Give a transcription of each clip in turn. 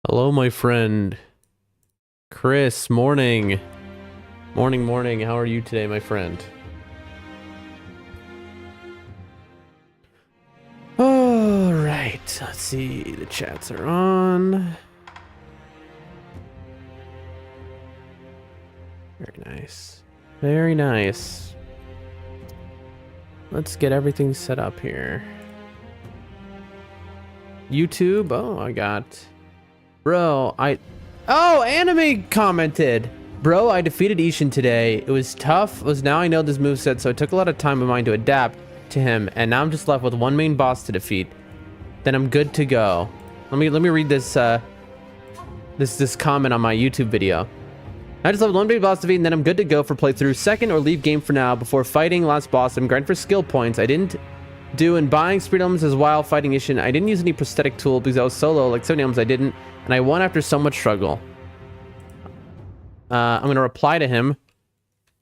Hello, my friend. Chris, morning. Morning. How are you today, my friend? All right. Let's see. The chats are on. Very nice. Very nice. Let's get everything set up here. YouTube. Oh, I got... Bro, Oh, Anime commented! Bro, I defeated Ishin today. It was tough, now I know this moveset, so it took a lot of time of mine to adapt to him, and now I'm just left with one main boss to defeat. Then I'm good to go. Let me read this, this comment on my YouTube video. I just left one main boss to defeat, and then I'm good to go for playthrough. Second, or leave game for now. Before fighting last boss, I'm grinding for skill points. I didn't do in buying speed elements as while fighting Ishin. I didn't use any prosthetic tool because I was solo, like 70 elements I didn't. And I won after so much struggle. I'm going to reply to him.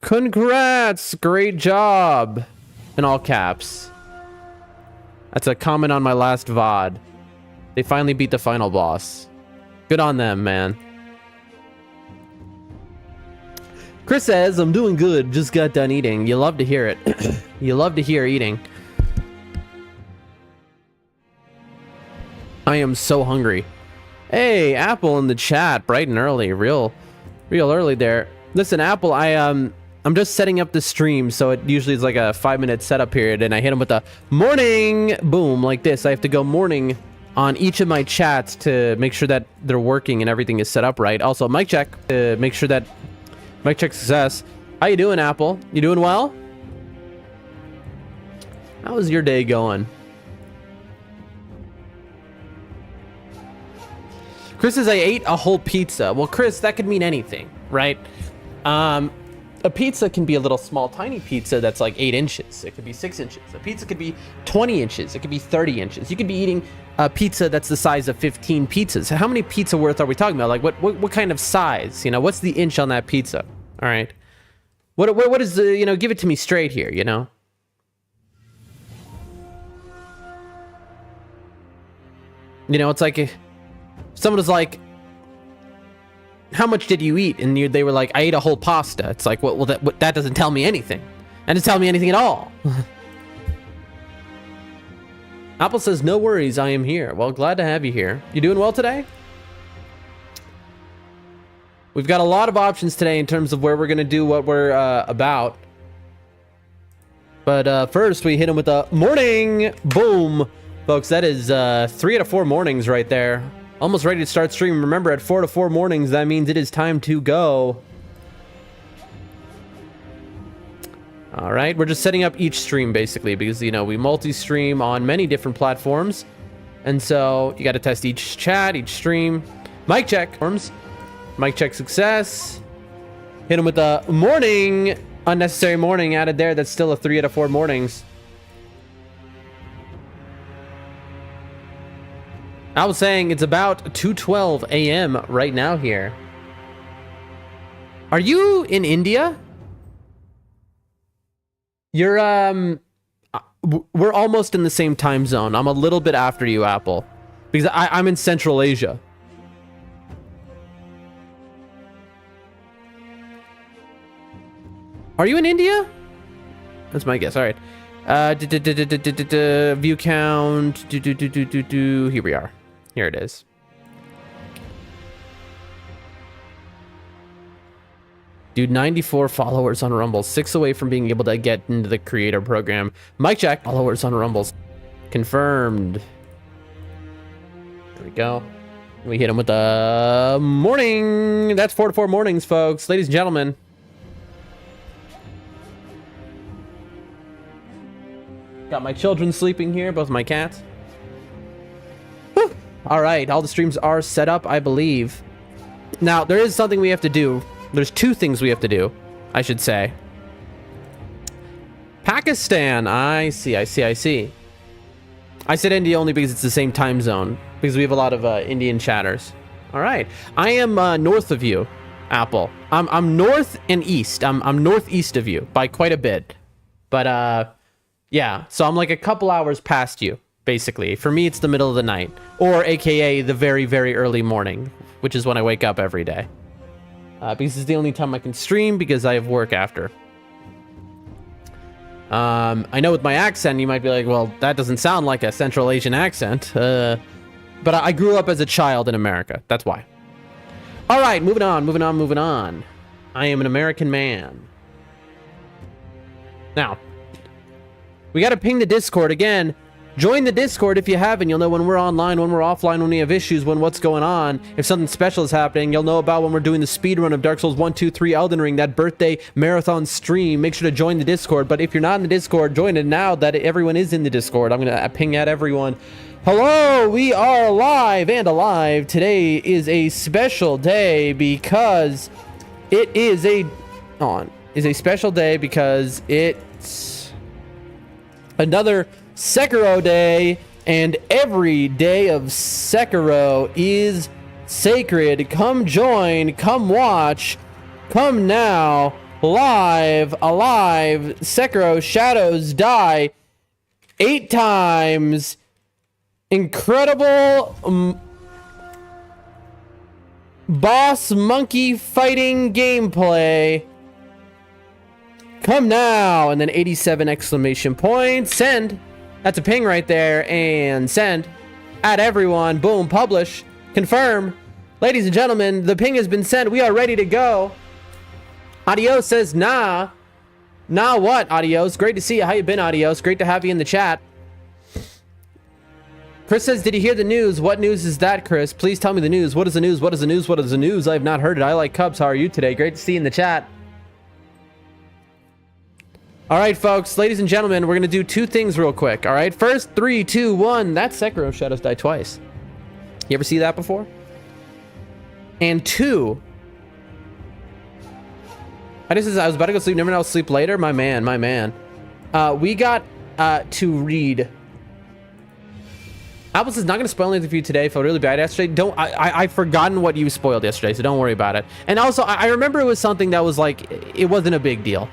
Congrats! Great job! In all caps. That's a comment on my last VOD. They finally beat the final boss. Good on them, man. Chris says, I'm doing good. Just got done eating. You love to hear it. You love to hear eating. I am so hungry. Hey, Apple in the chat, bright and early, real early there. Listen, Apple, I'm just setting up the stream, so it usually is like a 5-minute setup period, and I hit them with a morning, boom, like this. I have to go morning on each of my chats to make sure that they're working and everything is set up right. Also, mic check to make sure that mic check success. How you doing, Apple? You doing well? How's your day going? Chris says, I ate a whole pizza. Well, Chris, that could mean anything, right? A pizza can be a little small, tiny pizza that's like 8 inches. It could be 6 inches. A pizza could be 20 inches. It could be 30 inches. You could be eating a pizza that's the size of 15 pizzas. How many pizza worth are we talking about? Like, what kind of size? You know, what's the inch on that pizza? All right. What is the, you know, give it to me straight here, you know? You know, it's like... Someone was like, how much did you eat? And they were like, I ate a whole pasta. It's like, well, that doesn't tell me anything. That doesn't tell me anything at all. Apple says, no worries, I am here. Well, glad to have you here. You doing well today? We've got a lot of options today in terms of where we're going to do what we're about. But first, we hit him with a morning. Boom. Folks, that is 3 out of 4 mornings right there. Almost ready to start streaming. Remember, at 4 to 4 mornings, that means it is time to go. All right, we're just setting up each stream, basically, because, you know, we multi-stream on many different platforms. And so you got to test each chat, each stream. Mic check. Mic check success. Hit him with a morning. Unnecessary morning added there. That's still a 3 out of 4 mornings. I was saying it's about 2:12 a.m. right now here. Are you in India? You're, we're almost in the same time zone. I'm a little bit after you, Apple, because I'm in Central Asia. Are you in India? That's my guess. All right. View count. Here we are. Here it is. Dude, 94 followers on Rumble. 6 away from being able to get into the creator program. Mic check. Followers on Rumbles. Confirmed. There we go. We hit him with the morning. That's 4 to 4 mornings, folks. Ladies and gentlemen. Got my children sleeping here, both my cats. All right, all the streams are set up, I believe. Now, there is something we have to do. There's two things we have to do, I should say. Pakistan, I see. I said India only because it's the same time zone, because we have a lot of Indian chatters. All right, I am north of you, Apple. I'm north and east. I'm northeast of you by quite a bit, but yeah. So I'm like a couple hours past you, basically. For me, it's the middle of the night, or AKA the very, very early morning, which is when I wake up every day. Because it's the only time I can stream because I have work after. I know with my accent, you might be like, well, that doesn't sound like a Central Asian accent. But I grew up as a child in America. That's why. All right, moving on. I am an American man. Now, we got to ping the Discord again. Join the Discord if you haven't. You'll know when we're online, when we're offline, when we have issues, when what's going on. If something special is happening, you'll know about when we're doing the speed run of Dark Souls 1, 2, 3 Elden Ring, that birthday marathon stream. Make sure to join the Discord. But if you're not in the Discord, join it now that everyone is in the Discord. I'm going to ping at everyone. Hello, we are live and alive. Today is a special day because it is special day because it's another Sekiro day, and every day of Sekiro is sacred. Come join, come watch, come now, live, alive, Sekiro Shadows Die 8 times. Incredible boss monkey fighting gameplay. Come now, and then 87 exclamation points. Send. That's a ping right there, and send. Add everyone. Boom. Publish. Confirm. Ladies and gentlemen, the ping has been sent. We are ready to go. Adios says, nah. Nah what, Adios? Great to see you. How you been, Adios? Great to have you in the chat. Chris says, did you hear the news? What news is that, Chris? Please tell me the news. What is the news? What is the news? What is the news? I have not heard it. I like Cubs. How are you today? Great to see you in the chat. All right, folks, ladies and gentlemen, we're going to do 2 things real quick. All right, first, 3, 2, 1. That's Sekiro Shadows Die Twice. You ever see that before? And 2. I was about to go sleep. Never know, I'll sleep later. My man. We got to read. Apples is not going to spoil anything for you today. Felt really bad yesterday. I've forgotten what you spoiled yesterday, so don't worry about it. And also, I remember it was something that was like, it wasn't a big deal.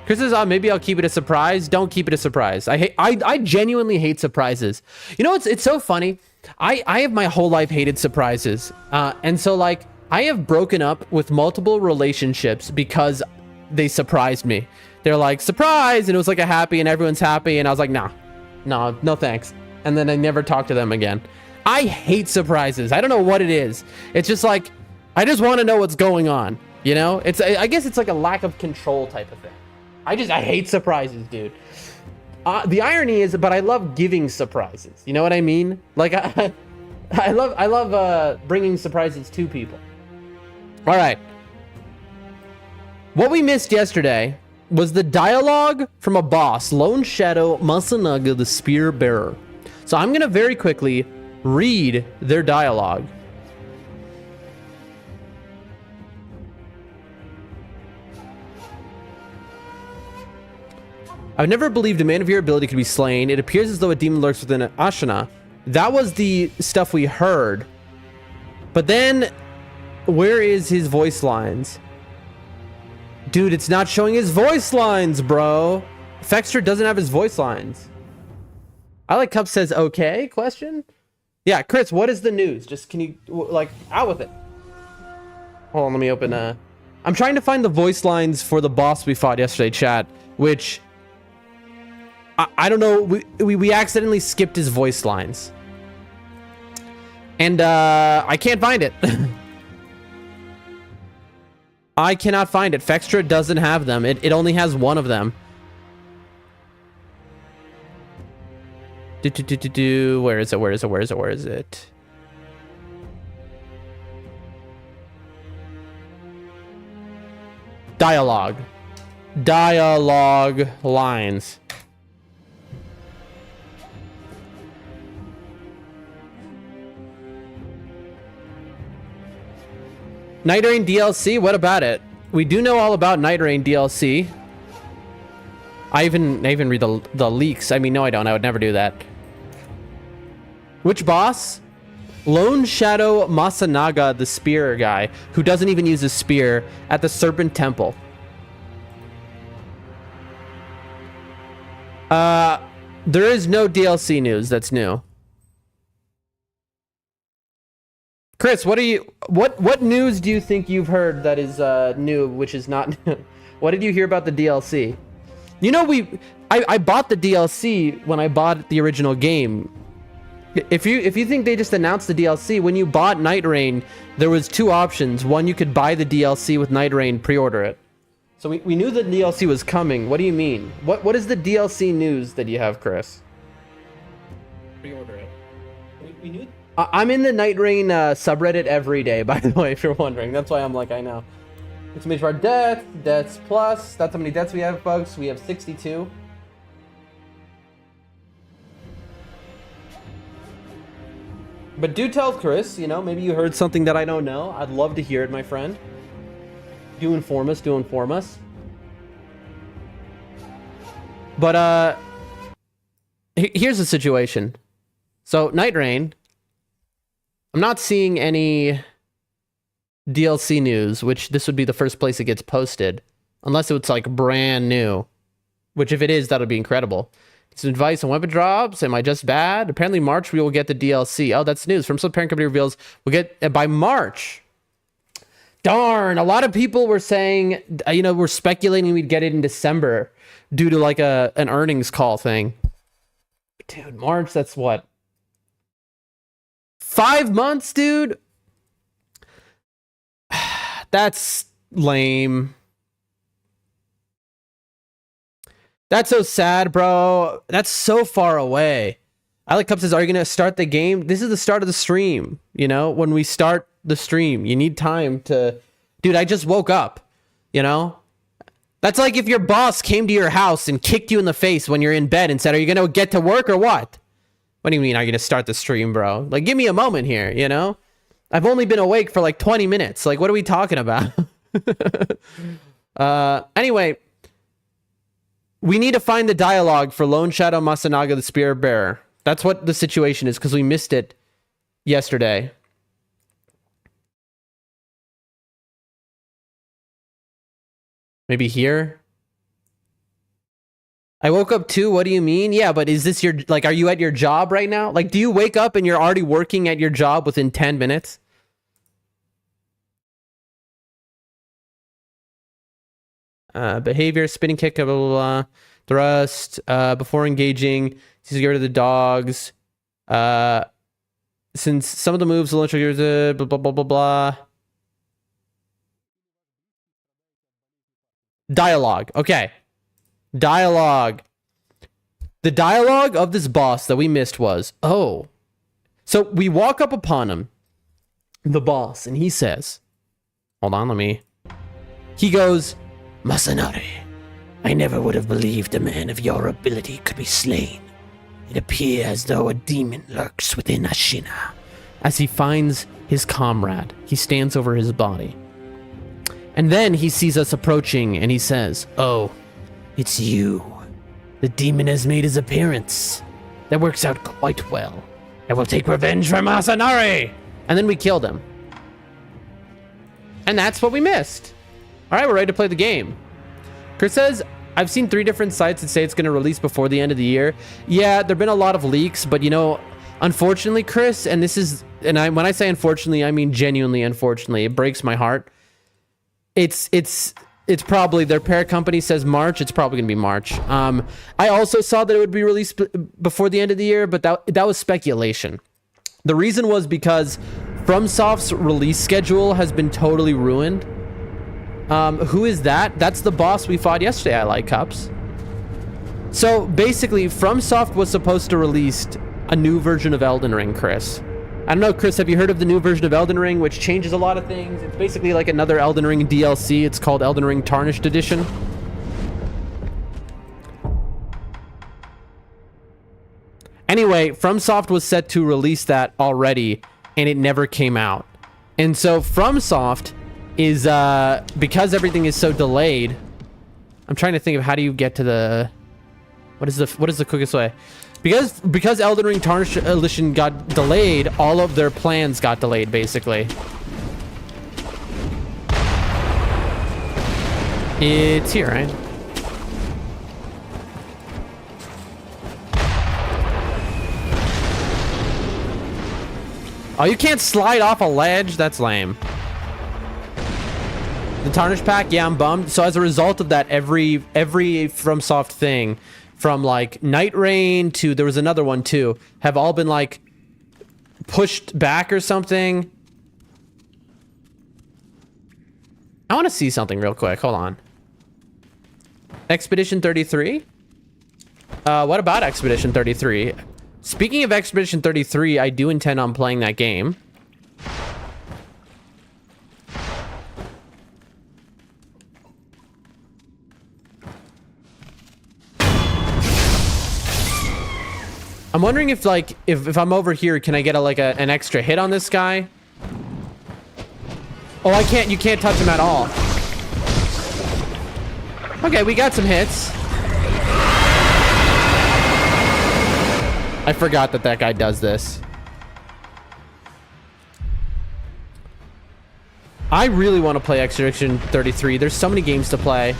Chris says, maybe I'll keep it a surprise. Don't keep it a surprise. I genuinely hate surprises. You know, it's so funny. I have my whole life hated surprises. And so, like, I have broken up with multiple relationships because they surprised me. They're like, surprise! And it was like a happy and everyone's happy. And I was like, nah, no thanks. And then I never talked to them again. I hate surprises. I don't know what it is. It's just like, I just want to know what's going on. You know, I guess it's like a lack of control type of thing. I hate surprises, dude. The irony is, but I love giving surprises. You know what I mean? Like, I love bringing surprises to people. All right. What we missed yesterday was the dialogue from a boss, Lone Shadow Masanaga, the Spear Bearer. So I'm going to very quickly read their dialogue. I've never believed a man of your ability could be slain. It appears as though a demon lurks within an Ashana. That was the stuff we heard. But then, where is his voice lines? Dude, it's not showing his voice lines, bro. Fexter doesn't have his voice lines. I like Cup says, okay, question? Yeah, Chris, what is the news? Just, can you, like, out with it. Hold on, let me open, I'm trying to find the voice lines for the boss we fought yesterday, chat, which... I don't know, we accidentally skipped his voice lines. And, I can't find it. I cannot find it. Fextra doesn't have them. It only has one of them. Where is it? Dialogue lines. Night Rain DLC, what about it? We do know all about Night Rain DLC. I even read the leaks. I mean, no, I don't. I would never do that. Which boss? Lone Shadow Masanaga, the spear guy, who doesn't even use a spear, at the Serpent Temple. There is no DLC news that's new. Chris, what news do you think you've heard that is new, which is not new? What did you hear about the DLC? You know, I bought the DLC when I bought the original game. If you think they just announced the DLC, when you bought Night Rain, there was two options. One, you could buy the DLC with Night Rain, pre-order it. So we knew the DLC was coming. What do you mean? What is the DLC news that you have, Chris? Pre-order it. We knew. I'm in the Night Rain subreddit every day, by the way, if you're wondering. That's why I'm like, I know. Exclamation bar death, deaths plus. That's how many deaths we have, folks. We have 62. But do tell Chris, you know, maybe you heard something that I don't know. I'd love to hear it, my friend. Do inform us, do inform us. But, here's the situation. So, Night Rain, I'm not seeing any DLC news, which this would be the first place it gets posted. Unless it's, like, brand new. Which, if it is, that'll be incredible. Some advice on weapon drops. Am I just bad? Apparently March we will get the DLC. Oh, that's news. From some parent company reveals we'll get by March. Darn. A lot of people were saying, you know, we're speculating we'd get it in December due to like an earnings call thing. Dude, March, that's what? 5 months, dude? That's lame. That's so sad, bro. That's so far away. I like Cup says, are you going to start the game? This is the start of the stream. You know, when we start the stream, you need time to... Dude, I just woke up, you know? That's like if your boss came to your house and kicked you in the face when you're in bed and said, are you going to get to work or what? What do you mean, are you going to start the stream, bro? Like, give me a moment here, you know? I've only been awake for like 20 minutes. Like, what are we talking about? Anyway... We need to find the dialogue for Lone Shadow Masanaga, the Spear Bearer. That's what the situation is, because we missed it yesterday. Maybe here? I woke up too, what do you mean? Yeah, but is this your, like, are you at your job right now? Like, do you wake up and you're already working at your job within 10 minutes? Behavior, spinning kick, blah, blah, blah. Thrust, before engaging, to get rid of the dogs. Since some of the moves will introduce blah, blah, blah, blah, blah. Dialogue. Okay. Dialogue. The dialogue of this boss that we missed was, oh. So we walk up upon him, the boss, and he says, hold on, he goes, Masanari, I never would have believed a man of your ability could be slain. It appears as though a demon lurks within Ashina. As he finds his comrade, he stands over his body. And then he sees us approaching and he says, oh, it's you. The demon has made his appearance. That works out quite well. I will take revenge for Masanari. And then we killed him. And that's what we missed. All right, we're ready to play the game. Chris says, I've seen 3 different sites that say it's going to release before the end of the year. Yeah, there've been a lot of leaks, but you know, unfortunately, Chris, and this is, and when I say unfortunately, I mean genuinely unfortunately. It breaks my heart. It's probably, their parent company says March. It's probably going to be March. I also saw that it would be released before the end of the year, but that was speculation. The reason was because FromSoft's release schedule has been totally ruined. Who is that? That's the boss we fought yesterday, I like Cups. So basically, FromSoft was supposed to release a new version of Elden Ring, Chris. I don't know, Chris, have you heard of the new version of Elden Ring, which changes a lot of things? It's basically like another Elden Ring DLC. It's called Elden Ring Tarnished Edition. Anyway, FromSoft was set to release that already, and it never came out. And so FromSoft is because everything is so delayed. I'm trying to think of how do you get to the what is the quickest way? Because Elden Ring Tarnished Edition got delayed, all of their plans got delayed basically. It's here, right? Oh, you can't slide off a ledge? That's lame. The Tarnished pack, yeah, I'm bummed. So as a result of that, every FromSoft thing, from like Night Rain to there was another one too, have all been like pushed back or something. I want to see something real quick. Hold on. Expedition 33? What about Expedition 33? Speaking of Expedition 33, I do intend on playing that game. I'm wondering if like if I'm over here, can I get an extra hit on this guy? Oh, I can't. You can't touch him at all. Okay, we got some hits. I forgot that guy does this. I really want to play Expedition 33. There's so many games to play.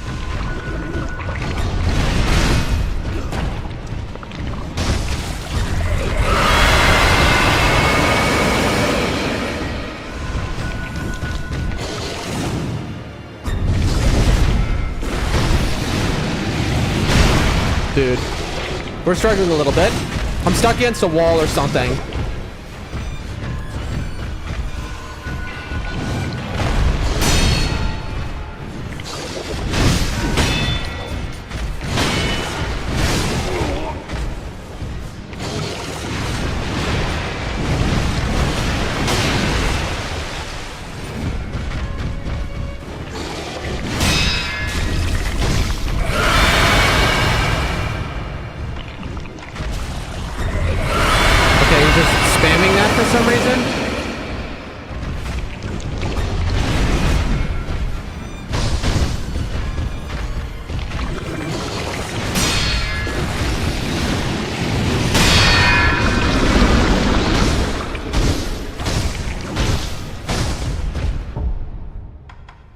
Dude, we're struggling a little bit. I'm stuck against a wall or something. For some reason.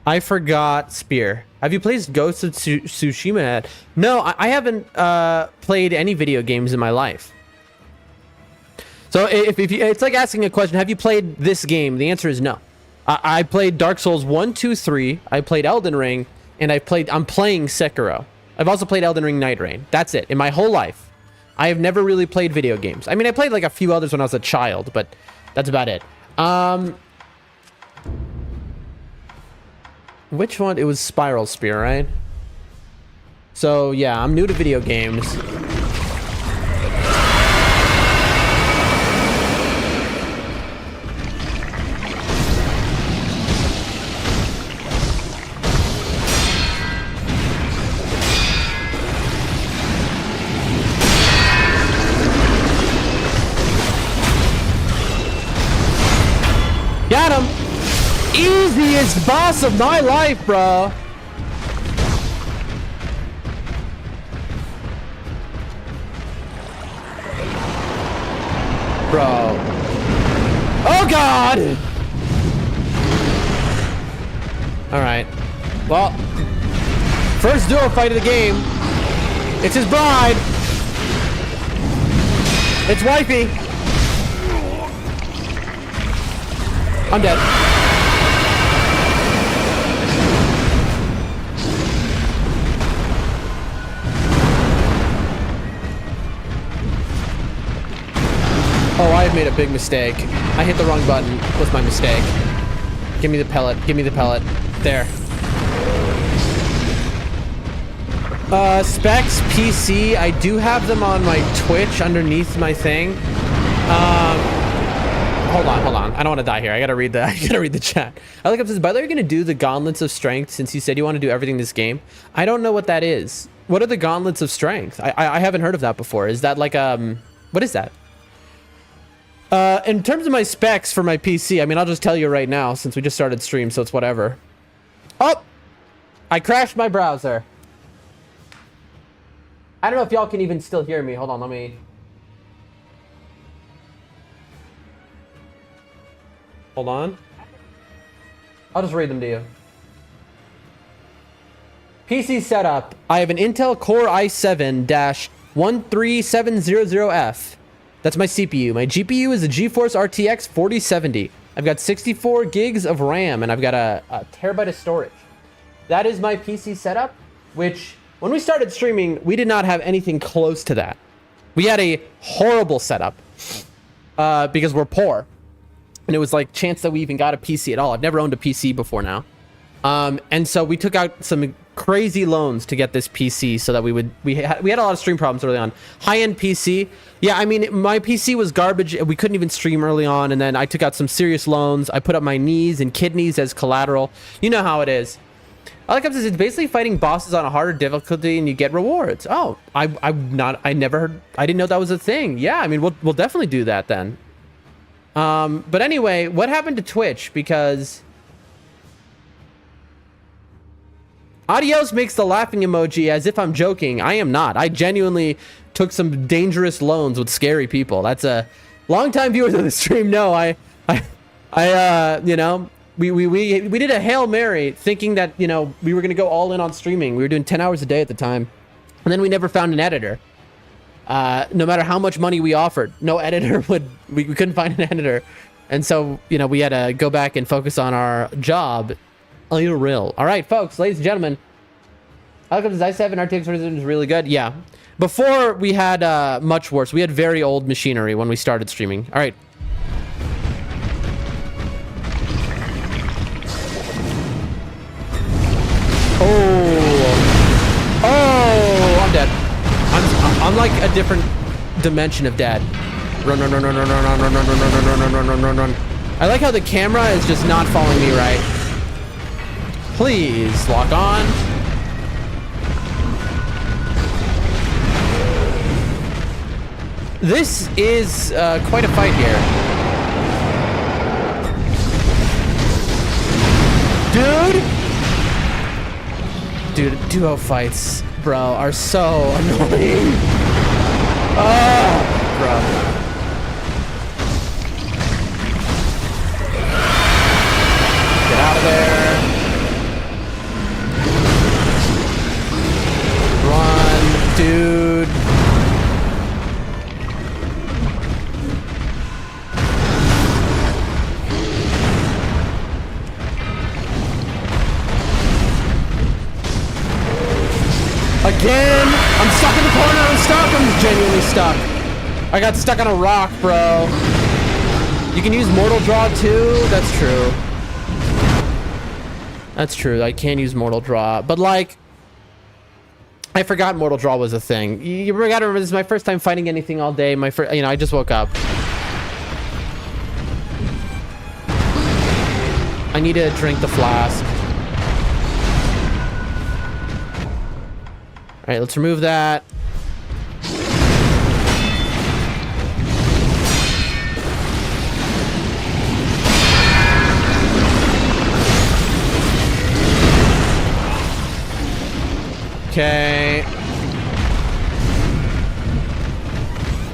I forgot Spear. Have you played Ghost of Tsushima? No, I haven't played any video games in my life. So if you, it's like asking a question, have you played this game? The answer is no. I played Dark Souls 1, 2, 3. I played Elden Ring, and I'm playing Sekiro. I've also played Elden Ring Night Rain. That's it. In my whole life, I have never really played video games. I mean, I played like a few others when I was a child, but that's about it. Which one? It was Spiral Spear, right? So yeah, I'm new to video games. Got him! Easiest boss of my life, bro! Bro. Oh god! Alright. Well, first duo fight of the game. It's his bride! It's wifey! I'm dead. Oh, I have made a big mistake. I hit the wrong button. What's my mistake? Give me the pellet. Give me the pellet. There. Specs PC. I do have them on my Twitch underneath my thing. Hold on. I don't want to die here. I gotta read the chat. I look up says, by the way, you're gonna do the Gauntlets of Strength since you said you want to do everything in this game. I don't know what that is. What are the Gauntlets of Strength? I haven't heard of that before. Is that like what is that? In terms of my specs for my PC, I mean, I'll just tell you right now since we just started stream, so it's whatever. Oh! I crashed my browser. I don't know if y'all can even still hear me. Hold on, let me... Hold on. I'll just read them to you. PC setup. I have an Intel Core i7-13700F. That's my CPU. My GPU is a GeForce RTX 4070. I've got 64 gigs of RAM, and I've got a terabyte of storage. That is my PC setup, which, when we started streaming, we did not have anything close to that. We had a horrible setup because we're poor. And it was like chance that we even got a PC at all. I've never owned a PC before now. And so we took out some crazy loans to get this PC so that we had a lot of stream problems early on. High-end PC. Yeah, I mean, my PC was garbage. We couldn't even stream early on. And then I took out some serious loans. I put up my knees and kidneys as collateral. You know how it is. All that comes is it's basically fighting bosses on a harder difficulty and you get rewards. Oh, I didn't know that was a thing. Yeah, I mean, we'll definitely do that then. But anyway, what happened to Twitch? Because Adios makes the laughing emoji as if I'm joking. I am not. I genuinely took some dangerous loans with scary people. That's a longtime viewers of the stream know. You know, we did a Hail Mary thinking that, you know, we were going to go all in on streaming. We were doing 10 hours a day at the time. And then we never found an editor. No matter how much money we offered, no editor we couldn't find an editor. And so, you know, we had to go back and focus on our job. Real. All right, folks, ladies and gentlemen. Welcome to i7 RTX version is really good. Yeah. Before we had much worse. We had very old machinery when we started streaming. All right. Oh, I'm dead. I'm like a different dimension of dead. Run. I like how the camera is just not following me right. Please lock on. This is quite a fight here. Dude, duo fights, bro, are so annoying. Oh, bro. Get out of there. Run, dude. Again, I'm stuck in the corner. I'm stuck. I'm genuinely stuck. I got stuck on a rock, bro. You can use Mortal Draw too. That's true. That's true. I can use Mortal Draw, but like, I forgot Mortal Draw was a thing. You gotta remember, this is my first time fighting anything all day. I just woke up. I need to drink the flask. All right, let's remove that. Okay.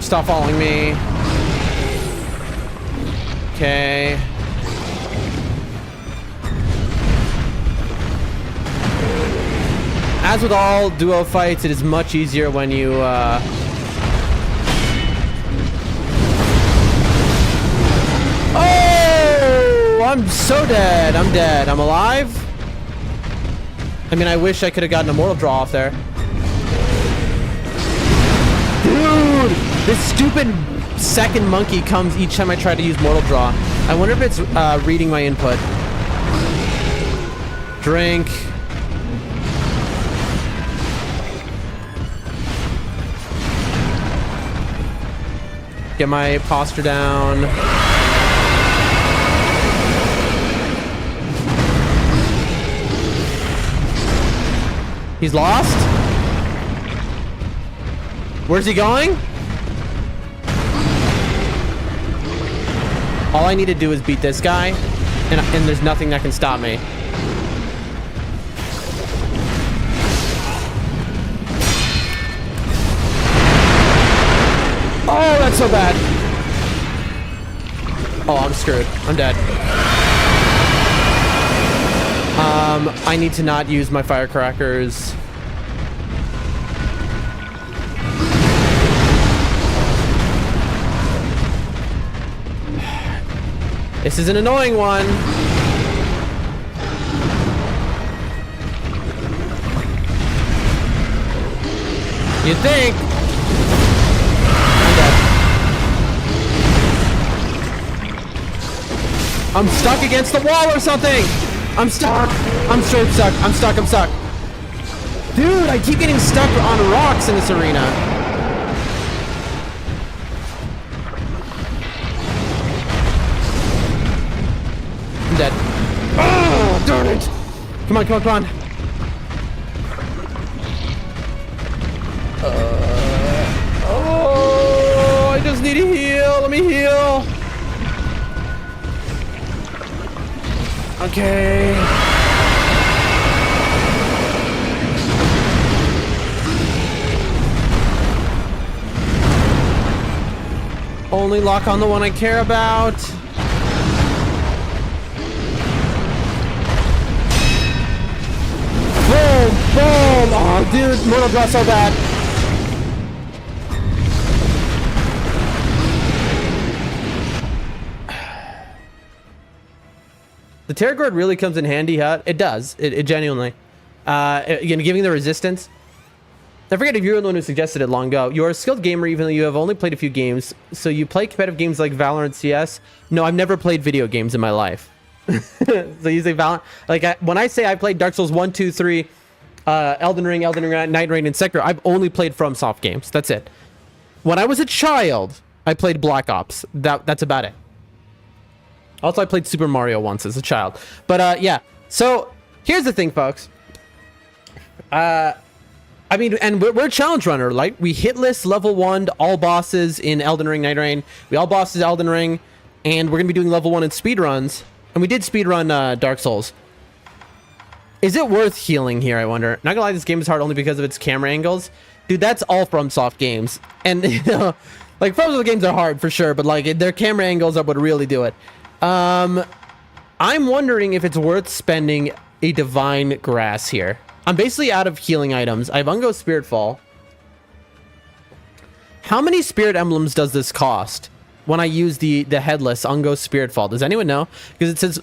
Stop following me. Okay. As with all duo fights, it is much easier when you, Oh! I'm so dead. I'm dead. I'm alive? I mean, I wish I could have gotten a Mortal Draw off there. Dude! This stupid second monkey comes each time I try to use Mortal Draw. I wonder if it's reading my input. Drink. Get my posture down. He's lost? Where's he going? All I need to do is beat this guy, and there's nothing that can stop me. Oh, that's so bad. Oh, I'm screwed. I'm dead. I need to not use my firecrackers. This is an annoying one. You'd think. I'm dead. I'm stuck against the wall or something. I'm stuck. I'm straight stuck. I'm stuck. I'm stuck. Dude, I keep getting stuck on rocks in this arena. I'm dead. Oh, darn it. Come on, come on, come on. Oh, I just need to heal. Let me heal. Okay. Only lock on the one I care about. Boom, boom. Oh, dude, mortal draw so bad. The Terror Gourd really comes in handy, huh? It does. It genuinely. Again, giving the resistance. I forget if you were the one who suggested it long ago. You are a skilled gamer even though you have only played a few games. So you play competitive games like Valorant, CS? No, I've never played video games in my life. So you say Valorant? Like, when I say I played Dark Souls 1, 2, 3, Elden Ring, Night Rain, and Sekiro, I've only played FromSoft games. That's it. When I was a child, I played Black Ops. That's about it. Also, I played Super Mario once as a child. But, yeah. So, here's the thing, folks. I mean, and we're a challenge runner. Like, we hitless level 1 to all bosses in Elden Ring, Night Rain. We all bosses Elden Ring. And we're going to be doing level 1 in speedruns. And we did speedrun Dark Souls. Is it worth healing here, I wonder? Not gonna lie, this game is hard only because of its camera angles. Dude, that's all FromSoft games. And, you know, like, FromSoft games are hard for sure. But, like, their camera angles are what really do it. I'm wondering if it's worth spending a Divine Grass here. I'm basically out of healing items. I have Ungo Spirit Fall. How many Spirit Emblems does this cost when I use the Headless Ungo Spirit Fall? Does anyone know? Because it says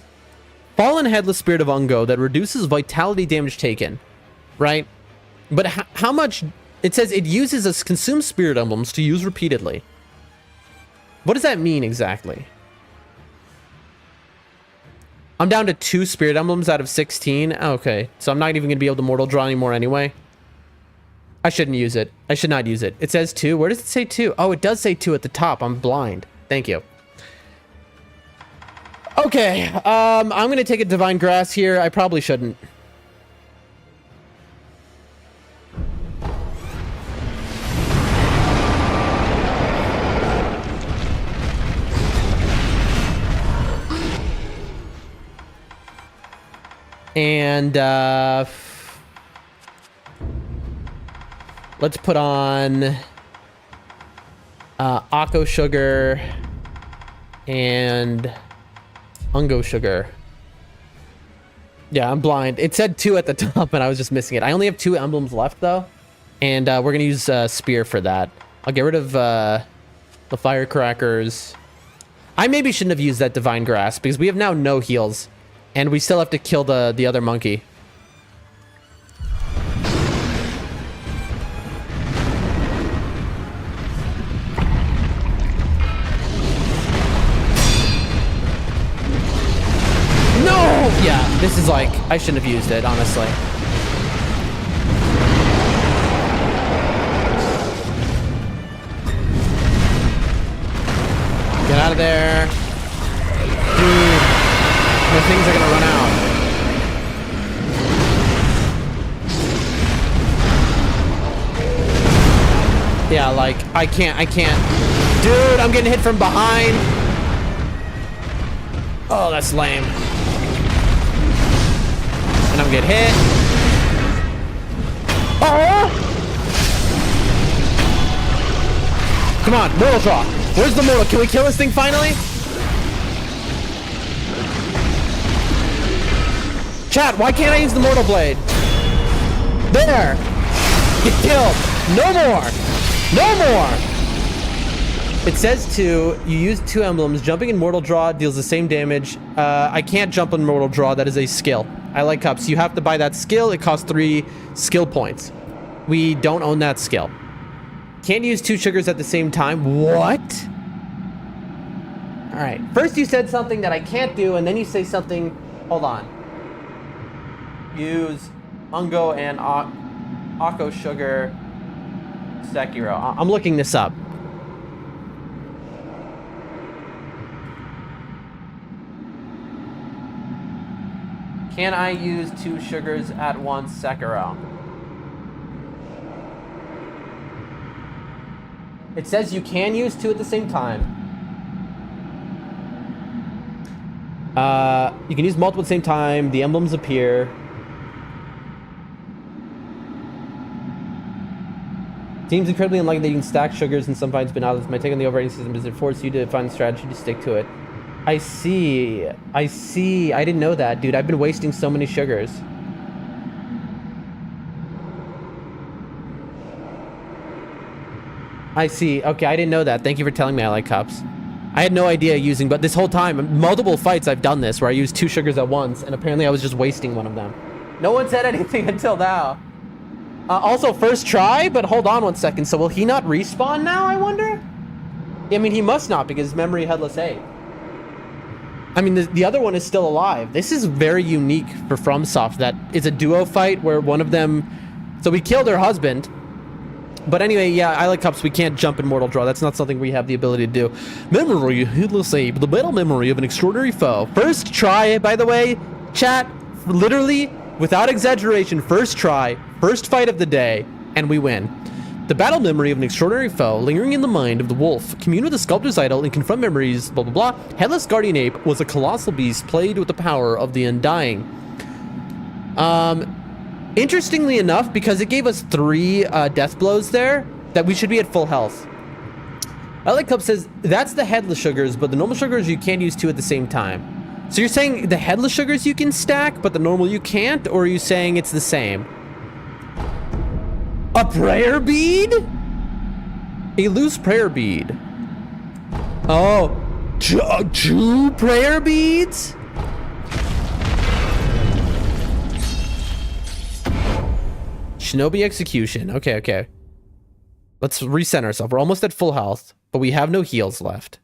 Fallen Headless Spirit of Ungo that reduces vitality damage taken, right? But how much? It says it uses a consume Spirit Emblems to use repeatedly. What does that mean exactly? I'm down to 2 Spirit Emblems out of 16. Okay, so I'm not even going to be able to Mortal Draw anymore anyway. I shouldn't use it. I should not use it. It says 2. Where does it say 2? Oh, it does say 2 at the top. I'm blind. Thank you. Okay, I'm going to take a Divine Grass here. I probably shouldn't. And let's put on Akko Sugar and Ungo Sugar. Yeah, I'm blind. It said 2 at the top and I was just missing it. I only have 2 emblems left though. And we're going to use Spear for that. I'll get rid of the Firecrackers. I maybe shouldn't have used that Divine Grass because we have now no heals. And we still have to kill the other monkey. No! Yeah, this is like, I shouldn't have used it, honestly. Get out of there. Dude. The things are gonna run out. Yeah, like, I can't. Dude, I'm getting hit from behind. Oh, that's lame. And I'm getting hit. Oh! Come on, mortal draw. Where's the mortal? Can we kill this thing finally? Chat, why can't I use the mortal blade? There. Get killed. No more. No more. It says you use 2 emblems. Jumping in mortal draw deals the same damage. I can't jump in mortal draw. That is a skill. I like cups. You have to buy that skill. It costs 3 skill points. We don't own that skill. Can't use 2 sugars at the same time. What? All right. First you said something that I can't do, and then you say something. Hold on. Use Ungo and Akko sugar Sekiro. I'm looking this up. Can I use 2 sugars at once, Sekiro? It says you can use 2 at the same time. You can use multiple at the same time. The emblems appear. Seems incredibly unlikely that you can stack sugars in some fights, but now this might take on the overriding system as it forces you to find a strategy to stick to it. I see. I see. I didn't know that, dude. I've been wasting so many sugars. I see. Okay, I didn't know that. Thank you for telling me I like cups. I had no idea using, but this whole time, multiple fights I've done this where I used 2 sugars at once, and apparently I was just wasting one of them. No one said anything until now. Also, first try, but hold on one second. So will he not respawn now, I wonder? I mean, he must not because memory headless 8. I mean, the other one is still alive. This is very unique for FromSoft that it's a duo fight where one of them... So we killed her husband. But anyway, yeah, I like cups. We can't jump in mortal draw. That's not something we have the ability to do. Memory, hitless ape, the battle memory of an extraordinary foe. First try, by the way, chat, literally, without exaggeration, first try, first fight of the day, and we win. The battle memory of an extraordinary foe, lingering in the mind of the wolf, commune with the sculptor's idol and confront memories, blah, blah, blah. Headless Guardian Ape was a colossal beast played with the power of the Undying. Interestingly enough, because it gave us 3 death blows there, that we should be at full health. I like Cup says, that's the headless sugars, but the normal sugars you can't use 2 at the same time. So you're saying the headless sugars you can stack, but the normal you can't? Or are you saying it's the same? A prayer bead? A loose prayer bead. Oh, 2 prayer beads? Shinobi execution. Okay, okay. Let's recenter ourselves. We're almost at full health, but we have no heals left.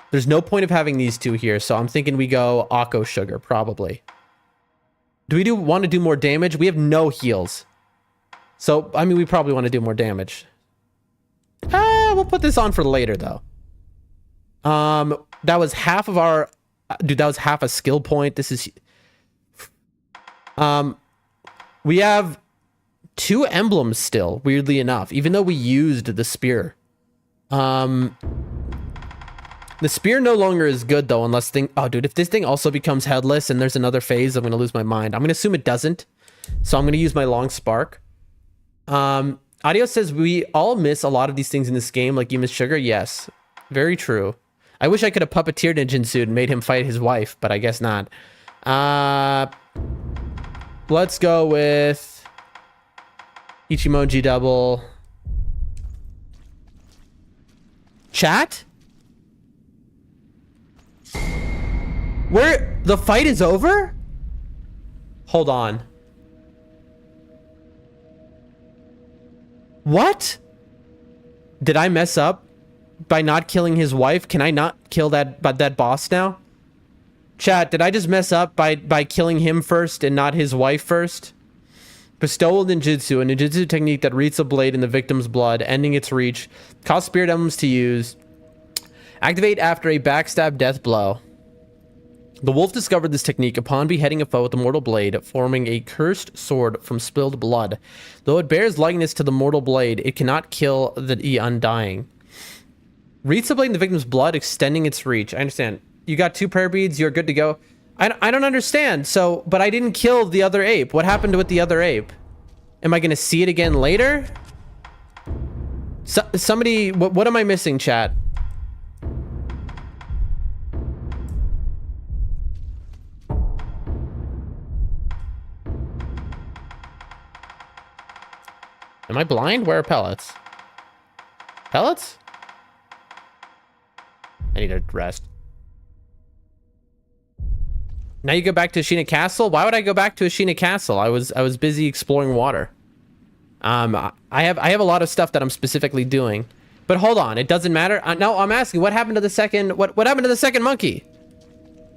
There's no point of having these 2 here, so I'm thinking we go Akko sugar, probably. Do we want to do more damage? We have no heals. So, I mean, we probably want to do more damage. We'll put this on for later, though. That was half of our... Dude, that was half a skill point. This is... We have 2 emblems still, weirdly enough, even though we used the spear. The spear no longer is good, though, unless thing... Oh, dude, if this thing also becomes headless and there's another phase, I'm going to lose my mind. I'm going to assume it doesn't. So I'm going to use my long spark. Audio says we all miss a lot of these things in this game, like you miss sugar. Yes, very true. I wish I could have puppeteered Ninjinsu and made him fight his wife, but I guess not. Let's go with Ichimoji double. Chat? Where the fight is over? Hold on. What? Did I mess up by not killing his wife? Can I not kill that boss now? Chat, did I just mess up by killing him first and not his wife first? Bestowal ninjutsu, a ninjutsu technique that reads a blade in the victim's blood, ending its reach. Cost spirit emblems to use. Activate after a backstab death blow. The wolf discovered this technique upon beheading a foe with a mortal blade, forming a cursed sword from spilled blood. Though it bears likeness to the mortal blade, it cannot kill the undying. Reads the blade in the victim's blood, extending its reach. I understand. You got 2 prayer beads, you're good to go. I don't understand. So, but I didn't kill the other ape. What happened with the other ape? Am I going to see it again later? Somebody, what am I missing, chat? Am I blind? Where are pellets? Pellets? I need to rest. Now you go back to Ashina Castle? Why would I go back to Ashina Castle? I was busy exploring water. I have a lot of stuff that I'm specifically doing. But hold on, it doesn't matter. No, I'm asking, what happened to the second what happened to the second monkey?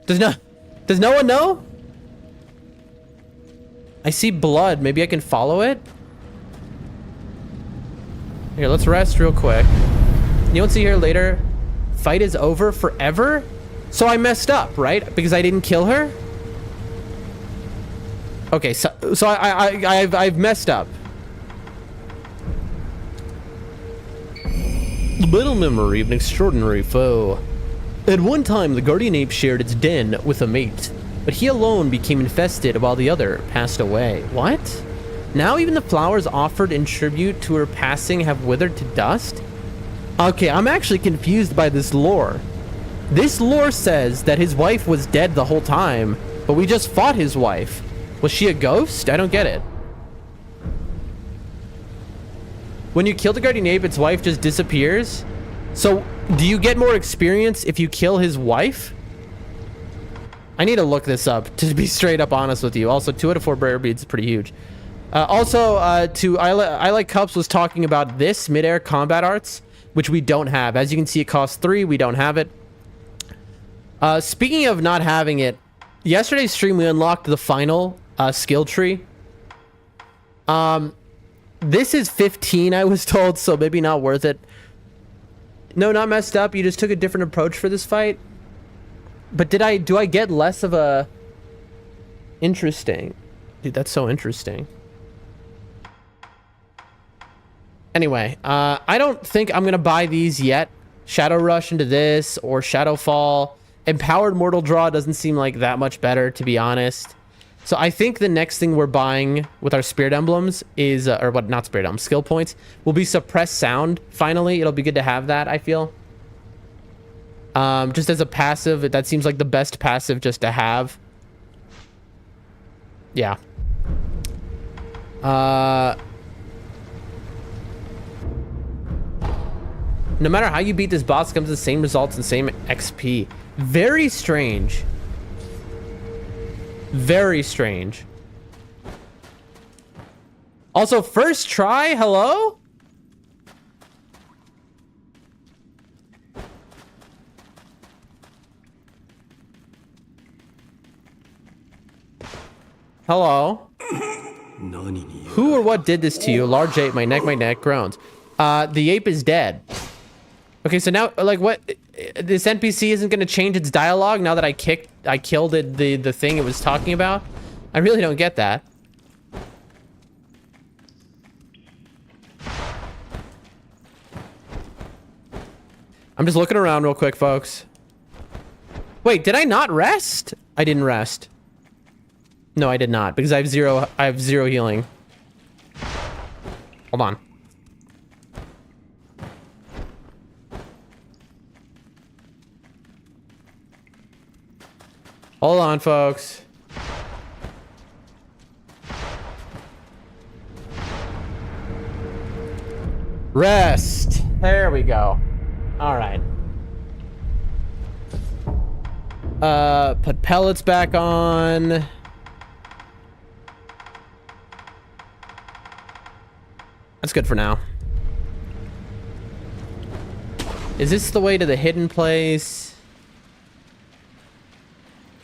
Does no one know? I see blood. Maybe I can follow it? Here, let's rest real quick. You won't see her later. Fight is over forever? So I messed up, right? Because I didn't kill her? Okay, so I've messed up. The battle memory of an extraordinary foe. At one time, the guardian ape shared its den with a mate, but he alone became infested while the other passed away. What? Now even the flowers offered in tribute to her passing have withered to dust? Okay, I'm actually confused by this lore. This lore says that his wife was dead the whole time, but we just fought his wife. Was she a ghost? I don't get it. When you kill the guardian ape, its wife just disappears? So, do you get more experience if you kill his wife? I need to look this up, to be straight up honest with you. Also, 2 out of 4 rare beads is pretty huge. I Like Cups was talking about this mid-air combat arts, which we don't have. As you can see, it costs 3. We don't have it. Speaking of not having it, yesterday's stream we unlocked the final skill tree. This is 15, I was told, so maybe not worth it. No, not messed up. You just took a different approach for this fight. But do I get less of a... Interesting. Dude, that's so interesting. Anyway, I don't think I'm going to buy these yet. Shadow Rush into this, or Shadowfall. Empowered Mortal Draw doesn't seem like that much better, to be honest. So I think the next thing we're buying with our Spirit Emblems is, not Spirit Emblems, skill points, will be Suppressed Sound, finally. It'll be good to have that, I feel. Just as a passive, that seems like the best passive just to have. Yeah. No matter how you beat this boss, it comes to the same results and same XP. Very strange. Very strange. Also, first try, hello? Hello? Who or what did this to you? Large ape, my neck groans. The ape is dead. Okay, so now, like, what? This NPC isn't going to change its dialogue now that I killed it, the thing it was talking about? I really don't get that. I'm just looking around real quick, folks. Wait, did I not rest? I didn't rest. No, I did not, because I have zero healing. Hold on. Hold on, folks. Rest. There we go. All right. Put pellets back on. That's good for now. Is this the way to the hidden place?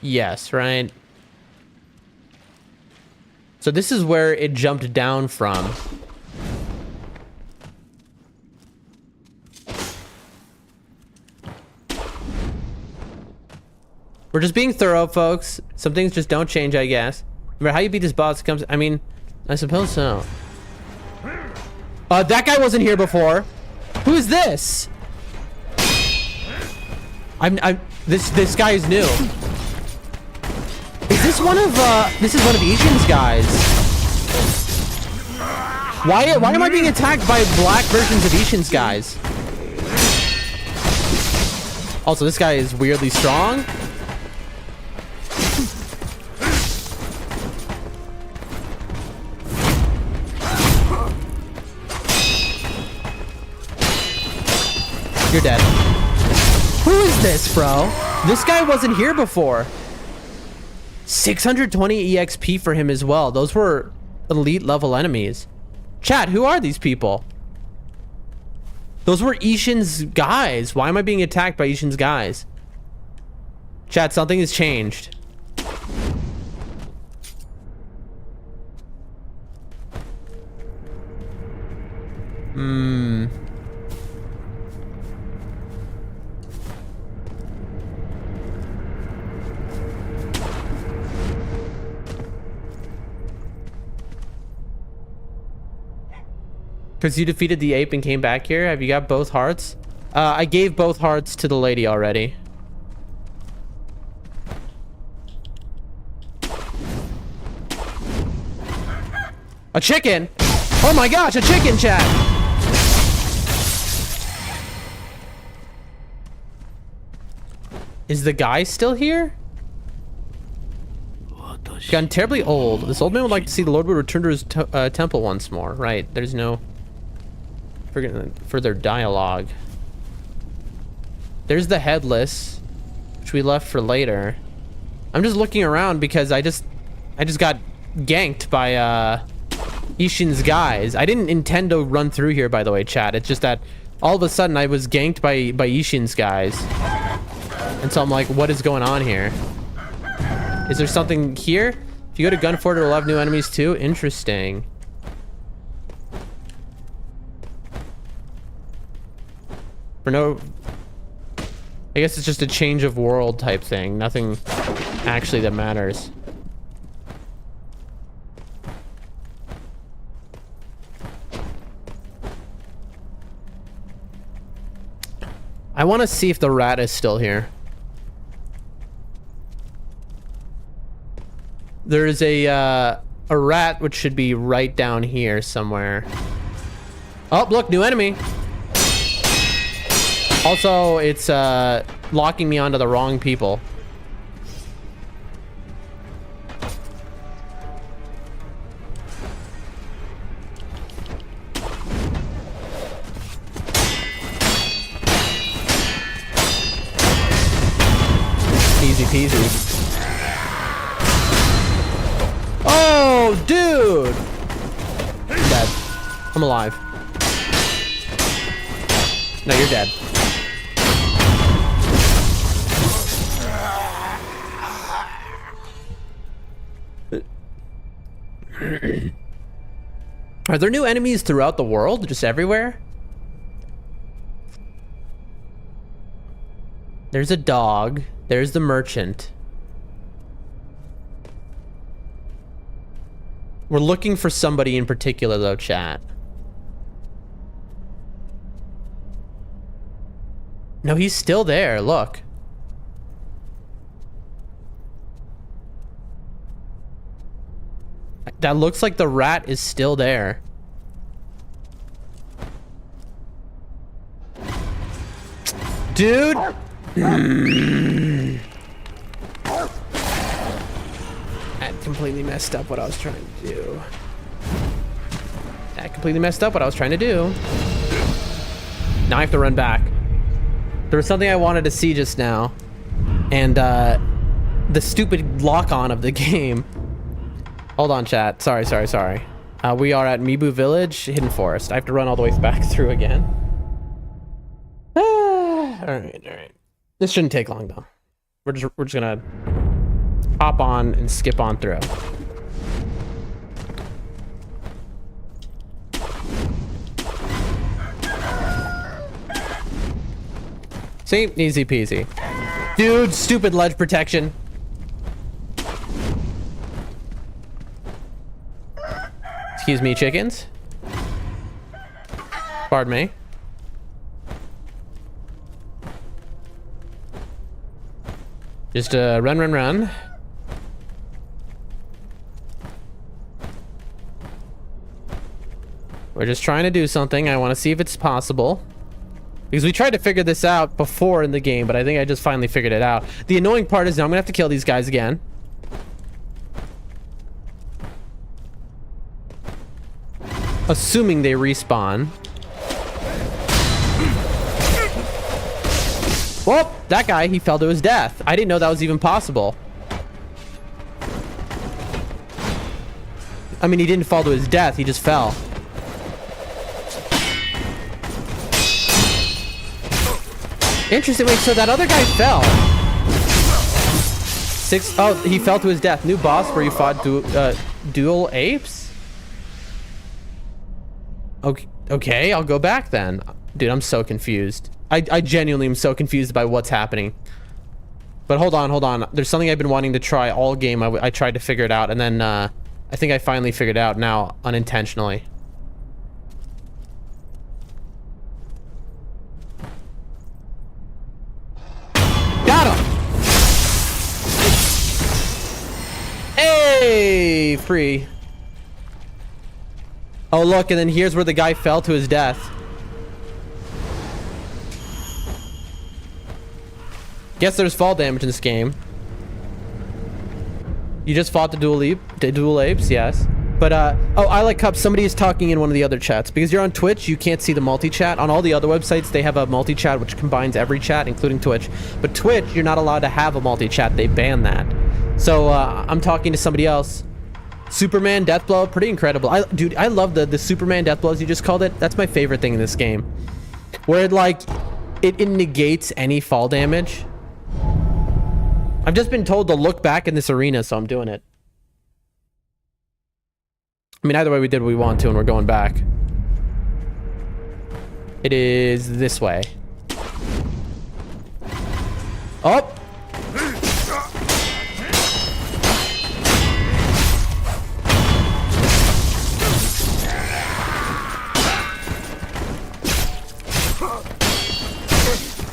Yes, right? So this is where it jumped down from. We're just being thorough, folks. Some things just don't change, I guess. Remember how you beat this boss comes... I mean, I suppose so. That guy wasn't here before. Who is this? This guy is new. Is this one of Ishin's guys? Why am I being attacked by black versions of Ishin's guys? Also, this guy is weirdly strong. You're dead. Who is this, bro? This guy wasn't here before. 620 EXP for him as well. Those were elite level enemies. Chat, who are these people? Those were Ishin's guys. Why am I being attacked by Ishin's guys? Chat, something has changed. Because you defeated the ape and came back here? Have you got both hearts? I gave both hearts to the lady already. A chicken? Oh my gosh, a chicken, chat! Is the guy still here? Gotten terribly old. This old man would like to see the Lord would return to his temple once more. Right, there's no further dialogue. There's the headless, which we left for later. I'm just looking around because I just got ganked by Ishin's guys. I didn't intend to run through here, by the way, chat. It's just that all of a sudden I was ganked by Ishin's guys. And so I'm like, what is going on here? Is there something here? If you go to Gunfort, it'll have new enemies too. Interesting. For no... I guess it's just a change of world type thing. Nothing actually that matters. I want to see if the rat is still here. There's a rat which should be right down here somewhere. Oh, look, new enemy. Also, it's locking me onto the wrong people. Easy peasy. Oh, dude! I'm dead. I'm alive. No, you're dead. Are there new enemies throughout the world? Just everywhere? There's a dog. There's the merchant. We're looking for somebody in particular, though, chat. No, he's still there. Look. That looks like the rat is still there. Dude! That completely messed up what I was trying to do. That completely messed up what I was trying to do. Now I have to run back. There was something I wanted to see just now. And, the stupid lock-on of the game. Hold on, chat. Sorry. We are at Mibu Village, Hidden Forest. I have to run all the way back through again. Alright. This shouldn't take long, though. We're just gonna hop on and skip on through. See? Easy peasy. Dude, stupid ledge protection. Excuse me, chickens. Pardon me. Just run. We're just trying to do something. I want to see if it's possible. Because we tried to figure this out before in the game, but I think I just finally figured it out. The annoying part is now I'm gonna have to kill these guys again. Assuming they respawn. Well, that guy, he fell to his death. I didn't know that was even possible. I mean, he didn't fall to his death, he just fell. Interesting. Wait, so that other guy fell. Oh, he fell to his death. New boss where you fought dual apes? Okay, I'll go back then. Dude, I'm so confused. I genuinely am so confused by what's happening. But hold on. There's something I've been wanting to try all game. I tried to figure it out, and then I think I finally figured it out now, unintentionally. Got him! Hey, free. Oh, look, and then here's where the guy fell to his death. Guess there's fall damage in this game. You just fought the dual apes, yes. But, oh, I like Cup. Somebody is talking in one of the other chats. Because you're on Twitch, you can't see the multi-chat. On all the other websites, they have a multi-chat which combines every chat, including Twitch. But Twitch, you're not allowed to have a multi-chat. They ban that. So, I'm talking to somebody else. Superman Deathblow, pretty incredible. Dude, I love the Superman Deathblow, as you just called it. That's my favorite thing in this game. Where it, like, it negates any fall damage. I've just been told to look back in this arena, so I'm doing it. I mean, either way, we did what we want to, and we're going back. It is this way. Oh!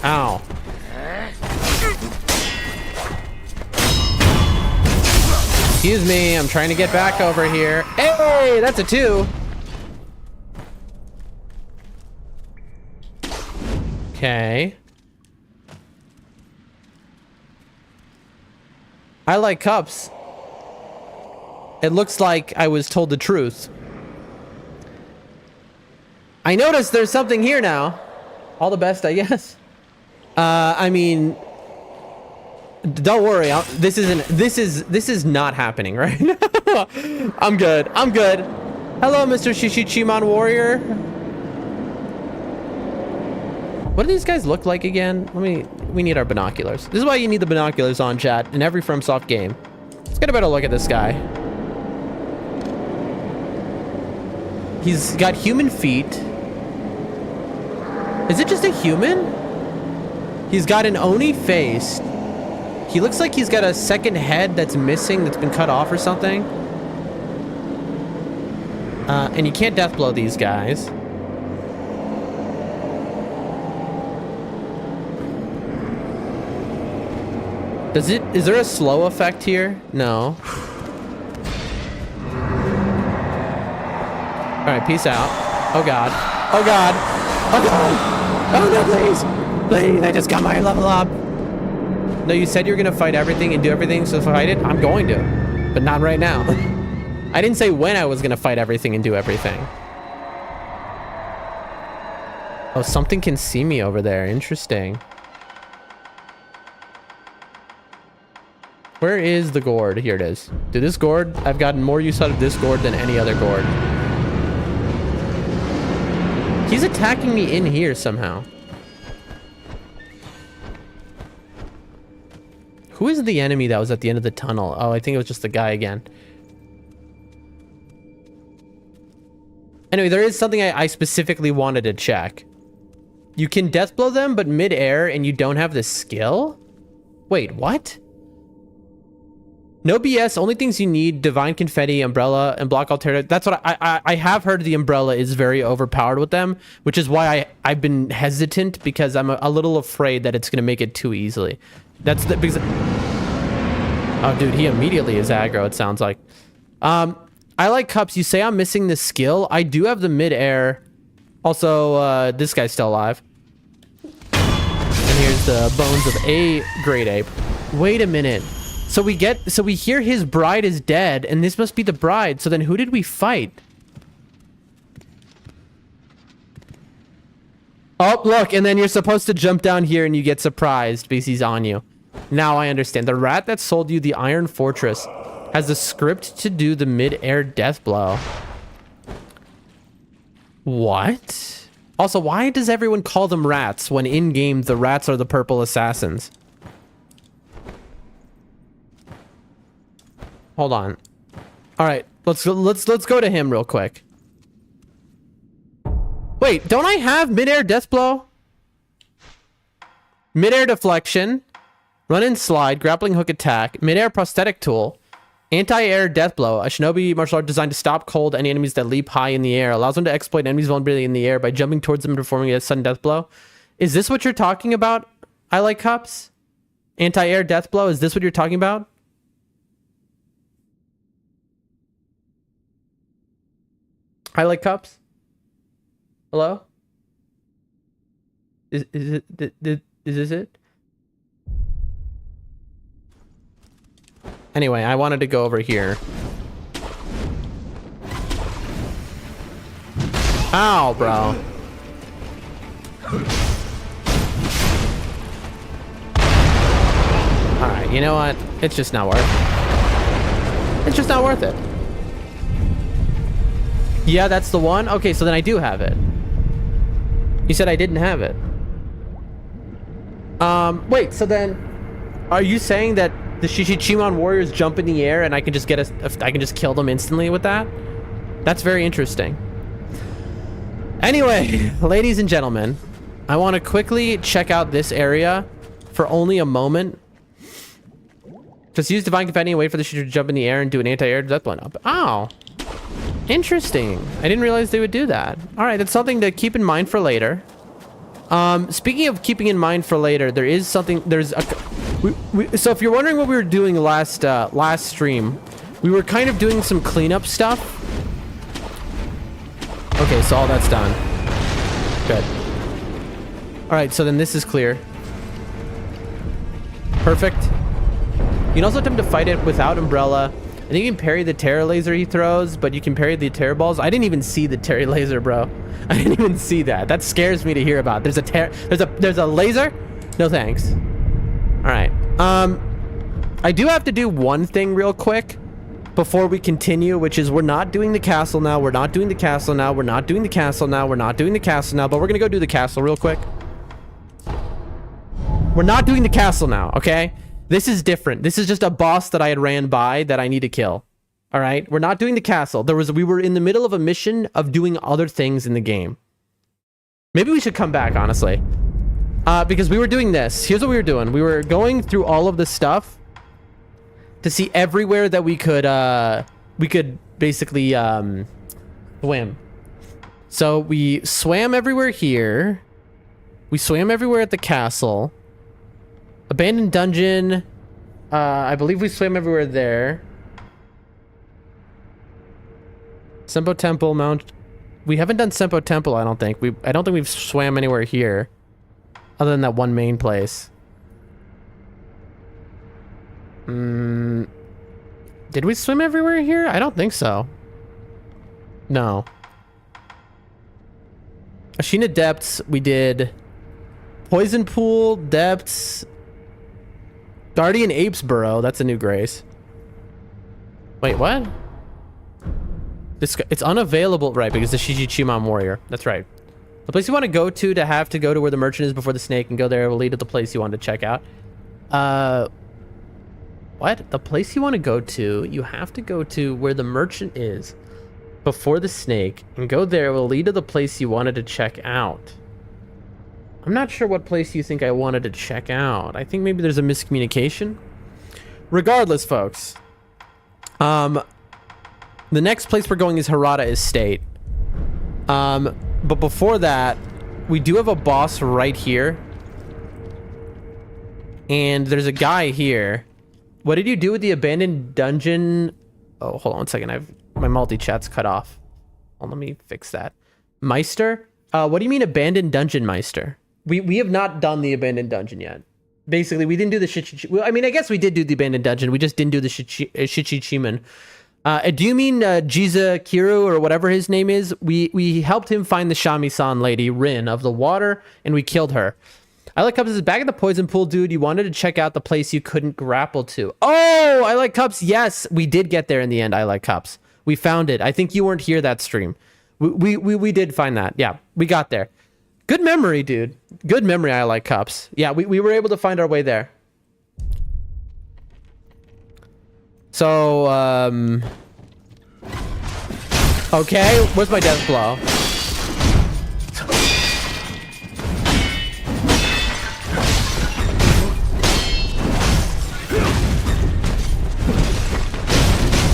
Ow. Excuse me, I'm trying to get back over here. Hey, that's a 2. Okay. I like cups. It looks like I was told the truth. I noticed there's something here now. All the best, I guess. I mean, don't worry. This is not happening right now. I'm good. Hello, Mr. Shishichiman Warrior. What do these guys look like again? We need our binoculars. This is why you need the binoculars on, chat, in every FromSoft game. Let's get a better look at this guy. He's got human feet. Is it just a human? He's got an Oni face. He looks like he's got a second head that's missing, that's been cut off or something. And you can't deathblow these guys. Is there a slow effect here? No. All right, peace out. Oh God. Oh God. Oh God. Oh no, please. Please, I just got my level up. No, you said you're gonna fight everything and do everything, so fight it. I'm going to, but not right now. I didn't say when I was gonna fight everything and do everything. Oh, something can see me over there. Interesting. Where is the gourd? Here it is. Dude, this gourd, I've gotten more use out of this gourd than any other gourd. He's attacking me in here somehow. Who is the enemy that was at the end of the tunnel? Oh, I think it was just the guy again. Anyway, there is something I specifically wanted to check. You can deathblow them, but mid-air, and you don't have the skill? Wait, what? No BS, only things you need, Divine Confetti, Umbrella, and Block Alternative. That's what I have heard the Umbrella is very overpowered with them, which is why I've been hesitant, because I'm a little afraid that it's going to make it too easily. That's the... Because, oh, dude, he immediately is aggro, it sounds like. I like cups. You say I'm missing the skill. I do have the mid-air. Also, this guy's still alive. And here's the bones of a great ape. Wait a minute. So we hear his bride is dead, and this must be the bride. So then who did we fight? Oh, look, and then you're supposed to jump down here and you get surprised because he's on you. Now I understand. The rat that sold you the Iron Fortress has the script to do the mid-air death blow. What? Also, why does everyone call them rats when in-game the rats are the purple assassins? Hold on. All right, let's go to him real quick. Wait, don't I have mid-air death blow? Mid-air deflection, run and slide, grappling hook attack, mid-air prosthetic tool, anti-air death blow, a shinobi martial art designed to stop cold any enemies that leap high in the air, allows them to exploit enemies' vulnerability in the air by jumping towards them and performing a sudden death blow. Is this what you're talking about? I like cups? Anti-air death blow, is this what you're talking about? I like cups? Hello? Is this it? Anyway, I wanted to go over here. Ow, bro. Alright, you know what? It's just not worth it. It's just not worth it. Yeah, that's the one? Okay, so then I do have it. You said I didn't have it. Wait, so then are you saying that the Shishichimon warriors jump in the air and I can just I can just kill them instantly with that? That's very interesting. Anyway, ladies and gentlemen, I want to quickly check out this area for only a moment. Just use Divine Confetti and wait for the shooter to jump in the air and do an anti-air death blow up. Ow. Interesting. I didn't realize they would do that. All right, that's something to keep in mind for later. Speaking of keeping in mind for later, there is something. So if you're wondering what we were doing last stream, we were kind of doing some cleanup stuff. Okay, so all that's done. Good. All right, so then this is clear. Perfect. You can also attempt to fight it without umbrella. I think you can parry the terror laser he throws, but you can parry the terror balls. I didn't even see the terror laser, bro. I didn't even see that. That scares me to hear about. There's a laser? No thanks. All right. I do have to do one thing real quick before we continue, which is we're not doing the castle now. We're not doing the castle now. We're not doing the castle now. We're not doing the castle now, but we're gonna go do the castle real quick. We're not doing the castle now, okay? This is different. This is just a boss that I had ran by that I need to kill. All right? We're not doing the castle. We were in the middle of a mission of doing other things in the game. Maybe we should come back, honestly. Because we were doing this. Here's what we were doing. We were going through all of the stuff to see everywhere that we could basically swim. So we swam everywhere here. We swam everywhere at the castle. Abandoned dungeon. I believe we swam everywhere there. Senpo Temple, Mount. We haven't done Senpo Temple, I don't think. I don't think we've swam anywhere here. Other than that one main place. Did we swim everywhere here? I don't think so. No. Ashina Depths, we did. Poison Pool, Depths. Guardian Apes Burrow, that's a new grace. Wait, what? It's unavailable, right, because the Shishichimon warrior. That's right. The place you want to go to where the merchant is before the snake and go there will lead to the place you want to check out. What? The place you want to go to, you have to go to where the merchant is before the snake and go there will lead to the place you wanted to check out. I'm not sure what place you think I wanted to check out. I think maybe there's a miscommunication. Regardless, folks. The next place we're going is Harada Estate. But before that, we do have a boss right here. And there's a guy here. What did you do with the abandoned dungeon? Oh, hold on one second. my multi-chat's cut off. Oh, let me fix that. Meister? What do you mean abandoned dungeon, Meister? We have not done the abandoned dungeon yet. Basically, we didn't do the well, I mean, I guess we did do the abandoned dungeon. We just didn't do the Shichichiman. Do you mean Sekiro or whatever his name is? We helped him find the Shami-san lady, Rin, of the water, and we killed her. I Like Cups is back at the poison pool, dude. You wanted to check out the place you couldn't grapple to. Oh, I Like Cups. Yes, we did get there in the end. I Like Cups. We found it. I think you weren't here that stream. We did find that. Yeah, we got there. Good memory, dude. Good memory, I Like Cups. Yeah, we were able to find our way there. So, okay, where's my death blow?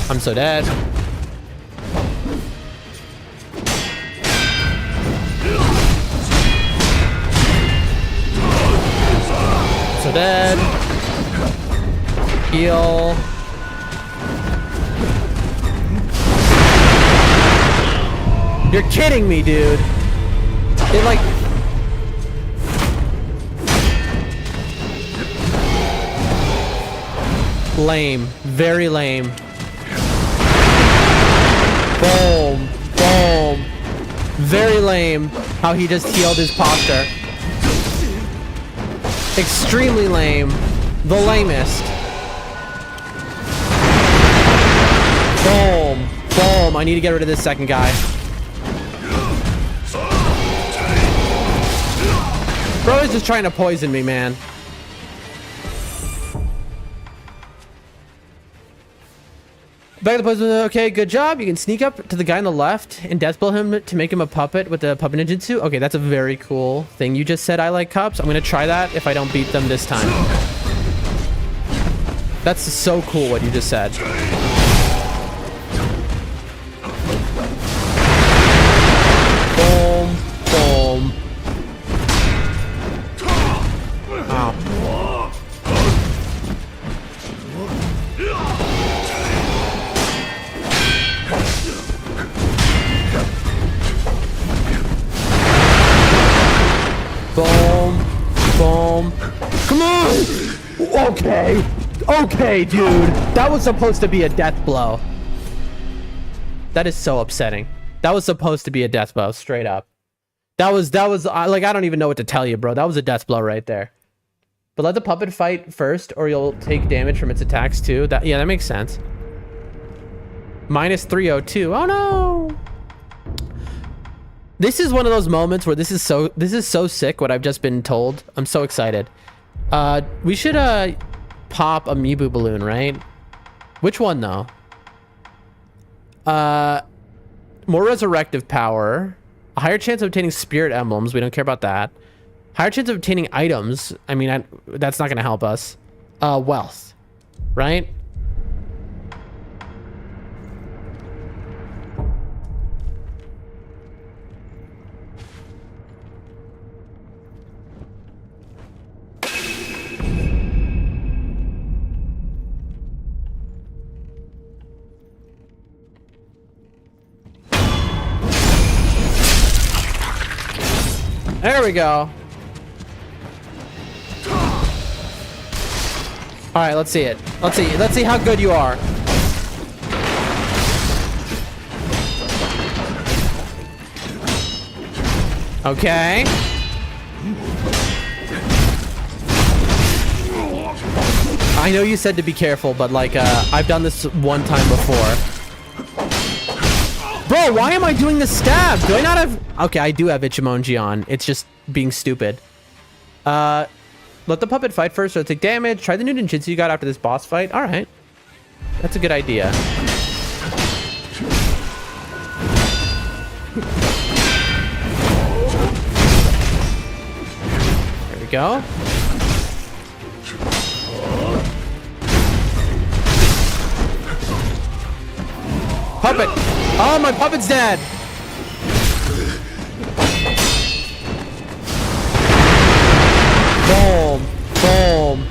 I'm so dead. So dead. Heal. You're kidding me, dude. It like... Lame. Very lame. Boom. Boom. Very lame how he just healed his posture. Extremely lame. The lamest. Boom. Boom. I need to get rid of this second guy. Bro is just trying to poison me, man. Back to the poison. Okay, good job. You can sneak up to the guy on the left and deathblow him to make him a puppet with the puppet ninjutsu. Okay, that's a very cool thing you just said. I Like Cups. I'm gonna try that if I don't beat them this time. That's so cool what you just said. Boom, boom. Ow. Boom, boom. Come on! Okay. Okay, dude. That was supposed to be a death blow. That is so upsetting. That was supposed to be a death blow, straight up. That was like, I don't even know what to tell you, bro. That was a death blow right there. But let the puppet fight first, or you'll take damage from its attacks too. Yeah, that makes sense. Minus 302. Oh no! This is one of those moments where this is so sick what I've just been told. I'm so excited. We should pop a Amiibo balloon, right? Which one though? More resurrective power. A higher chance of obtaining spirit emblems. We don't care about that. Higher chance of obtaining items. I mean, that's not going to help us. Wealth. Right? There we go. All right, let's see it. Let's see how good you are. Okay. I know you said to be careful, but like, I've done this one time before. Bro, why am I doing the stab? Do I not have... Okay, I do have Ichimonji on. It's just being stupid. Let the puppet fight first so take damage. Try the new ninjutsu you got after this boss fight. All right. That's a good idea. There we go. Puppet! Oh, my puppet's dead! Boom! Boom!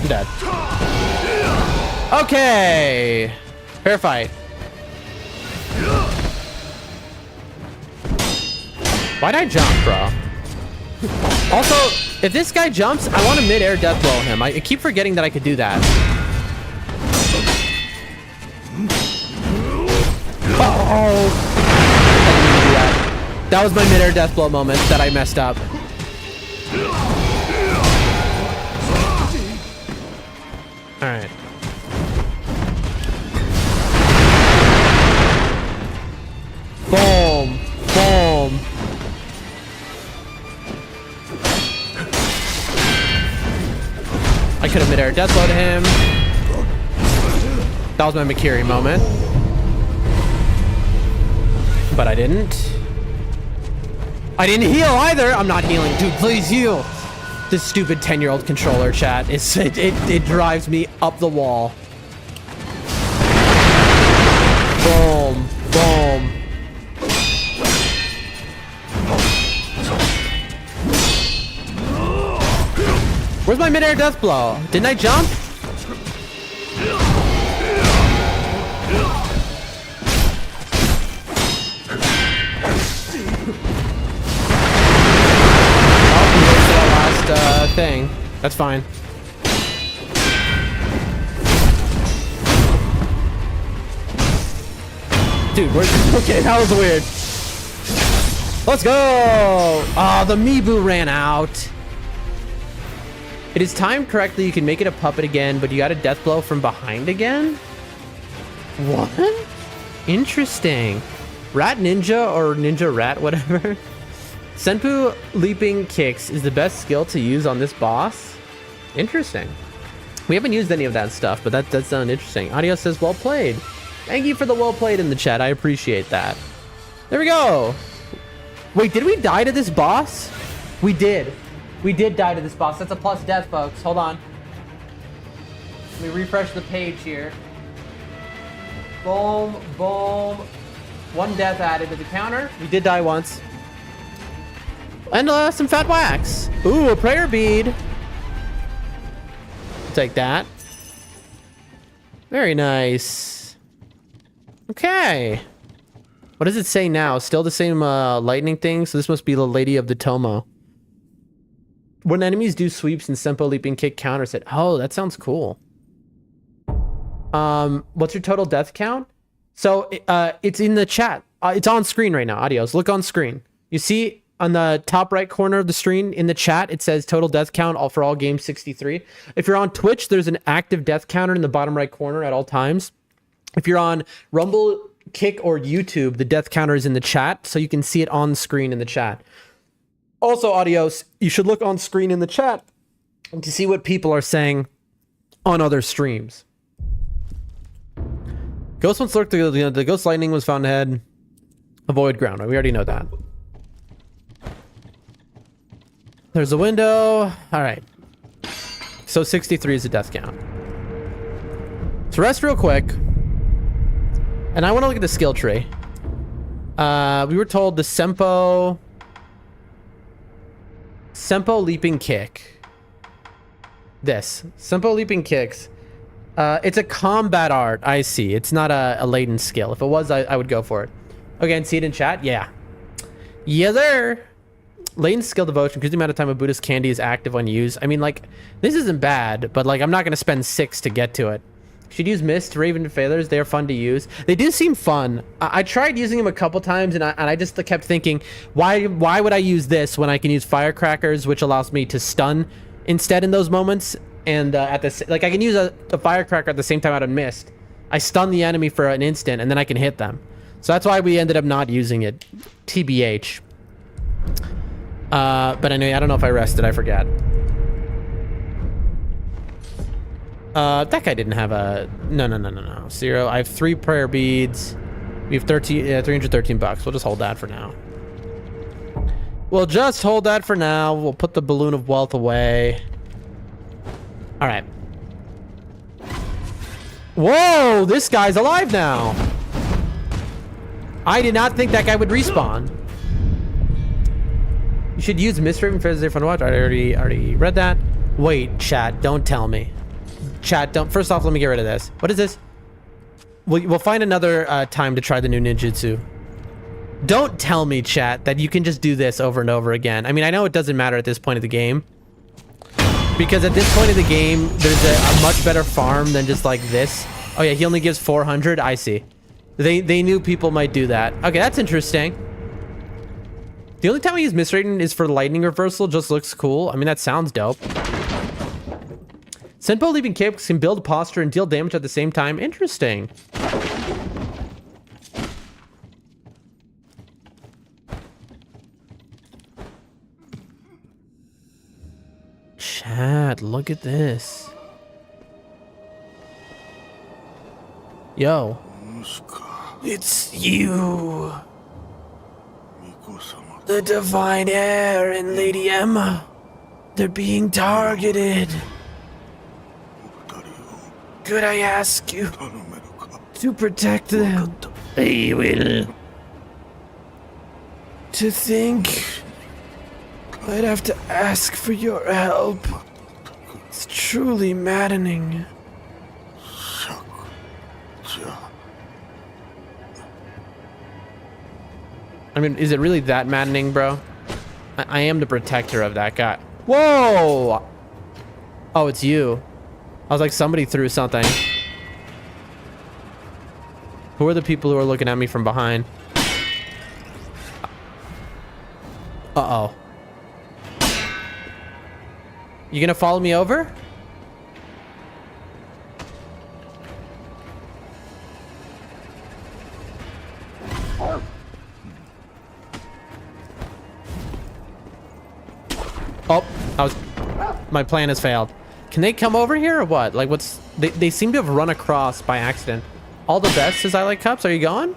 I'm dead. Okay. Fair fight. Why'd I jump, bro? Also, if this guy jumps, I want to mid-air death blow him. I keep forgetting that I could do that. Oh! I didn't do that. That was my mid-air death blow moment that I messed up. Alright. Boom. Boom. I could have mid-air death blowed him. That was my Mikiri moment. But I didn't. I didn't heal either. I'm not healing. Dude, please heal. This stupid 10-year-old controller, chat. It drives me up the wall. Boom. Boom. Where's my mid-air death blow? Didn't I jump? Thing. That's fine. Dude, okay, that was weird. Let's go! Oh, the Mibu ran out. It is timed correctly. You can make it a puppet again, but you got a death blow from behind again? What? Interesting. Rat Ninja or Ninja Rat, whatever. Senpu leaping kicks is the best skill to use on this boss. Interesting. We haven't used any of that stuff, but that does sound interesting. Audio says, well played. Thank you for the well played in the chat. I appreciate that. There we go. Wait, did we die to this boss? We did. We did die to this boss. That's a plus death, folks. Hold on. Let me refresh the page here. Boom, boom. One death added to the counter. We did die once. And some fat wax. Ooh, a prayer bead. Take that. Very nice. Okay. What does it say now? Still the same lightning thing? So this must be the Lady of the Tomo. When enemies do sweeps and Senpo leaping kick counters it. Oh, that sounds cool. What's your total death count? So it's in the chat. It's on screen right now. Adios. Look on screen. You see on the top right corner of the screen in the chat, it says total death count for all games 63. If you're on Twitch, there's an active death counter in the bottom right corner at all times. If you're on Rumble, Kick, or YouTube, the death counter is in the chat, so you can see it on the screen in the chat. Also, Adios, you should look on screen in the chat to see what people are saying on other streams. Ghost once lurked, the ghost lightning was found ahead. Avoid ground, we already know that. There's a window. All right. So 63 is a death count. So rest real quick. And I want to look at the skill tree. We were told the Senpo leaping kick. This. Senpo leaping kicks. It's a combat art. I see. It's not a latent skill. If it was, I would go for it. Okay, and see it in chat? Yeah. Yeah, there. Latent skill devotion, because the amount of time a Buddhist candy is active when used. I mean, like, this isn't bad, but, like, I'm not going to spend 6 to get to it. Should use Mist, Raven Feathers. They are fun to use. They do seem fun. I tried using them a couple times, and I just kept thinking, why would I use this when I can use Firecrackers, which allows me to stun instead in those moments? And at this, like, I can use a Firecracker at the same time out of Mist. I stun the enemy for an instant, and then I can hit them. So that's why we ended up not using it. TBH. But anyway, I don't know if I rested. I forgot. That guy didn't have a... No. 0. I have 3 prayer beads. We have 313 bucks. We'll just hold that for now. We'll just hold that for now. We'll put the balloon of wealth away. All right. Whoa, this guy's alive now. I did not think that guy would respawn. You should use Mist Raven Feathers if you want to watch. I already read that. Wait, chat, don't tell me. chat, don't. First off, let me get rid of this. What is this? We'll find another time to try the new ninjutsu. Don't tell me, chat, that you can just do this over and over again. I mean, I know it doesn't matter at this point of the game. Because at this point of the game, there's a much better farm than just like this. Oh yeah, he only gives 400. I see. They knew people might do that. Okay, that's interesting. The only time I use misrating is for lightning reversal. Just looks cool. I mean, that sounds dope. Senpo leaving capes can build posture and deal damage at the same time. Interesting. Chat, look at this. Yo. It's you. The Divine Heir and Lady Emma. They're being targeted. Could I ask you to protect them? I will. To think I'd have to ask for your help. It's truly maddening. I mean, is it really that maddening, bro? I am the protector of that guy. Whoa! Oh, it's you. I was like, somebody threw something. Who are the people who are looking at me from behind? Uh-oh. You gonna follow me over? Oh, my plan has failed. Can they come over here or what? Like, they seem to have run across by accident. All the best as I like cups. Are you going?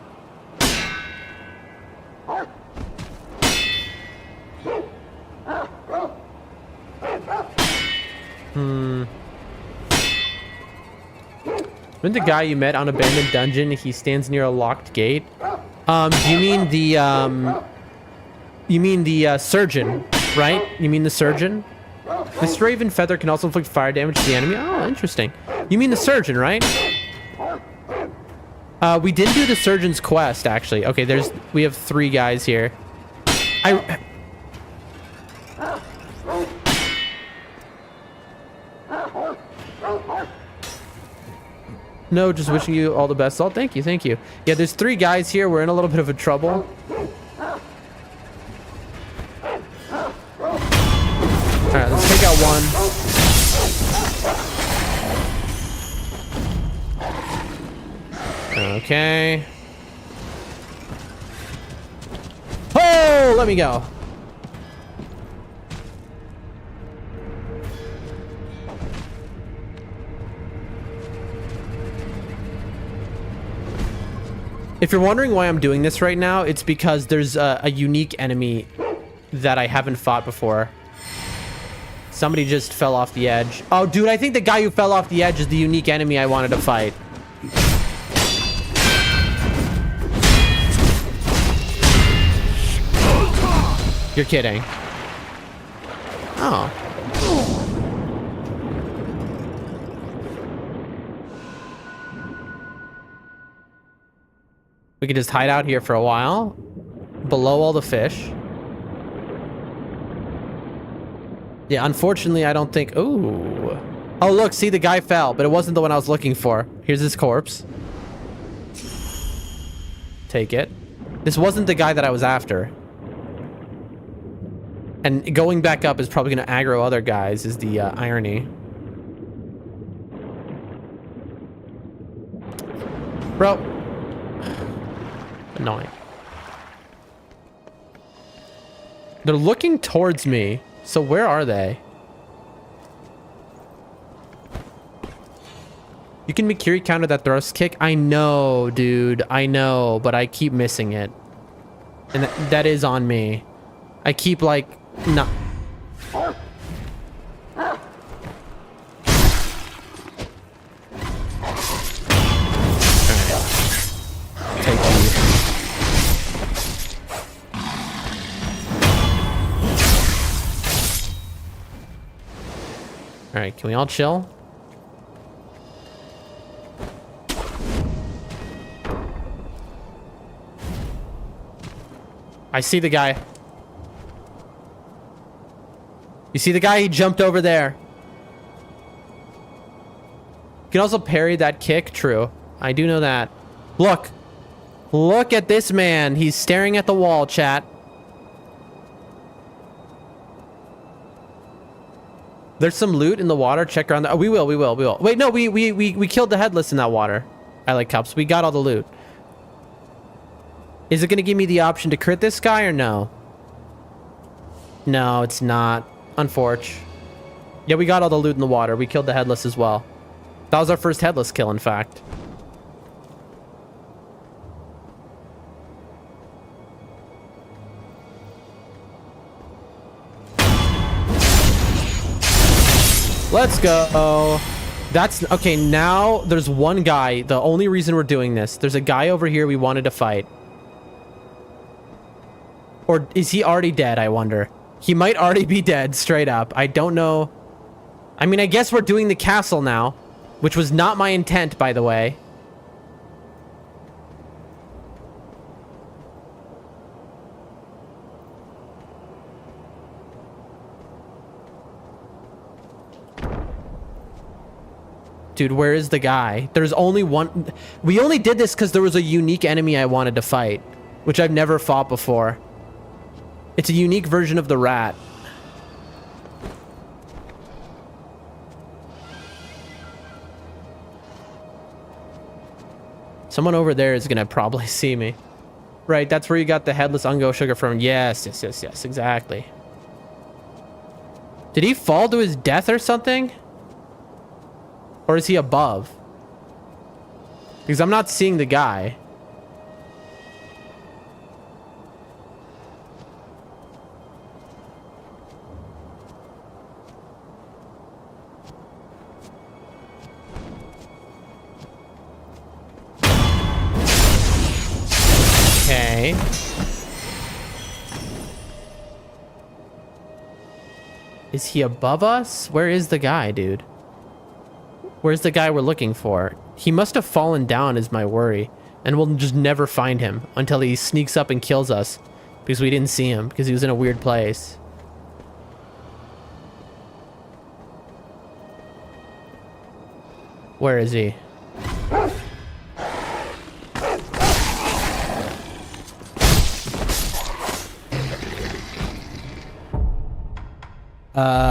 When the guy you met on abandoned dungeon, he stands near a locked gate. You mean the surgeon, right? You mean the surgeon? This Raven Feather can also inflict fire damage to the enemy. Oh, interesting. You mean the surgeon, right? We did do the surgeon's quest, actually. Okay, we have 3 guys here. No, just wishing you all the best. Oh, thank you, thank you. Yeah, there's 3 guys here. We're in a little bit of a trouble. All right, let's take out one. Okay. Oh, let me go. If you're wondering why I'm doing this right now, it's because there's a unique enemy that I haven't fought before. Somebody just fell off the edge. Oh, dude, I think the guy who fell off the edge is the unique enemy I wanted to fight. You're kidding. Oh. We can just hide out here for a while. Below all the fish. Yeah, unfortunately, I don't think... Ooh. Oh, look, see, the guy fell, but it wasn't the one I was looking for. Here's his corpse. Take it. This wasn't the guy that I was after. And going back up is probably going to aggro other guys, is the irony. Bro. Annoying. They're looking towards me. So where are they? You can Mikiri counter that thrust kick. I know, dude. I know, but I keep missing it. And that is on me. I keep like not. All right, can we all chill? I see the guy. You see the guy? He jumped over there. You can also parry that kick. True. I do know that. Look. Look at this man. He's staring at the wall, chat. There's some loot in the water. Check around. Oh, we will. Wait, no, we killed the headless in that water. I like cups. We got all the loot. Is it going to give me the option to crit this guy or no? No, it's not. Unfortunate. Yeah, we got all the loot in the water. We killed the headless as well. That was our first headless kill, in fact. Let's go. That's okay. Now there's one guy. The only reason we're doing this, there's a guy over here we wanted to fight. Or is he already dead? I wonder. He might already be dead straight up. I don't know. I mean, I guess we're doing the castle now, which was not my intent, by the way. Dude, where is the guy? There's only one. We only did this because there was a unique enemy I wanted to fight, which I've never fought before. It's a unique version of the rat. Someone over there is gonna probably see me. Right, that's where you got the headless ungo sugar from. Yes, exactly. Did he fall to his death or something? Or is he above? Because I'm not seeing the guy. Okay. Is he above us? Where is the guy, dude? Where's the guy we're looking for? He must have fallen down is my worry. And we'll just never find him until he sneaks up and kills us. Because we didn't see him. Because he was in a weird place. Where is he?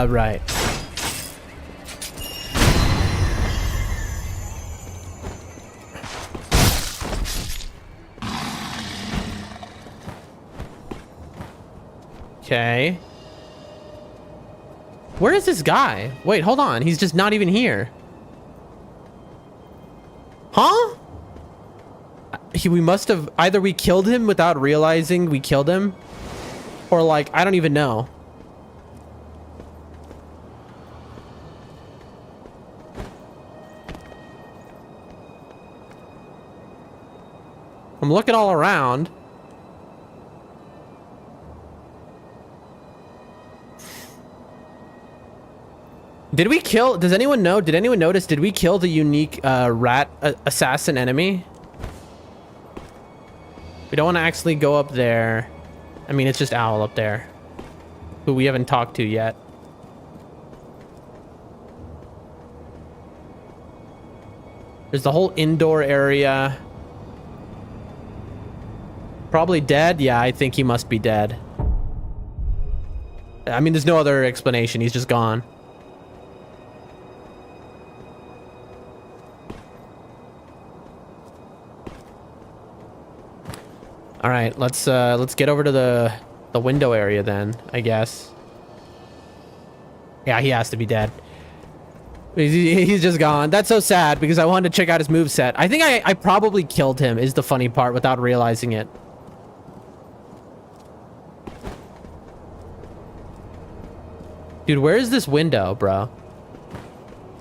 Right. Okay. Where is this guy? Wait, hold on. He's just not even here. Huh? We must have... Either we killed him without realizing we killed him. Or like, I don't even know. I'm looking all around. Did we kill... Does anyone know? Did anyone notice? Did we kill the unique rat assassin enemy? We don't want to actually go up there. I mean, it's just Owl up there, who we haven't talked to yet. There's the whole indoor area. Probably dead? Yeah, I think he must be dead. I mean, there's no other explanation. He's just gone. All right, let's get over to the window area then, I guess. Yeah, he has to be dead. He's just gone. That's so sad because I wanted to check out his moveset. I think I probably killed him is the funny part without realizing it. Dude, where is this window, bro?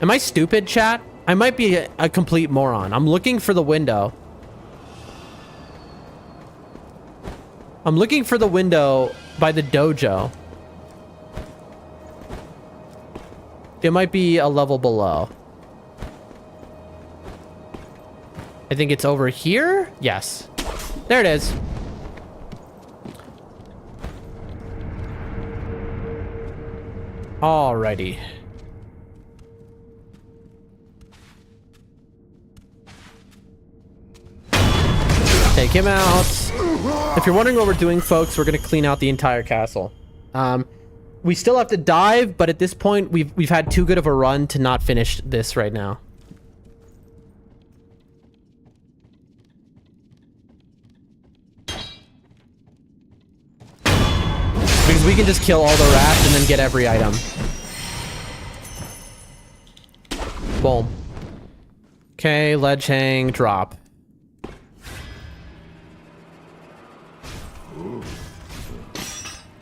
Am I stupid, chat? I might be a complete moron. I'm looking for the window. I'm looking for the window by the dojo. It might be a level below. I think it's over here. Yes. There it is. Alrighty. Take him out. If you're wondering what we're doing, folks, we're gonna clean out the entire castle. We still have to dive, but at this point, we've had too good of a run to not finish this right now. Because we can just kill all the rats and then get every item. Boom. Okay, ledge hang, drop.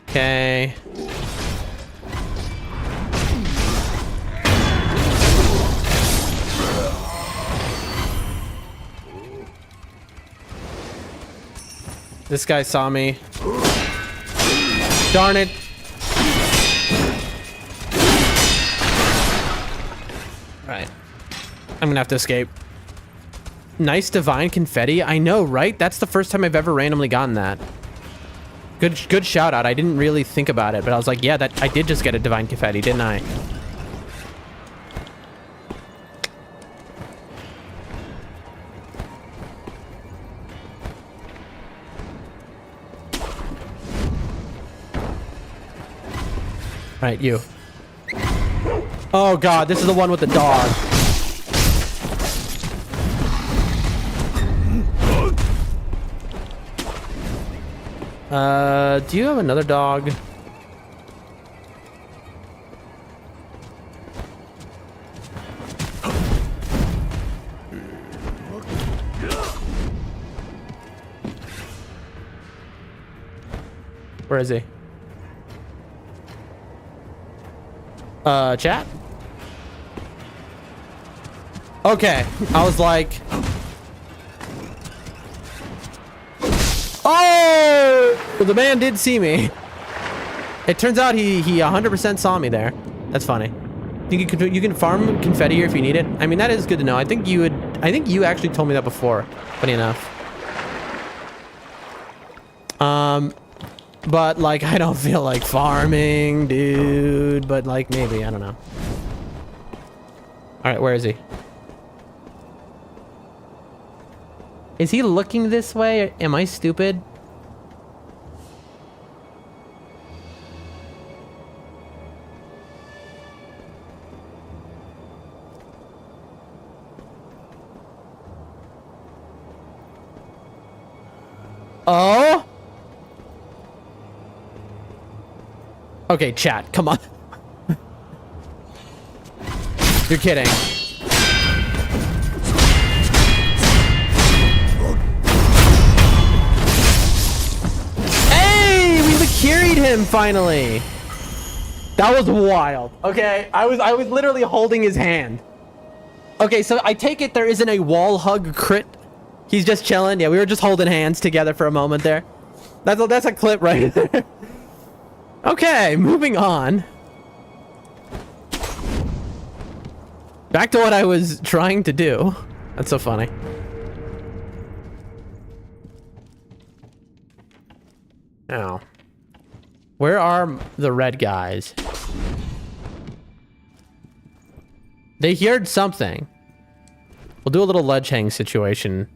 Okay. This guy saw me. Darn it. Right. I'm gonna have to escape. Nice divine confetti. I know, right? That's the first time I've ever randomly gotten that. Good shout out. I didn't really think about it, but I was like, yeah, that I did just get a divine confetti, didn't I? All right, you. Oh god, this is the one with the dog. Do you have another dog? Where is he? Chat? Okay, I was like... Oh! The man did see me. It turns out he 100% saw me there. That's funny. You can farm confetti here if you need it. I mean, that is good to know. I think you actually told me that before. Funny enough. But like, I don't feel like farming, dude. But like, maybe, I don't know. All right, where is he? Is he looking this way? Am I stupid? Oh? Okay, chat, come on. You're kidding. Hey, we carried him finally. That was wild. Okay, I was literally holding his hand. Okay, so I take it there isn't a wall hug crit. He's just chilling. Yeah, we were just holding hands together for a moment there. That's a clip right there. Okay, moving on. Back to what I was trying to do. That's so funny. Now, where are the red guys? They heard something. We'll do a little ledge hang situation.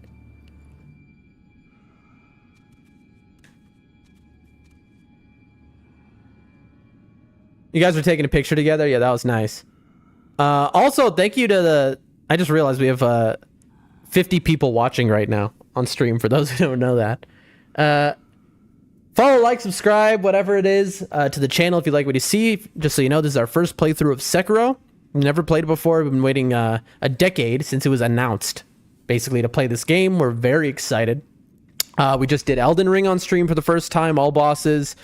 You guys were taking a picture together? Yeah, that was nice. Also, thank you to the... I just realized we have 50 people watching right now on stream, for those who don't know that. Follow, like, subscribe, whatever it is, to the channel if you like what you see. Just so you know, this is our first playthrough of Sekiro. We've never played it before. We've been waiting a decade since it was announced, basically, to play this game. We're very excited. We just did Elden Ring on stream for the first time, all bosses.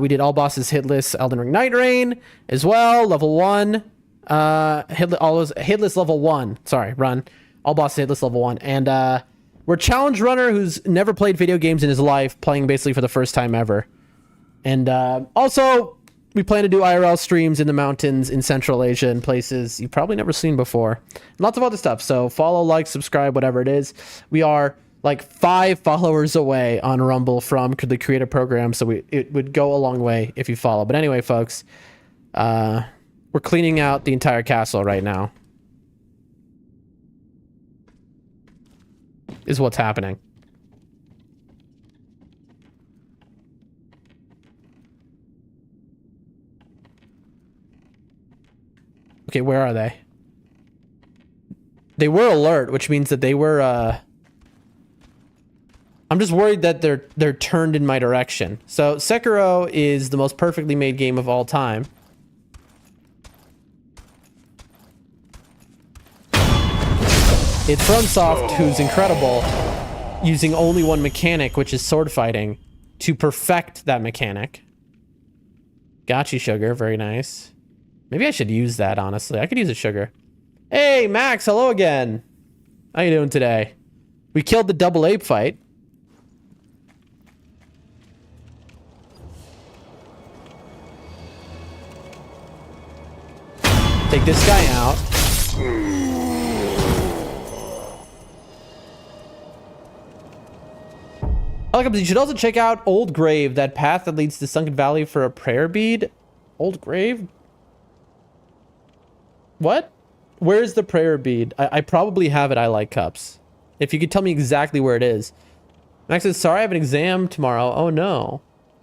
We did all bosses hitless Elden Ring Night Rain as well, level 1. Hitless level 1. Sorry, run. All bosses hitless level 1. And we're challenge runner who's never played video games in his life, playing basically for the first time ever. And also, we plan to do IRL streams in the mountains in Central Asia and places you've probably never seen before. And lots of other stuff. So follow, like, subscribe, whatever it is. We are like 5 followers away on Rumble from the creator program, so it would go a long way if you follow. But anyway, folks, We're cleaning out the entire castle right now. Is what's happening. Okay, where are they? They were alert, which means that they were, I'm just worried that they're turned in my direction. So, Sekiro is the most perfectly made game of all time. It's FromSoft, who's incredible, using only one mechanic, which is sword fighting, to perfect that mechanic. Got you, sugar. Very nice. Maybe I should use that, honestly. I could use a sugar. Hey, Max, hello again. How you doing today? We killed the double ape fight. Take this guy out. You should also check out Old Grave, that path that leads to Sunken Valley for a prayer bead. Old Grave? What? Where's the prayer bead? I probably have it. I like cups. If you could tell me exactly where it is. Max says, sorry, I have an exam tomorrow. Oh, no.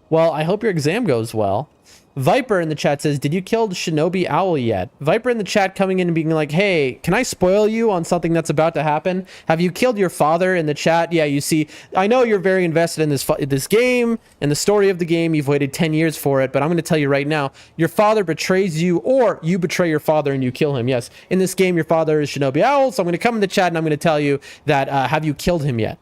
Well, I hope your exam goes well. Viper in the chat says, did you kill Shinobi Owl yet? Viper in the chat coming in and being like, hey, can I spoil you on something that's about to happen? Have you killed your father in the chat? Yeah, you see, I know you're very invested in this game and the story of the game. You've waited 10 years for it, but I'm going to tell you right now, your father betrays you or you betray your father and you kill him. Yes, in this game, your father is Shinobi Owl, so I'm going to come in the chat and I'm going to tell you that, have you killed him yet?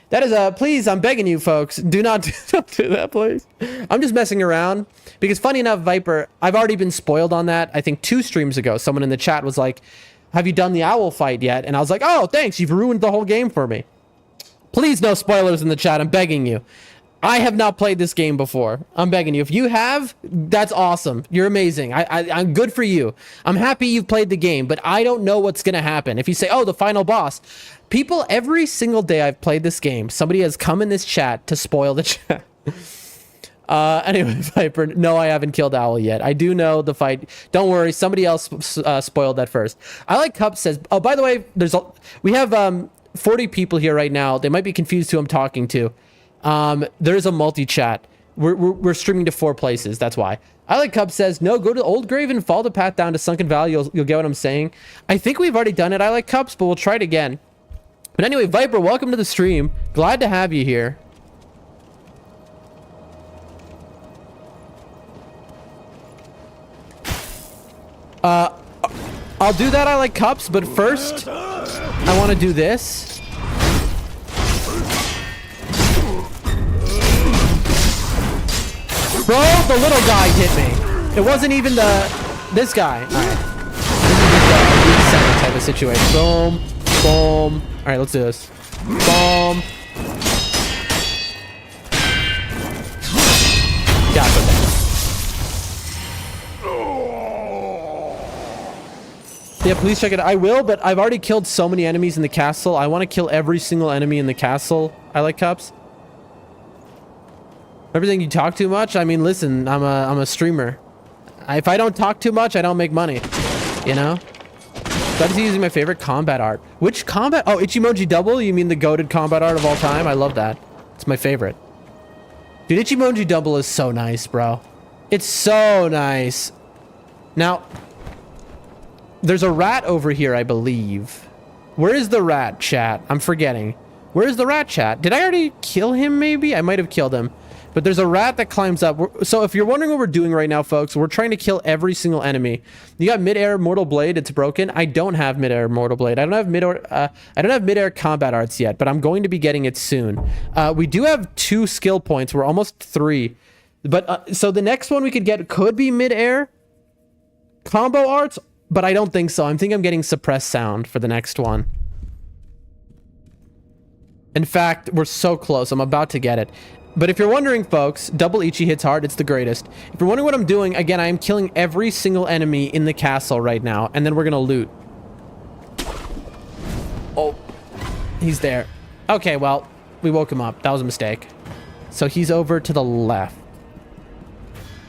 That is please, I'm begging you folks, do not do that, please. I'm just messing around because funny enough, Viper, I've already been spoiled on that. I think 2 streams ago, someone in the chat was like, have you done the owl fight yet? And I was like, oh, thanks. You've ruined the whole game for me. Please, no spoilers in the chat. I'm begging you. I have not played this game before. I'm begging you. If you have, that's awesome. You're amazing. I'm good for you. I'm happy you've played the game, but I don't know what's going to happen. If you say, oh, the final boss. People, every single day I've played this game, somebody has come in this chat to spoil the chat. Anyway, Viper, no, I haven't killed Owl yet. I do know the fight. Don't worry. Somebody else spoiled that first. I like Cup says, oh, by the way, we have 40 people here right now. They might be confused who I'm talking to. There's a multi-chat. We're streaming to 4 places. That's why. I like Cub says, no, go to Old Grave and follow the path down to Sunken Valley. You'll get what I'm saying. I think we've already done it. I like Cups, but we'll try it again. But anyway, Viper, welcome to the stream. Glad to have you here. I'll do that. I like Cups, but first, I want to do this. Bro, the little guy hit me. It wasn't even this guy. All right. This is just a type of situation. Boom, boom. All right, let's do this. Boom. Gotcha. Yeah, please check it out. I will, but I've already killed so many enemies in the castle. I want to kill every single enemy in the castle. I like Cups. Everything you talk too much? I mean, listen, I'm a streamer. If I don't talk too much, I don't make money. You know? So I'm using my favorite combat art. Which combat? Oh, Ichimoji Double? You mean the goated combat art of all time? I love that. It's my favorite. Dude, Ichimoji Double is so nice, bro. It's so nice. Now, there's a rat over here, I believe. Where is the rat, chat? I'm forgetting. Where is the rat, chat? Did I already kill him, maybe? I might have killed him. But there's a rat that climbs up. So if you're wondering what we're doing right now, folks, we're trying to kill every single enemy. You got mid-air Mortal Blade. It's broken. I don't have mid-air Mortal Blade. I don't have mid-air combat arts yet, but I'm going to be getting it soon. We do have 2 skill points. We're almost 3. But so the next one we could get could be mid-air combo arts, but I don't think so. I think I'm getting suppressed sound for the next one. In fact, we're so close. I'm about to get it. But if you're wondering, folks, double Ichi hits hard. It's the greatest. If you're wondering what I'm doing, again, I am killing every single enemy in the castle right now. And then we're going to loot. Oh, he's there. Okay, well, we woke him up. That was a mistake. So he's over to the left.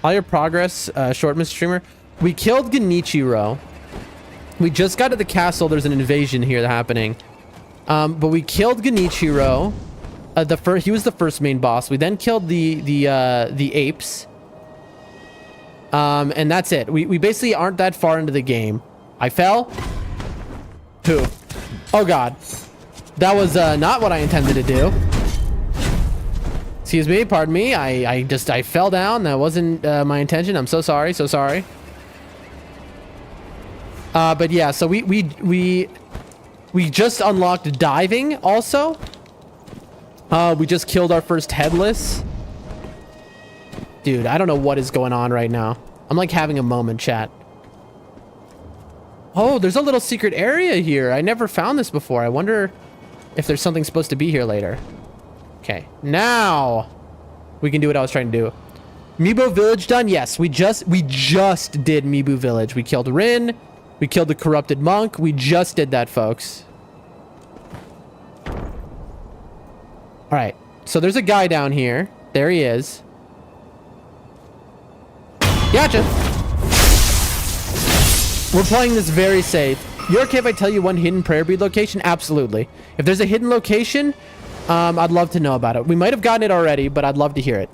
All your progress, short, Mr. Streamer. We killed Genichiro. We just got to the castle. There's an invasion here happening. But we killed Genichiro. He was the first main boss. We then killed the apes. And that's it. We basically aren't that far into the game. I fell. Who? Oh God. That was not what I intended to do. Excuse me, pardon me. I fell down. That wasn't my intention. I'm so sorry, so sorry. But yeah, so we just unlocked diving also. We just killed our first headless. Dude, I don't know what is going on right now. I'm like having a moment, chat. Oh, there's a little secret area here. I never found this before. I wonder if there's something supposed to be here later. Okay, now we can do what I was trying to do. Miibo Village done? Yes, we just did Miibo Village. We killed Rin. We killed the corrupted monk. We just did that, folks. All right, so there's a guy down here. There he is. Gotcha. We're playing this very safe. You're okay if I tell you one hidden prayer bead location? Absolutely. If there's a hidden location, I'd love to know about it. We might have gotten it already, but I'd love to hear it.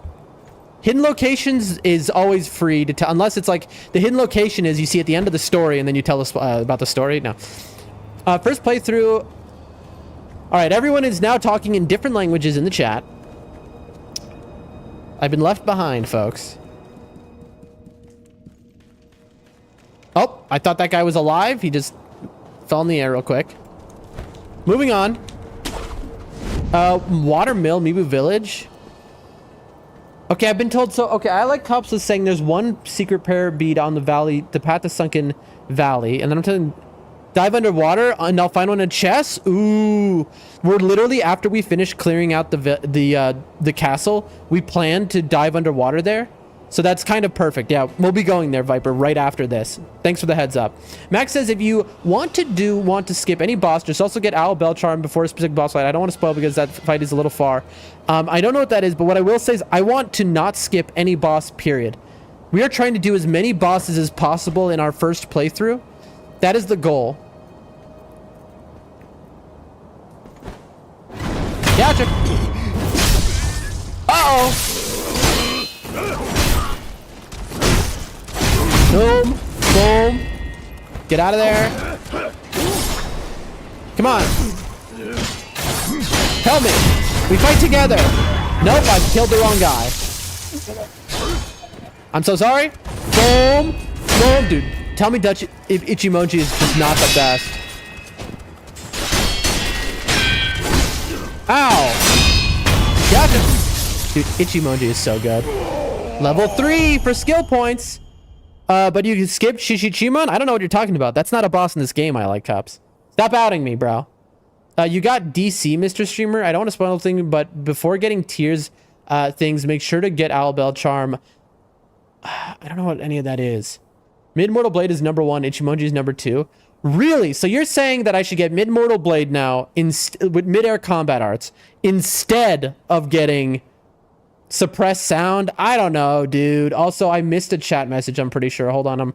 Hidden locations is always free to tell, unless it's like the hidden location is you see at the end of the story and then you tell us about the story. No. First playthrough. All right, everyone is now talking in different languages in the chat. I've been left behind, folks. Oh, I thought that guy was alive. He just fell in the air real quick. Moving on. Watermill, Miibo Village. Okay, I've been told so. Okay, I like Cups is saying there's one secret prayer bead on the valley, the path to Sunken Valley. And then I'm telling dive underwater and I'll find one in chest. Ooh, we're literally after we finish clearing out the castle, we plan to dive underwater there. So that's kind of perfect. Yeah, we'll be going there, Viper, right after this. Thanks for the heads up. Max says if you want to skip any boss, just also get Owl Bell Charm before a specific boss fight. I don't want to spoil because that fight is a little far. I don't know what that is, but what I will say is I want to not skip any boss, period. We are trying to do as many bosses as possible in our first playthrough. That is the goal. Gotcha. Uh-oh. Boom. Boom. Get out of there. Come on. Help me. We fight together. Nope, I killed the wrong guy. I'm so sorry. Boom. Boom. Dude, tell me Dutch if Ichimoji is just not the best. Ow. Gotcha. Dude, Ichimoji is so good. Level 3 for skill points. But you can skip Shishichimon? I don't know what you're talking about. That's not a boss in this game, I like Cups. Stop outing me, bro. You got DC, Mr. Streamer. I don't want to spoil anything, but before getting tiers things, make sure to get Owl Bell Charm. I don't know what any of that is. Mid-Mortal Blade is number 1. Ichimonji is number 2. Really? So you're saying that I should get Mid-Mortal Blade now with mid-air combat arts instead of getting suppressed sound? I don't know, dude. Also, I missed a chat message, I'm pretty sure. Hold on, I'm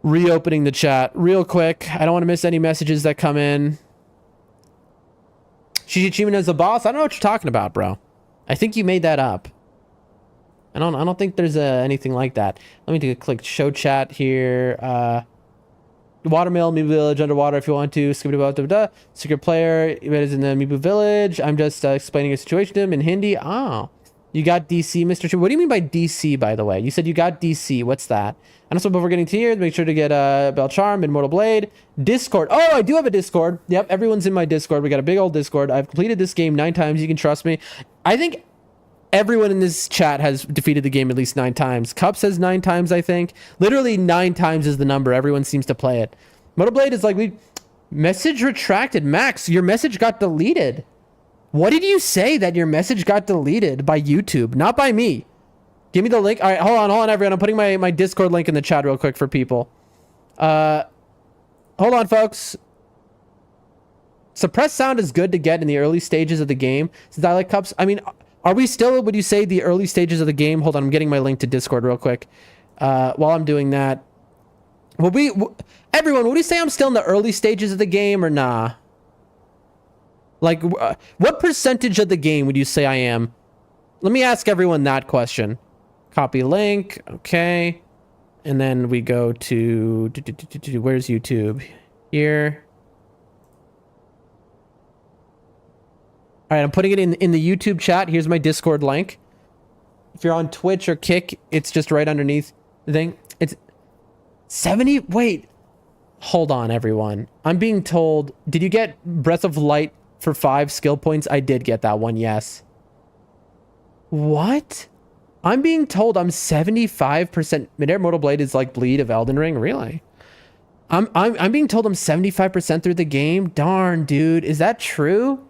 reopening the chat real quick. I don't want to miss any messages that come in. Shishichiman as a boss? I don't know what you're talking about, bro. I think you made that up. I don't think there's anything like that. Let me click show chat here. Watermill, Miibo Village, underwater if you want to. Secret player, it is in the Miibo Village. I'm just explaining a situation to him in Hindi. Oh. You got DC, Mr. True. What do you mean by DC, by the way? You said you got DC. What's that? And also, before getting tiers, make sure to get Bell Charm, Immortal Blade, Discord. Oh, I do have a Discord. Yep, everyone's in my Discord. We got a big old Discord. I've completed this game 9 times. You can trust me. I think everyone in this chat has defeated the game at least 9 times. Cup says 9 times, I think. Literally 9 times is the number. Everyone seems to play it. Immortal Blade is like, message retracted. Max, your message got deleted. What did you say that your message got deleted by YouTube? Not by me. Give me the link. All right, hold on, everyone. I'm putting my Discord link in the chat real quick for people. Hold on, folks. Suppressed sound is good to get in the early stages of the game. Since I like Cups, I mean, Are we still, would you say, the early stages of the game? Hold on, I'm getting my link to Discord real quick. While I'm doing that, everyone, would you say I'm still in the early stages of the game or nah? Like, what percentage of the game would you say I am? Let me ask everyone that question. Copy link, okay. And then we go to where's YouTube? Here. All right, I'm putting it in the YouTube chat. Here's my Discord link. If you're on Twitch or Kick, it's just right underneath the thing. It's 70. Wait, hold on, everyone. I'm being told. Did you get Breath of Light for 5 skill points? I did get that one. Yes. What? I'm being told I'm 75%. Midair Mortal Blade is like Bleed of Elden Ring. Really? I'm being told I'm 75% through the game. Darn, dude. Is that true?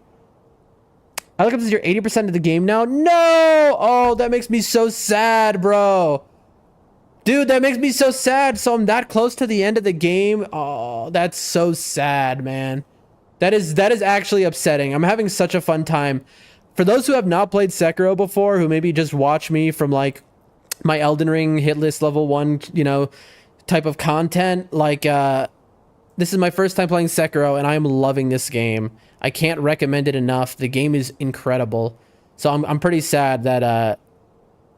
I look up this, you're 80% of the game now. No! Oh, that makes me so sad, bro. Dude, that makes me so sad. So I'm that close to the end of the game. Oh, that's so sad, man. That is actually upsetting. I'm having such a fun time. For those who have not played Sekiro before, who maybe just watch me from like my Elden Ring hit list level 1, you know, type of content, like this is my first time playing Sekiro and I am loving this game. I can't recommend it enough. The game is incredible. So I'm pretty sad that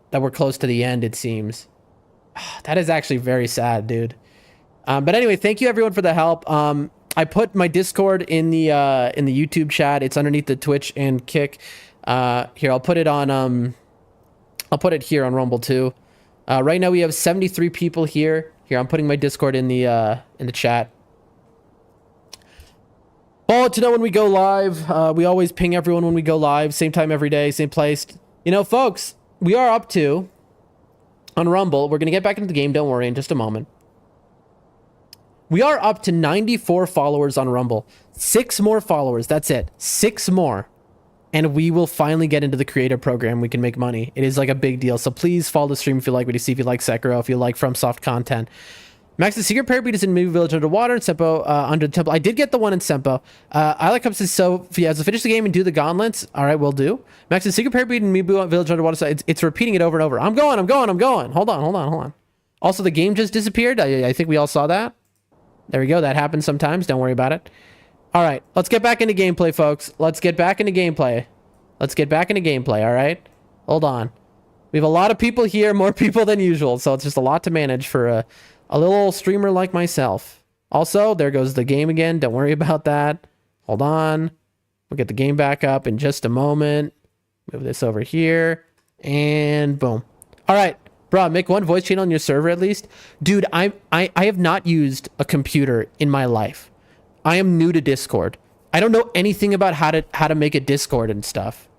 that we're close to the end, it seems. That is actually very sad, dude. But anyway, thank you everyone for the help. I put my Discord in the YouTube chat. It's underneath the Twitch and Kick. Here, I'll put it on I'll put it here on Rumble too. Right now we have 73 people here. Here, I'm putting my Discord in the chat. Oh, to know when we go live. We always ping everyone when we go live. Same time every day, same place. You know, folks, we are up to, on Rumble, we're going to get back into the game, don't worry, in just a moment. We are up to 94 followers on Rumble. 6 more followers, that's it. 6 more. And we will finally get into the creator program. We can make money. It is like a big deal. So please follow the stream if you like what you see, if you like Sekiro, if you like FromSoft content. Max, the secret parapet is in Movie Village Underwater and Sempo under the temple. I did get the one in Sempo. I like Cups so if you have to finish the game and do the gauntlets. All right, we'll do. Max, the secret parapet in Movie Village Underwater. So it's repeating it over and over. I'm going. Hold on. Also, the game just disappeared. I think we all saw that. There we go. That happens sometimes. Don't worry about it. All right, let's get back into gameplay, folks. Let's get back into gameplay. All right, hold on. We have a lot of people here, more people than usual, so it's just a lot to manage for a little streamer like myself. Also, there goes the game again. Don't worry about that. Hold on. We'll get the game back up in just a moment. Move this over here, and boom. All right, bro, make one voice channel on your server at least. Dude, I have not used a computer in my life. I am new to Discord. I don't know anything about how to make a Discord and stuff.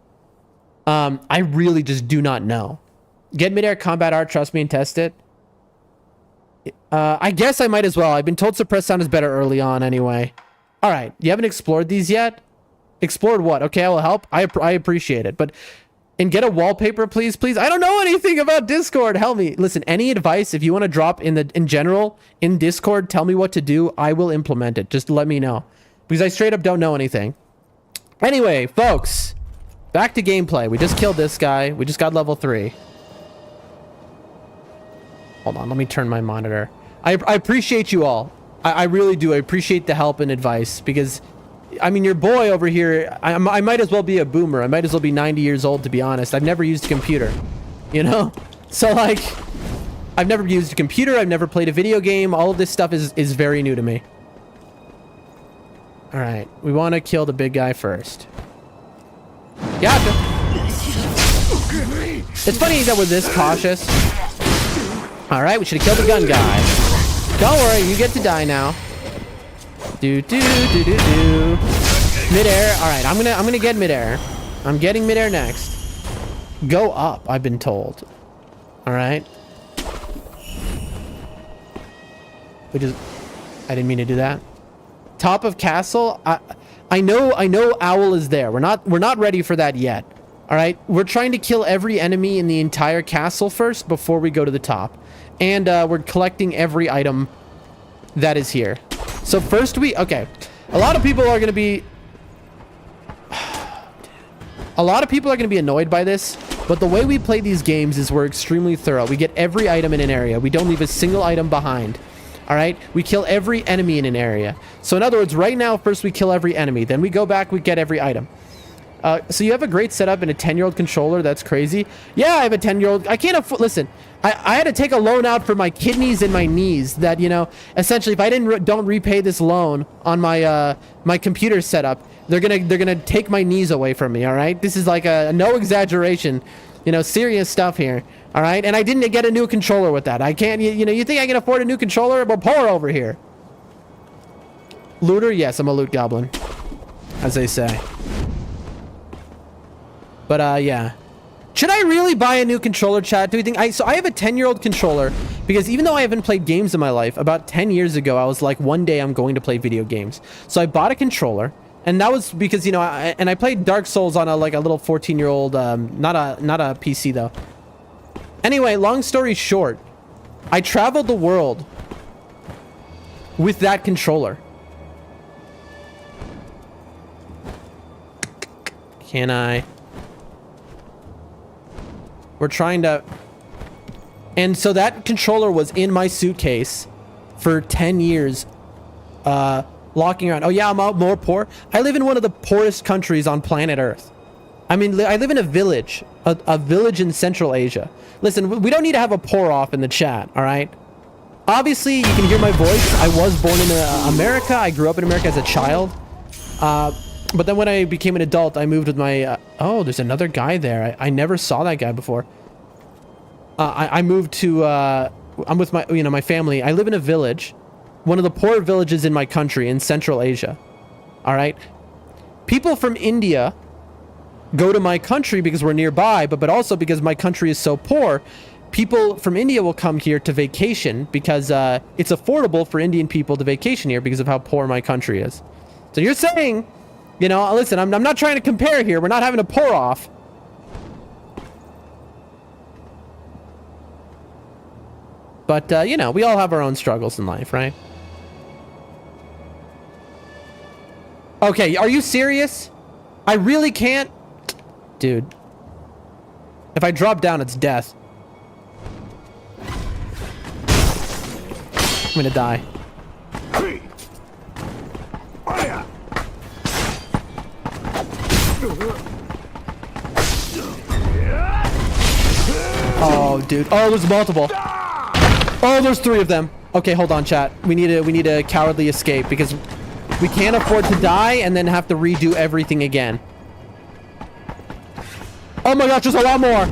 I really just do not know. Get midair combat art, trust me, and test it. I guess I might as well. I've been told suppressed sound is better early on anyway. All right, you haven't explored these yet? Explored what? Okay, I will help. I appreciate it. And get a wallpaper, please. I don't know anything about Discord. Help me. Listen, any advice, if you want to drop in general in Discord, tell me what to do. I will implement it. Just let me know. Because I straight up don't know anything. Anyway, folks, back to gameplay. We just killed this guy. We just got level 3. Hold on, let me turn my monitor. I appreciate you all. I really do. I appreciate the help and advice because, I mean, your boy over here, I might as well be a boomer. I might as well be 90 years old, to be honest. I've never used a computer, you know? So, like, I've never used a computer. I've never played a video game. All of this stuff is very new to me. All right, we want to kill the big guy first. Gotcha. It's funny that we're this cautious. All right, we should have killed the gun guy. Don't worry, you get to die now. Do. Midair. All right, I'm gonna get midair. I'm getting midair next. Go up, I've been told. All right. I didn't mean to do that. Top of castle. I know owl is there. We're not ready for that yet. All right, we're trying to kill every enemy in the entire castle first before we go to the top. And we're collecting every item that is here. So first okay. A lot of people are going to be... A lot of people are going to be annoyed by this, but the way we play these games is we're extremely thorough. We get every item in an area. We don't leave a single item behind. All right? We kill every enemy in an area. So in other words, right now, first we kill every enemy. Then we go back, we get every item. So you have a great setup in a 10-year-old controller. That's crazy. Yeah, I have a 10-year-old. I can't afford... Listen, I had to take a loan out for my kidneys and my knees that, you know, essentially if I don't repay this loan on my my computer setup, they're gonna take my knees away from me, all right? This is like a no exaggeration, you know, serious stuff here, all right? And I didn't get a new controller with that. I can't, you know, you think I can afford a new controller? We're poor over here. Looter? Yes, I'm a loot goblin, as they say. But, yeah. Should I really buy a new controller, chat? Do you think... So I have a 10-year-old controller because even though I haven't played games in my life, about 10 years ago, I was like, one day I'm going to play video games. So I bought a controller, and that was because, you know, I played Dark Souls on a little 14-year-old, not a PC, though. Anyway, long story short, I traveled the world with that controller. Can I... We're trying to... And so that controller was in my suitcase for 10 years, locking around. Oh yeah, I'm out more poor. I live in one of the poorest countries on planet Earth. I mean, I live in a village in Central Asia. Listen, we don't need to have a pour off in the chat, all right? Obviously, you can hear my voice. I was born in America. I grew up in America as a child. But then when I became an adult, I moved with my... oh, there's another guy there. I never saw that guy before. I moved to... I'm with my, you know, my family. I live in a village. One of the poor villages in my country in Central Asia. All right? People from India go to my country because we're nearby, but also because my country is so poor. People from India will come here to vacation because it's affordable for Indian people to vacation here because of how poor my country is. So you're saying... You know, listen, I'm not trying to compare here. We're not having a pour off. But, you know, we all have our own struggles in life, right? Okay, are you serious? I really can't? Dude. If I drop down, it's death. I'm gonna die. Oh, dude. Oh, there's multiple. Oh, there's 3 of them. Okay, hold on, chat. We need a cowardly escape because we can't afford to die and then have to redo everything again. Oh my gosh, there's a lot more.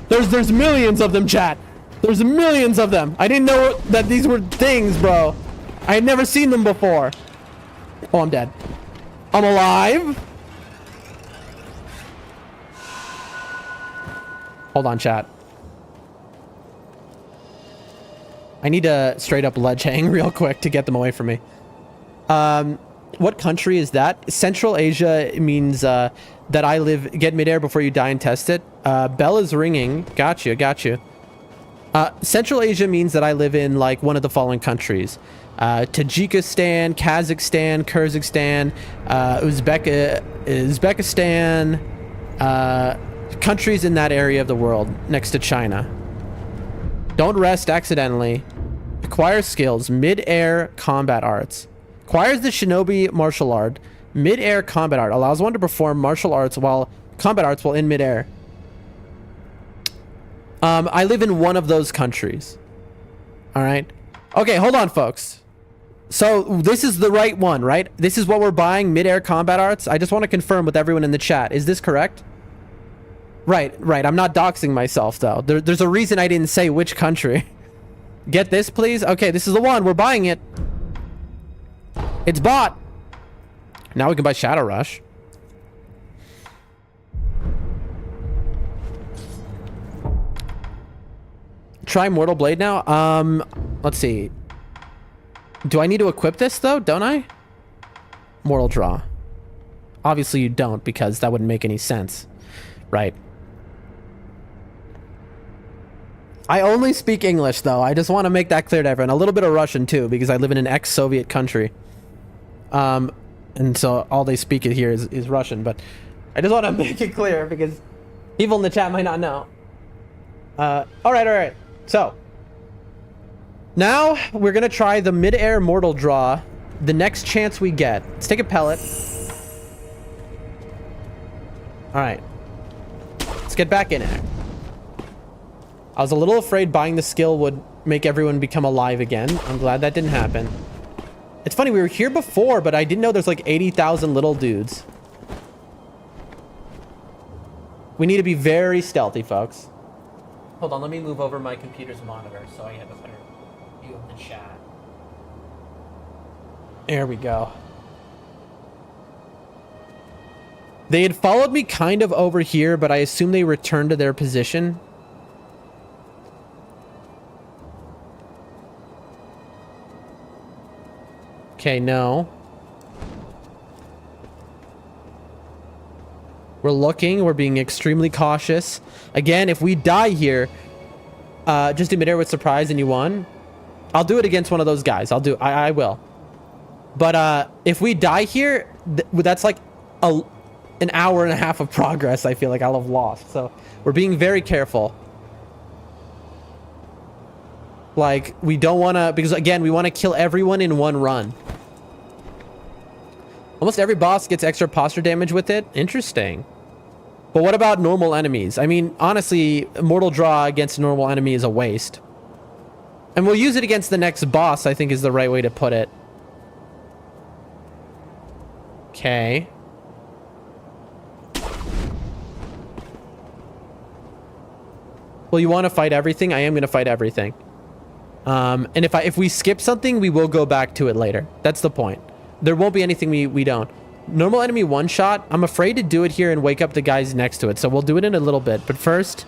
There's millions of them, chat. There's millions of them. I didn't know that these were things, bro. I had never seen them before. Oh, I'm dead. I'm alive. Hold on, chat. I need to straight up ledge hang real quick to get them away from me. What country is that? Central Asia means that I live... Get midair before you die and test it. Bell is ringing. Got you, got you. Central Asia means that I live in, like, one of the following countries. Tajikistan, Kazakhstan, Kyrgyzstan, Uzbekistan, countries in that area of the world next to China. Don't rest accidentally. Acquire skills. Mid-air combat arts. Acquires the shinobi martial art. Mid-air combat art. Allows one to perform martial arts while in mid-air. I live in one of those countries. All right. Okay, hold on, folks. So this is the right one, right? This is what we're buying, mid-air combat arts. I just want to confirm with everyone in the chat. Is this correct? Right. I'm not doxing myself, though. There's a reason I didn't say which country. Get this, please. Okay, this is the one. We're buying it. It's bought. Now we can buy Shadow Rush. Try Mortal Blade now. Let's see. Do I need to equip this, though? Don't I? Mortal Draw. Obviously, you don't, because that wouldn't make any sense. Right. I only speak English, though. I just want to make that clear to everyone. A little bit of Russian, too, because I live in an ex-Soviet country. And so all they speak here is Russian. But I just want to make it clear because people in the chat might not know. All right. So now we're gonna try the mid-air mortal draw. The next chance we get. Let's take a pellet. All right. Let's get back in it. I was a little afraid buying the skill would make everyone become alive again. I'm glad that didn't happen. It's funny, we were here before, but I didn't know there's like 80,000 little dudes. We need to be very stealthy, folks. Hold on, let me move over my computer's monitor so I have a better view of the chat. There we go. They had followed me kind of over here, but I assume they returned to their position. Okay, no. We're looking. We're being extremely cautious. Again, if we die here, just do mid-air with surprise and you won. I'll do it against one of those guys. I will. But if we die here, that's like an hour and a half of progress. I feel like I'll have lost. So we're being very careful. Like, we don't want to, because again, we want to kill everyone in one run. Almost every boss gets extra posture damage with it. Interesting. But what about normal enemies? I mean, honestly, mortal draw against a normal enemy is a waste. And we'll use it against the next boss, I think is the right way to put it. Okay. Well, you want to fight everything? I am going to fight everything. And if we skip something, we will go back to it later. That's the point. There won't be anything we don't. Normal enemy one shot. I'm afraid to do it here and wake up the guys next to it. So we'll do it in a little bit. But first...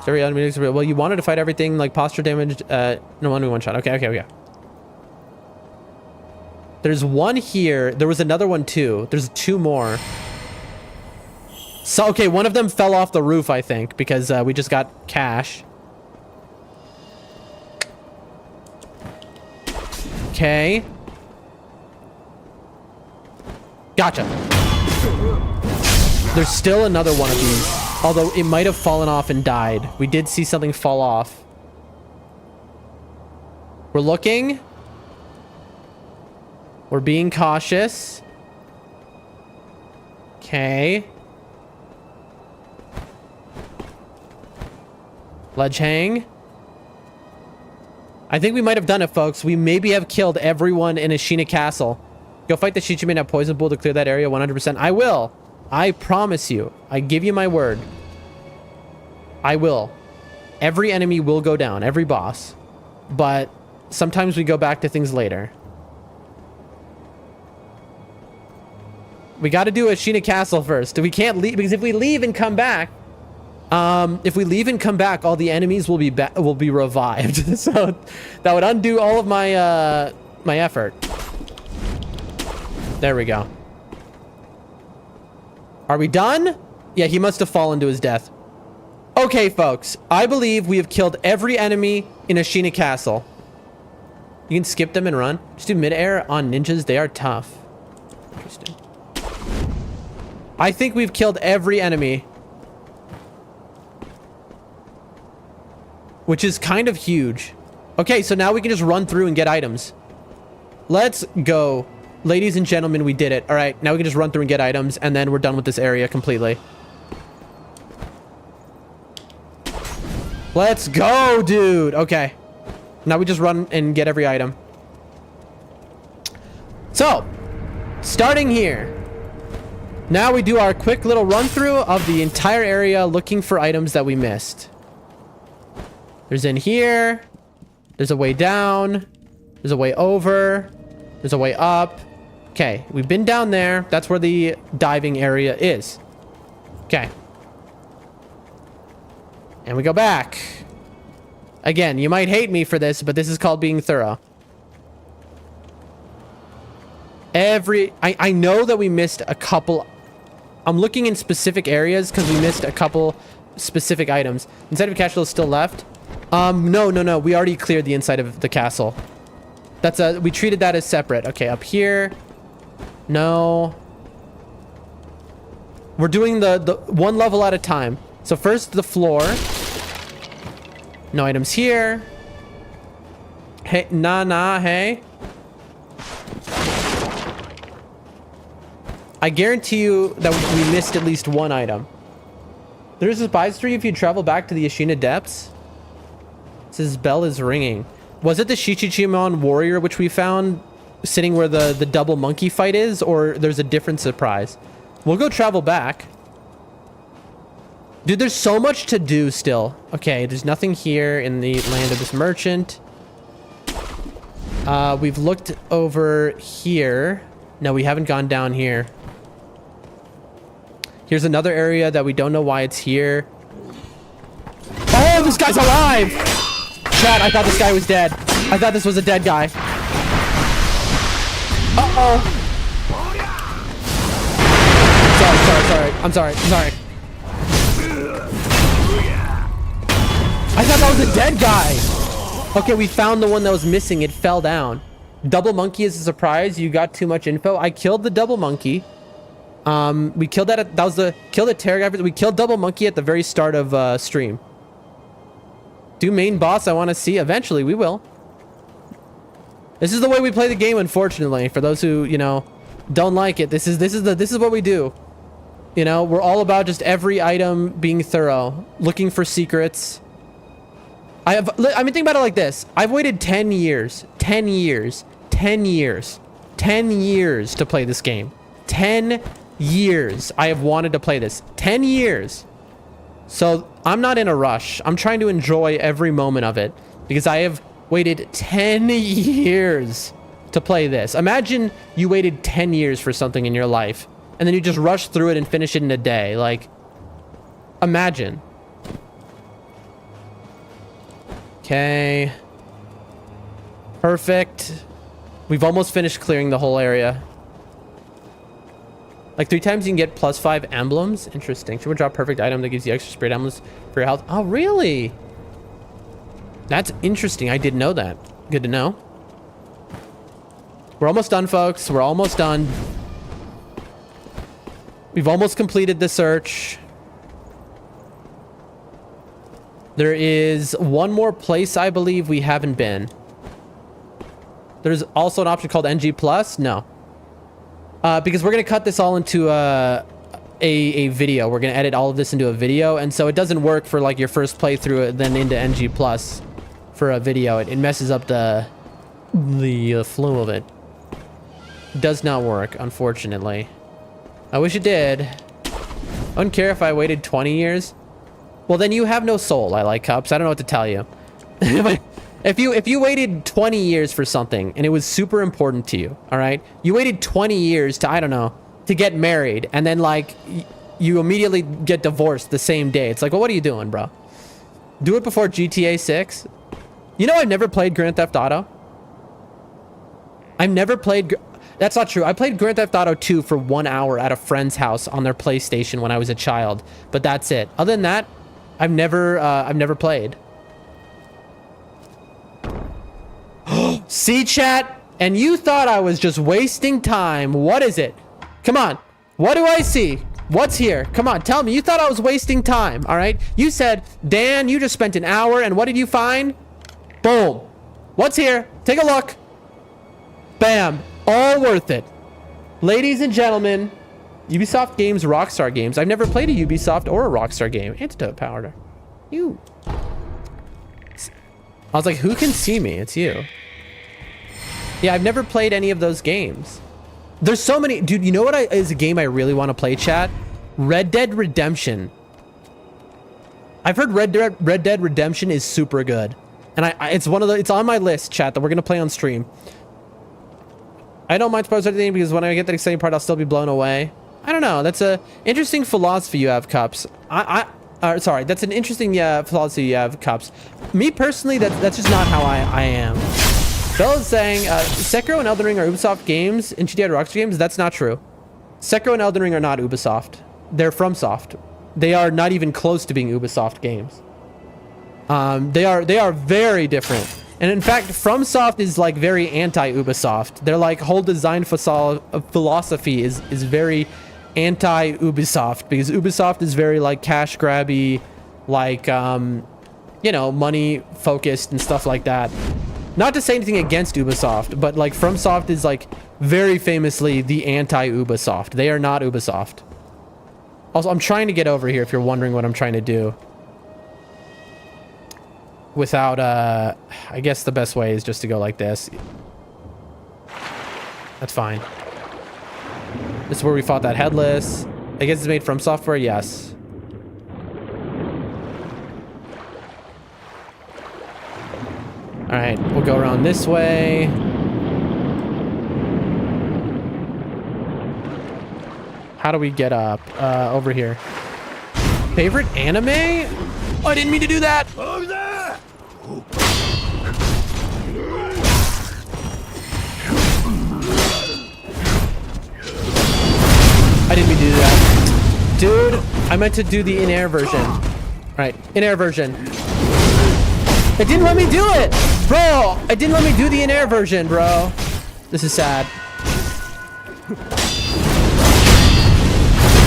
Well, you wanted to fight everything like posture damage. No, enemy one shot. Okay. There's one here. There was another one too. There's two more. So, okay, one of them fell off the roof, I think, because we just got cash. Okay. Gotcha. There's still another one of these, although it might have fallen off and died. We did see something fall off. We're looking. We're being cautious. Okay. Ledge hang. I think we might have done it, folks. We maybe have killed everyone in Ashina Castle. Go fight the Shichiman at Poison Pool to clear that area 100%. I will. I promise you. I give you my word. I will. Every enemy will go down. Every boss. But sometimes we go back to things later. We got to do Ashina Castle first. We can't leave, because if we leave and come back, all the enemies will be revived. So that would undo all of my my effort. There we go. Are we done? Yeah, he must have fallen to his death. Okay, folks. I believe we have killed every enemy in Ashina Castle. You can skip them and run. Just do mid-air on ninjas. They are tough. Interesting. I think we've killed every enemy. Which is kind of huge. Okay, so now we can just run through and get items. Let's go. Ladies and gentlemen, we did it. All right, now we can just run through and get items, and then we're done with this area completely. Let's go, dude. Okay. Now we just run and get every item. So, starting here. Now we do our quick little run through of the entire area looking for items that we missed. There's in here. There's a way down. There's a way over. There's a way up. Okay, we've been down there. That's where the diving area is. Okay. And we go back. Again, you might hate me for this, but this is called being thorough. I know that we missed a couple. I'm looking in specific areas because we missed a couple specific items. Inside of a castle is still left. No. We already cleared the inside of the castle. We treated that as separate. Okay, up here. No. We're doing the one level at a time. So first the floor. No items here. Hey, hey. I guarantee you that we missed at least one item. There's a spy tree if you travel back to the Ashina depths. It says bell is ringing. Was it the Shichichimon warrior which we found sitting where the double monkey fight is, or there's a different surprise? We'll go travel back. Dude, there's so much to do still. Okay, there's nothing here in the land of this merchant. We've looked over here. No, we haven't gone down here. Here's another area that we don't know why it's here. Oh, this guy's alive! Chat, I thought this guy was dead. I thought this was a dead guy. Uh-oh. Sorry. I'm sorry. I thought that was a dead guy. Okay, we found the one that was missing. It fell down. Double monkey is a surprise. You got too much info. I killed the double monkey. We killed that. That was the kill the terror. We killed double monkey at the very start of stream. Do main boss. I want to see. Eventually, we will. This is the way we play the game. Unfortunately, for those who don't like it, this is what we do. We're all about just every item being thorough, looking for secrets. I mean, think about it like this. I've waited 10 years to play this game. 10 years I have wanted to play this. 10 years. So I'm not in a rush. I'm trying to enjoy every moment of it because I have waited 10 years to play this. Imagine you waited 10 years for something in your life and then you just rush through it and finish it in a day. Like, imagine. Okay. Perfect. We've almost finished clearing the whole area. Like 3 times you can get +5 emblems. Interesting. Should we drop perfect item that gives you extra spirit emblems for your health? Oh, really? That's interesting. I didn't know that. Good to know. We're almost done, folks. We're almost done. We've almost completed the search. There is one more place I believe we haven't been. There's also an option called NG+. No. Because we're going to cut this all into a video. We're going to edit all of this into a video. And so it doesn't work for like your first playthrough then into NG+ for a video. It messes up the flow of it. It does not work, unfortunately. I wish it did. I wouldn't care if I waited 20 years. Well, then you have no soul, I like Cups. I don't know what to tell you. If you waited 20 years for something and it was super important to you, all right? You waited 20 years to, I don't know, to get married and then like you immediately get divorced the same day. It's like, well, what are you doing, bro? Do it before GTA 6. I've never played Grand Theft Auto. I've never played... That's not true. I played Grand Theft Auto 2 for 1 hour at a friend's house on their PlayStation when I was a child. But that's it. Other than that, I've never played. See, chat? And you thought I was just wasting time. What is it? Come on. What do I see? What's here? Come on, tell me. You thought I was wasting time, all right? You said, Dan, you just spent an hour, and what did you find? Boom. What's here? Take a look. Bam. All worth it. Ladies and gentlemen, Ubisoft games, Rockstar games. I've never played a Ubisoft or a Rockstar game. Antidote powder. You. I was like, who can see me? It's you. Yeah, I've never played any of those games. There's so many. Dude, you know what is a game I really want to play, chat? Red Dead Redemption. I've heard Red Dead Redemption is super good. And it's on my list, chat, that we're going to play on stream. I don't mind spoilers or anything because when I get that exciting part, I'll still be blown away. I don't know. That's a interesting philosophy you have, Cups. Sorry, that's an interesting philosophy you have, Cups. Me personally, that's just not how I am. Bella's saying Sekiro and Elden Ring are Ubisoft games and GTA are Rockstar games. That's not true. Sekiro and Elden Ring are not Ubisoft. They're FromSoft. They are not even close to being Ubisoft games. They are very different. And in fact, FromSoft is like very anti-Ubisoft. Their like whole design philosophy is very anti-Ubisoft, because Ubisoft is very like cash grabby, like you know, money focused and stuff like that. Not to say anything against Ubisoft, but like FromSoft is like very famously the anti-Ubisoft. They are not Ubisoft. Also, I'm trying to get over here if you're wondering what I'm trying to do. Without, I guess the best way is just to go like this. That's fine. This is where we fought that headless. I guess it's made from software, yes. All right, we'll go around this way. How do we get up? Over here. Favorite anime? Oh, I didn't mean to do that. I didn't mean to do that. Dude, I meant to do the in-air version. All right, in-air version. It didn't let me do it! Bro, it didn't let me do the in-air version, bro. This is sad.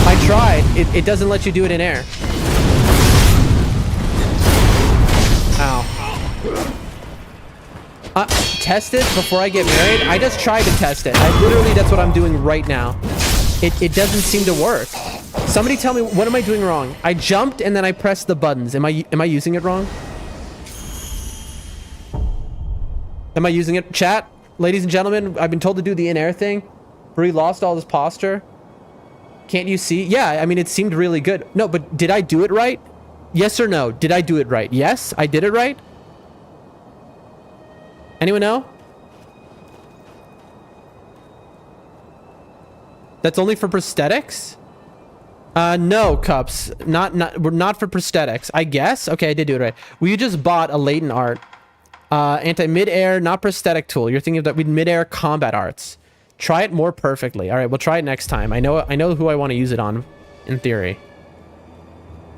I tried. It doesn't let you do it in air. Ow. Test it before I get married? I just tried to test it. That's what I'm doing right now. It doesn't seem to work. Somebody tell me, what am I doing wrong? I jumped and then I pressed the buttons. Am I using it wrong? Am I using it? Chat, ladies and gentlemen, I've been told to do the in-air thing. Bree lost all this posture. Can't you see? Yeah, I mean, it seemed really good. No, but did I do it right? Yes or no? Did I do it right? Yes, I did it right. Anyone know? That's only for prosthetics? No, Cups. We're not for prosthetics. I guess? Okay, I did do it right. We just bought a latent art. Anti-mid-air, not prosthetic tool. You're thinking of that with mid-air combat arts. Try it more perfectly. All right, we'll try it next time. I know who I want to use it on, in theory.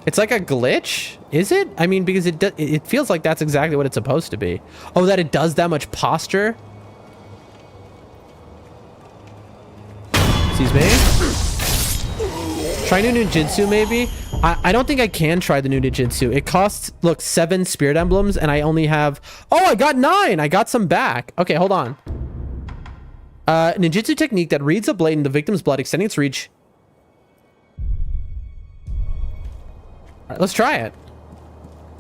It's like a glitch, is it? I mean, because it feels like that's exactly what it's supposed to be. Oh, that it does that much posture? Excuse me? Try new ninjutsu, maybe? I don't think I can try the new ninjutsu. It costs, look, 7 spirit emblems, and I only have... Oh, I got 9! I got some back. Okay, hold on. Ninjutsu technique that reads a blade in the victim's blood, extending its reach. All right, let's try it.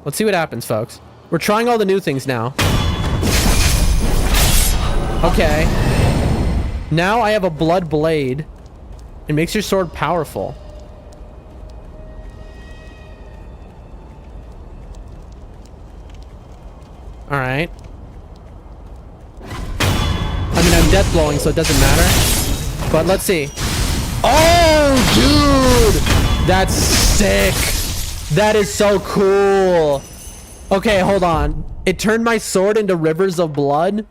Let's see what happens, folks. We're trying all the new things now. Okay. Now I have a blood blade. It makes your sword powerful. All right. I mean, I'm death blowing, so it doesn't matter. But let's see. Oh, dude! That's sick. That is so cool. Okay, hold on. It turned my sword into rivers of blood.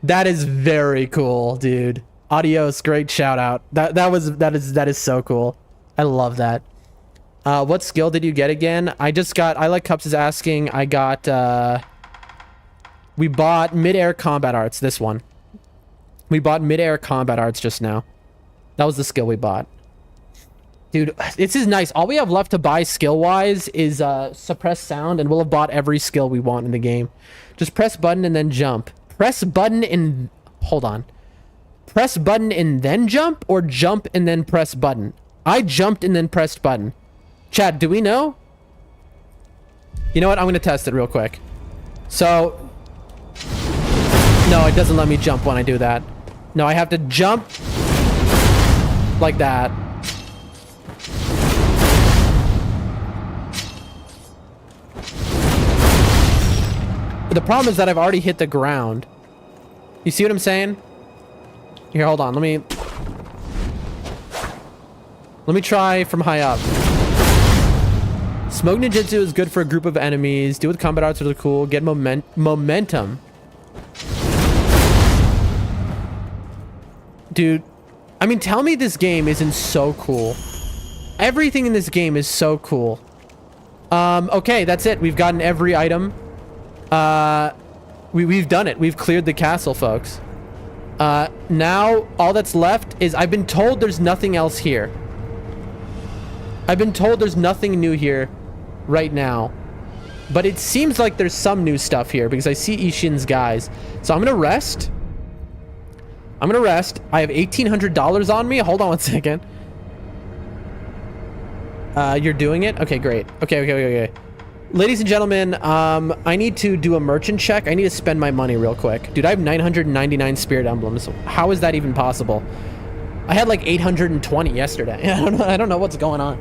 That is very cool, dude. Adios, great shout out. That is so cool. I love that. What skill did you get again? I like Cups is asking. I got we bought mid-air combat arts, this one. We bought mid-air combat arts just now. That was the skill we bought. Dude, this is nice. All we have left to buy skill-wise is suppress sound, and we'll have bought every skill we want in the game. Just press button and then jump. Press button and... Hold on. Press button and then jump, or jump and then press button? I jumped and then pressed button. Chat, do we know? You know what? I'm going to test it real quick. So... No, it doesn't let me jump when I do that. No, I have to jump like that. But the problem is that I've already hit the ground. You see what I'm saying? Here, hold on. Let me try from high up. Smoke ninjutsu is good for a group of enemies. Do with combat arts really cool. Get momentum. Dude, I mean, tell me this game isn't so cool. Everything in this game is so cool. Okay, that's it. We've gotten every item. We've done it. We've cleared the castle, folks. Now all that's left is I've been told there's nothing else here. I've been told there's nothing new here right now. But it seems like there's some new stuff here because I see Ishin's guys. So I'm going to rest. I have $1,800 on me. Hold on one second. You're doing it? Okay, great. Okay. Ladies and gentlemen, I need to do a merchant check. I need to spend my money real quick. Dude, I have 999 spirit emblems. How is that even possible? I had like 820 yesterday. I don't know what's going on.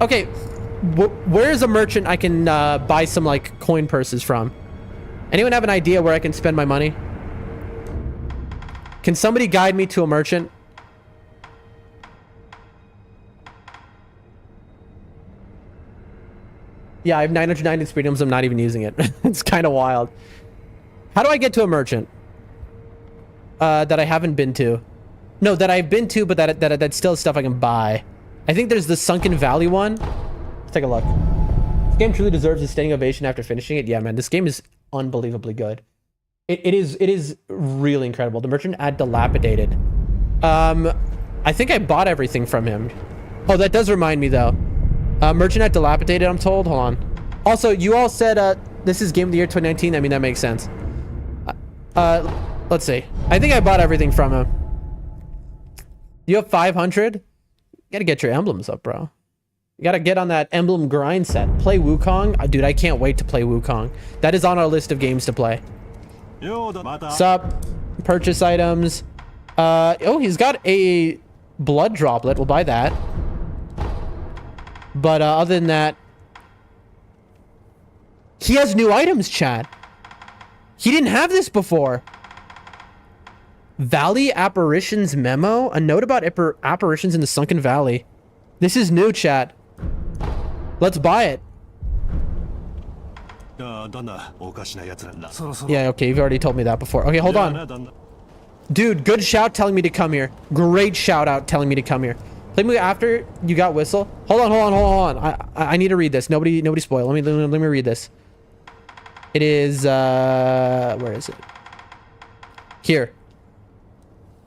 Okay, where is a merchant I can buy some like coin purses from? Anyone have an idea where I can spend my money? Can somebody guide me to a merchant? Yeah, I have 990 spirit emblems. I'm not even using it. It's kind of wild. How do I get to a merchant? That I haven't been to. No, that I've been to, but that's still stuff I can buy. I think there's the Sunken Valley one. Let's take a look. This game truly deserves a standing ovation after finishing it. Yeah, man, this game is unbelievably good. It is really incredible. The merchant at Dilapidated. I think I bought everything from him. Oh, that does remind me though. Merchant at Dilapidated, I'm told. Hold on. Also, you all said this is Game of the Year 2019. I mean, that makes sense. Let's see. I think I bought everything from him. You have 500? You gotta get your emblems up, bro. You gotta get on that emblem grind set. Play Wukong. Dude, I can't wait to play Wukong. That is on our list of games to play. Sup? Purchase items. Oh, he's got a blood droplet. We'll buy that. But other than that, he has new items, chat. He didn't have this before. Valley Apparitions Memo? A note about apparitions in the Sunken Valley. This is new, chat. Let's buy it. Yeah, okay, you've already told me that before. Okay, hold on. Dude, good shout telling me to come here. Great shout out telling me to come here. Play me after you got whistle. Hold on. I need to read this. Nobody spoil. Let me read this. It is where is it? Here.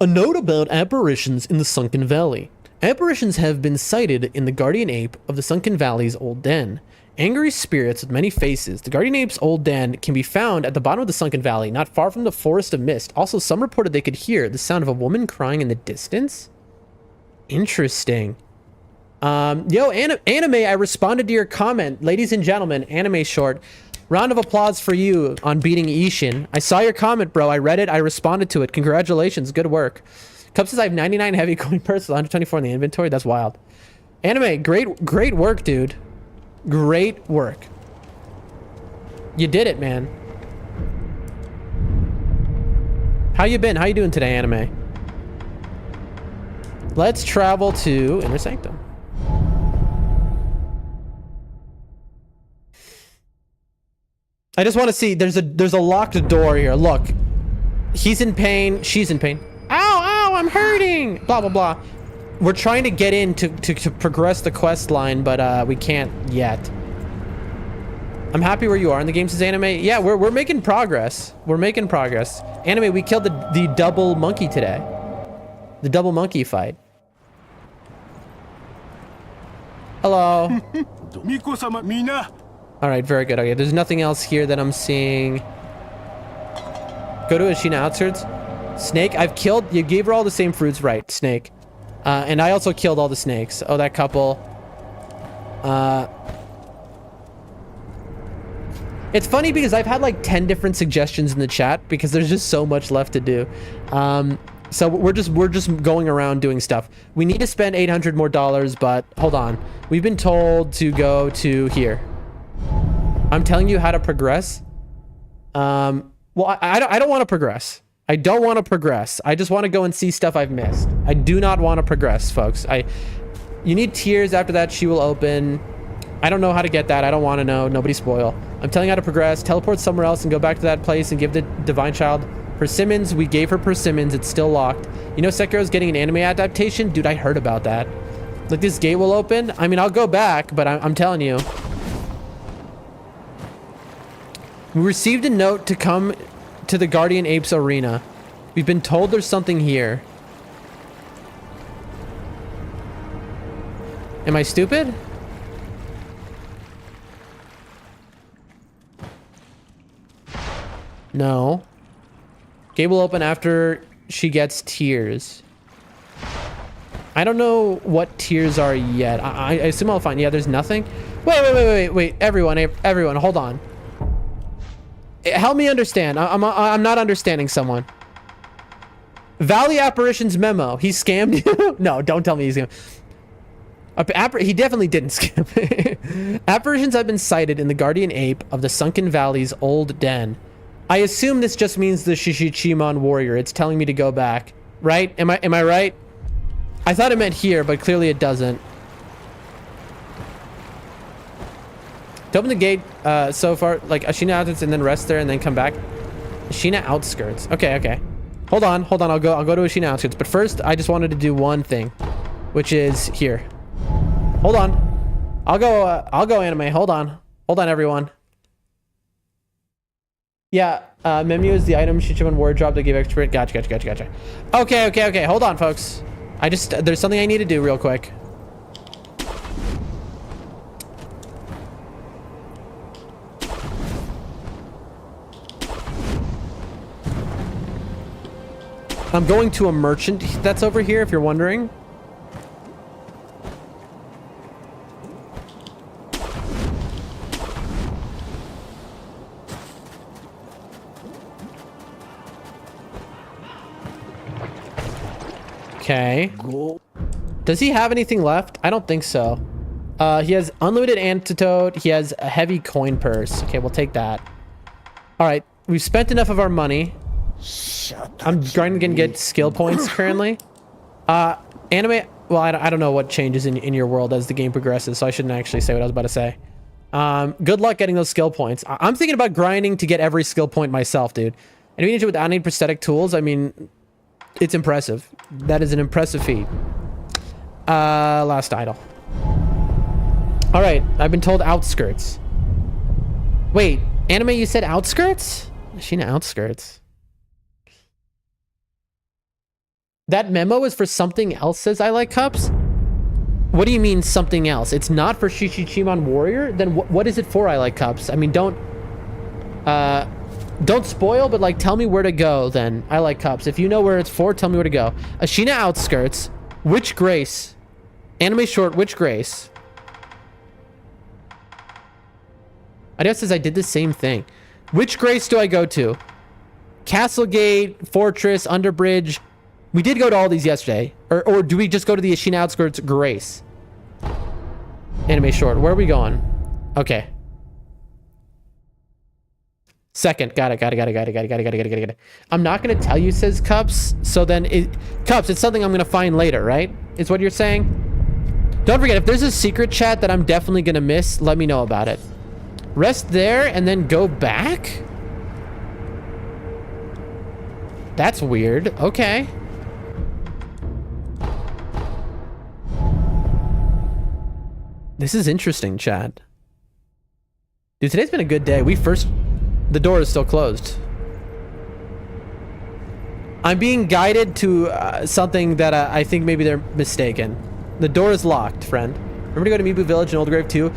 A note about apparitions in the Sunken Valley. Apparitions have been sighted in the guardian ape of the Sunken Valley's old den. Angry spirits with many faces. The guardian ape's old den can be found at the bottom of the Sunken Valley, not far from the Forest of Mist. Also, some reported they could hear the sound of a woman crying in the distance. Interesting. Yo, anime, I responded to your comment. Ladies and gentlemen, anime short. Round of applause for you on beating Ishin. I saw your comment, bro. I read it. I responded to it. Congratulations. Good work. Cup says I have 99 heavy coin purses, 124 in the inventory. That's wild. Anime, great work, dude. Great work. You did it, man. How you been? How you doing today, anime? Let's travel to Inner Sanctum. I just want to see. There's a locked door here. Look, he's in pain. She's in pain. Ow! I'm hurting. Blah blah blah. We're trying to get in to progress the quest line, but we can't yet. I'm happy where you are in the game, says anime. Yeah, we're making progress. We're making progress. Anime, we killed the double monkey today. The double monkey fight. Hello. All right, very good. Okay, there's nothing else here that I'm seeing. Go to Ashina outskirts. Snake, I've killed. You gave her all the same fruits, right? Snake. And I also killed all the snakes. Oh, that couple. It's funny because I've had like 10 different suggestions in the chat because there's just so much left to do. So we're just going around doing stuff. We need to spend $800 more, but hold on. We've been told to go to here. I'm telling you how to progress. Well, I don't want to progress. I don't want to progress. I just want to go and see stuff I've missed. I do not want to progress, folks. You need tears after that. She will open. I don't know how to get that. I don't want to know. Nobody spoil. I'm telling you how to progress. Teleport somewhere else and go back to that place and give the Divine Child Persimmons. We gave her Persimmons. It's still locked. You know Sekiro's getting an anime adaptation? Dude, I heard about that. Like, this gate will open. I mean, I'll go back, but I'm telling you. We received a note to come to the Guardian Apes Arena. We've been told there's something here. Am I stupid? No. Gate will open after she gets tears. I don't know what tears are yet. I assume I'll find... Yeah, there's nothing. Wait. Everyone, hold on. Help me understand. I'm not understanding someone. Valley Apparitions memo. He scammed you? No, don't tell me he's scammed. He definitely didn't scam. Apparitions have been sighted in the Guardian Ape of the Sunken Valley's old den. I assume this just means the Shishichimon warrior. It's telling me to go back. Right? Am I right? I thought it meant here, but clearly it doesn't. To open the gate so far, like Ashina outskirts and then rest there and then come back. Ashina outskirts. Okay. Hold on. I'll go to Ashina outskirts. But first, I just wanted to do one thing, which is here. Hold on. I'll go anime. Hold on, everyone. Yeah, Memu is the item Shichiman ward drop to give extra. Gotcha. Okay. Hold on, folks. There's something I need to do real quick. I'm going to a merchant that's over here, if you're wondering. Okay. Does he have anything left? I don't think so. He has unlimited antidote. He has a heavy coin purse. Okay, we'll take that. All right. We've spent enough of our money. I'm trying to get skill points currently. Anime... Well, I don't know what changes in your world as the game progresses, so I shouldn't actually say what I was about to say. Good luck getting those skill points. I'm thinking about grinding to get every skill point myself, dude. And if you do it without any prosthetic tools, I mean... It's impressive. That is an impressive feat. Last idol. All right, I've been told outskirts. Wait, anime, you said outskirts? Sheena outskirts. That memo is for something else, says I like cups? What do you mean something else? It's not for Shishichimon Warrior? Then what is it for, I like cups? I mean, don't spoil, but like tell me where to go then. I like cups. If you know where it's for, tell me where to go. Ashina outskirts. Which Grace? Anime short, which Grace? Adios says I did the same thing. Which Grace do I go to? Castlegate, Fortress, Underbridge. We did go to all these yesterday. Or do we just go to the Ashina outskirts Grace? Anime short. Where are we going? Okay. Second. Got it. I'm not going to tell you, says Cups. So then, Cups, it's something I'm going to find later, right? Is what you're saying? Don't forget, if there's a secret chat that I'm definitely going to miss, let me know about it. Rest there and then go back? That's weird. Okay. This is interesting, chat. Dude, today's been a good day. The door is still closed. I'm being guided to something that I think maybe they're mistaken. The door is locked, friend. Remember to go to Mibu Village and Old Grave too?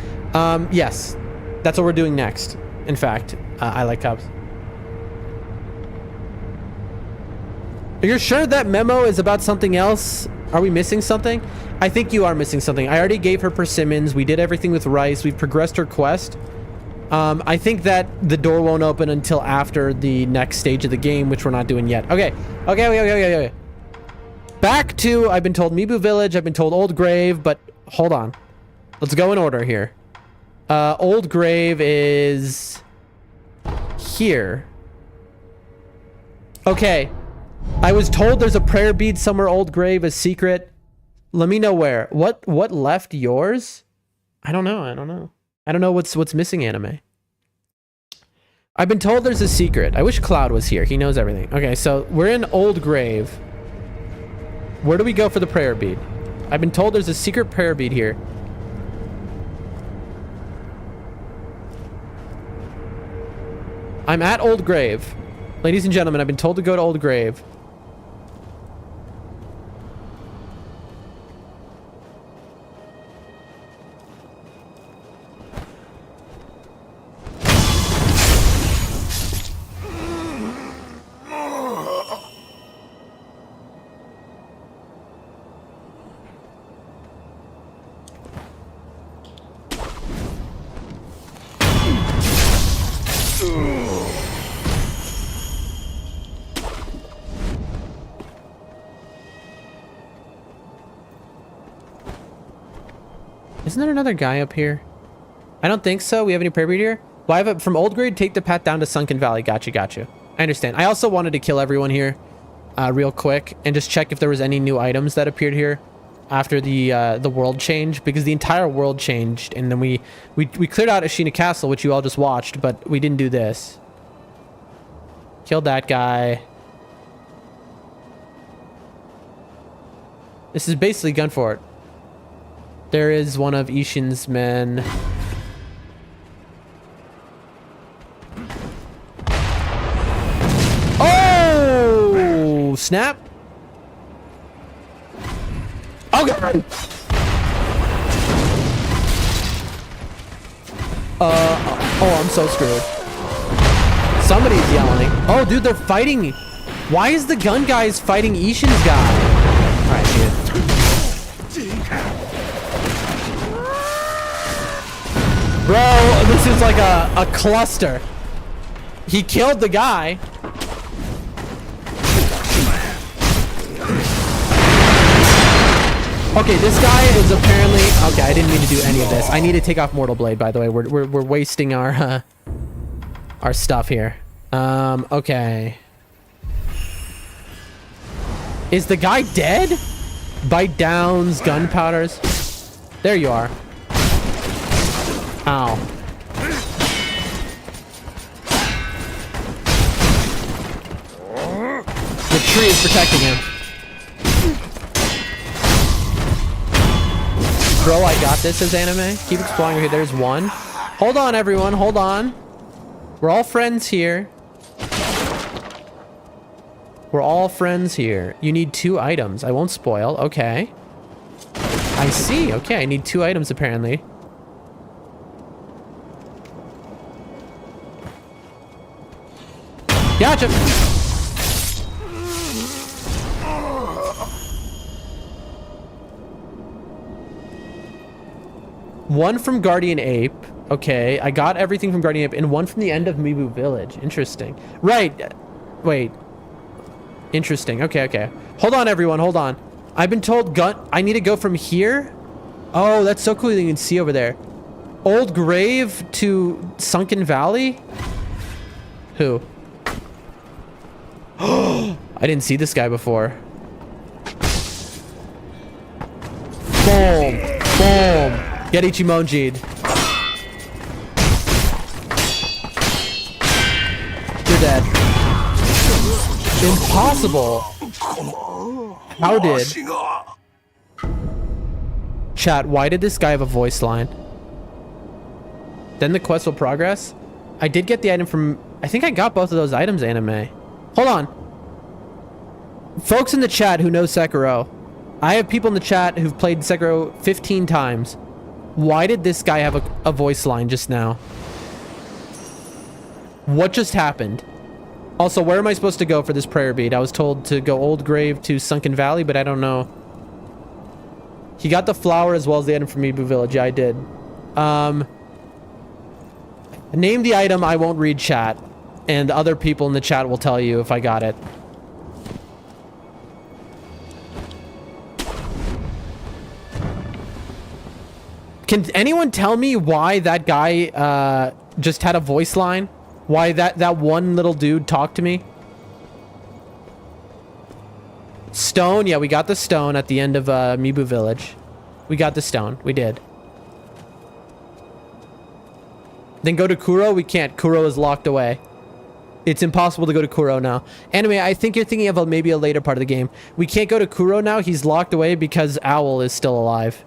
Yes. That's what we're doing next. In fact, I like cups. Are you sure that memo is about something else? Are we missing something? I think you are missing something. I already gave her persimmons. We did everything with rice. We've progressed her quest. I think that the door won't open until after the next stage of the game, which we're not doing yet. Okay. Back to, I've been told Mibu Village. I've been told Old Grave, but hold on. Let's go in order here. Old Grave is here. Okay. I was told there's a prayer bead somewhere, Old Grave, a secret. Let me know where. What left yours? I don't know. I don't know what's missing, anime. I've been told there's a secret. I wish Cloud was here. He knows everything. Okay, so we're in Old Grave. Where do we go for the prayer bead? I've been told there's a secret prayer bead here. I'm at Old Grave. Ladies and gentlemen, I've been told to go to Old Grave. Isn't there another guy up here? I don't think so. We have any prayer bead here? Well, I have it from Old Grade. Take the path down to Sunken Valley. Got you. I understand. I also wanted to kill everyone here real quick and just check if there was any new items that appeared here after the world change, because the entire world changed, and then we cleared out Ashina Castle, which you all just watched, but we didn't do this. Killed that guy. This is basically Gunfort. There is one of Ishin's men. Oh, snap. Oh, God. Oh, I'm so screwed. Somebody's yelling. Oh, dude, they're fighting. Why is the gun guys fighting Ishin's guy? All right, dude. Bro, this is like a cluster. He killed the guy. Okay, this guy is apparently... Okay, I didn't mean to do any of this. I need to take off Mortal Blade, by the way. We're wasting our stuff here. Okay. Is the guy dead? Bite downs, gunpowders. There you are. Ow. The tree is protecting him. Bro, I got this as anime. Keep exploring here. There's one. Hold on, everyone. Hold on. We're all friends here. We're all friends here. You need 2 items. I won't spoil. Okay. I see. Okay, I need 2 items apparently. Gotcha. One from Guardian Ape. Okay, I got everything from Guardian Ape, and one from the end of Mibu Village. Interesting. Right. Wait. Interesting. Okay. Hold on, everyone. Hold on. I've been told I need to go from here. Oh, that's so cool that you can see over there. Old Grave to Sunken Valley? Who? I didn't see this guy before. Boom. Boom. Get Ichimonji'd. You're dead. Impossible. How did... Chat, why did this guy have a voice line? Then the quest will progress? I did get the item from... I think I got both of those items, anime. Hold on. Folks in the chat who know Sekiro. I have people in the chat who've played Sekiro 15 times. Why did this guy have a voice line just now? What just happened? Also, where am I supposed to go for this prayer bead? I was told to go Old Grave to Sunken Valley, but I don't know. He got the flower as well as the item from Mibu Village. Yeah, I did. Name the item. I won't read chat. And other people in the chat will tell you if I got it. Can anyone tell me why that guy just had a voice line? Why that one little dude talked to me? Stone. Yeah, we got the stone at the end of Mibu Village. We got the stone. We did. Then go to Kuro? We can't. Kuro is locked away. It's impossible to go to Kuro now. Anime, I think you're thinking of maybe a later part of the game. We can't go to Kuro now. He's locked away because Owl is still alive.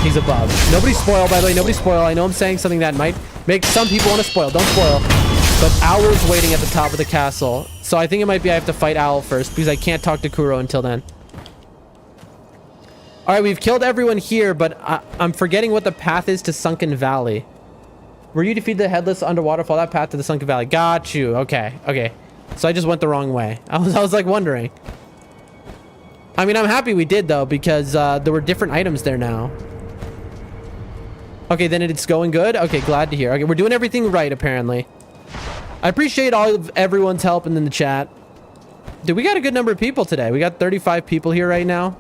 He's above. Nobody spoil, by the way. Nobody spoil. I know I'm saying something that might make some people want to spoil. Don't spoil. But Owl's waiting at the top of the castle. So I think it might be I have to fight Owl first because I can't talk to Kuro until then. All right, we've killed everyone here, but I'm forgetting what the path is to Sunken Valley. Where you defeat the headless underwater, follow that path to the Sunken Valley. Got you. Okay, okay. So I just went the wrong way. I was like wondering. I mean, I'm happy we did though, because there were different items there now. Okay, then it's going good. Okay, glad to hear. Okay, we're doing everything right apparently. I appreciate all of everyone's help in the chat. Dude, we got a good number of people today. We got 35 people here right now.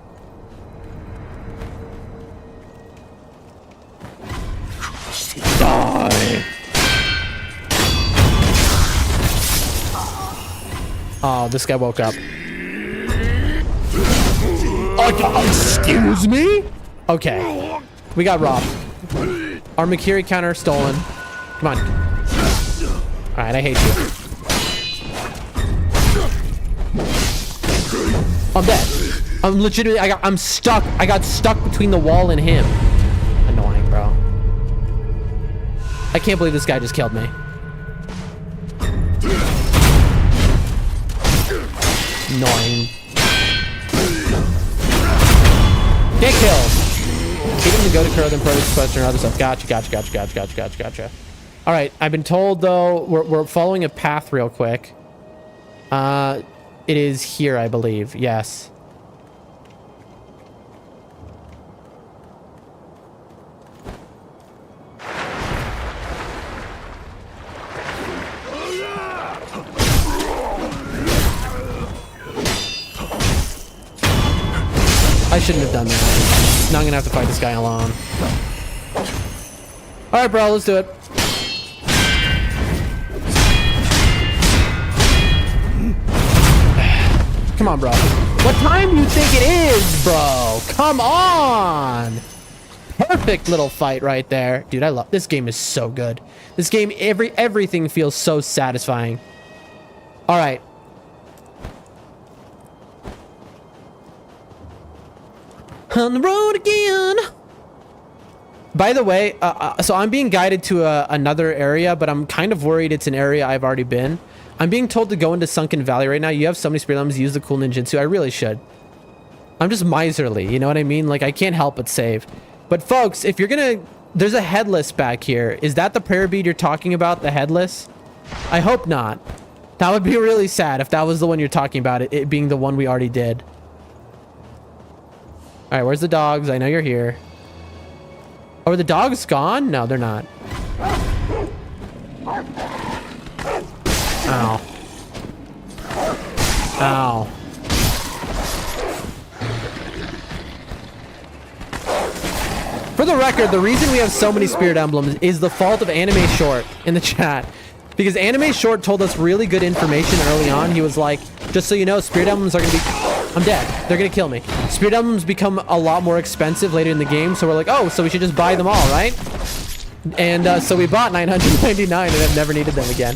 Die. Oh, this guy woke up. Excuse me? Okay. We got robbed. Our Makiri counter stolen. Come on. Alright, I hate you. I'm dead. I'm legitimately, I'm stuck. I got stuck between the wall and him. Annoying, bro. I can't believe this guy just killed me. Annoying. Get killed. Beat him to go to Kuro, then produce question or other stuff. Gotcha. All right, I've been told though we're following a path real quick. It is here, I believe. Yes. I shouldn't have done that. Now I'm gonna have to fight this guy alone. All right, bro, let's do it. Come on, bro. What time do you think it is, bro? Come on. Perfect little fight right there. Dude, I love this game. Is so good. This game, everything feels so satisfying. All right. On the road again. By the way, so I'm being guided to another area, but I'm kind of worried it's an area I've already been. I'm being told to go into Sunken Valley right now. You have so many spirit items, use the cool ninjutsu. I really should. I'm just miserly, you know what I mean? Like, I can't help but save. But folks, if you're gonna... There's a headless back here. Is that the prayer bead you're talking about, the headless? I hope not. That would be really sad if that was the one you're talking about, it being the one we already did. All right, where's the dogs? I know you're here. Oh, are the dogs gone? No, they're not. Ow. Ow. For the record, the reason we have so many spirit emblems is the fault of Anime Short in the chat. Because Anime Short told us really good information early on. He was like, just so you know, spirit emblems are going to be... I'm dead. They're going to kill me. Spirit emblems become a lot more expensive later in the game. So we're like, oh, so we should just buy them all, right? And so we bought 999 and have never needed them again.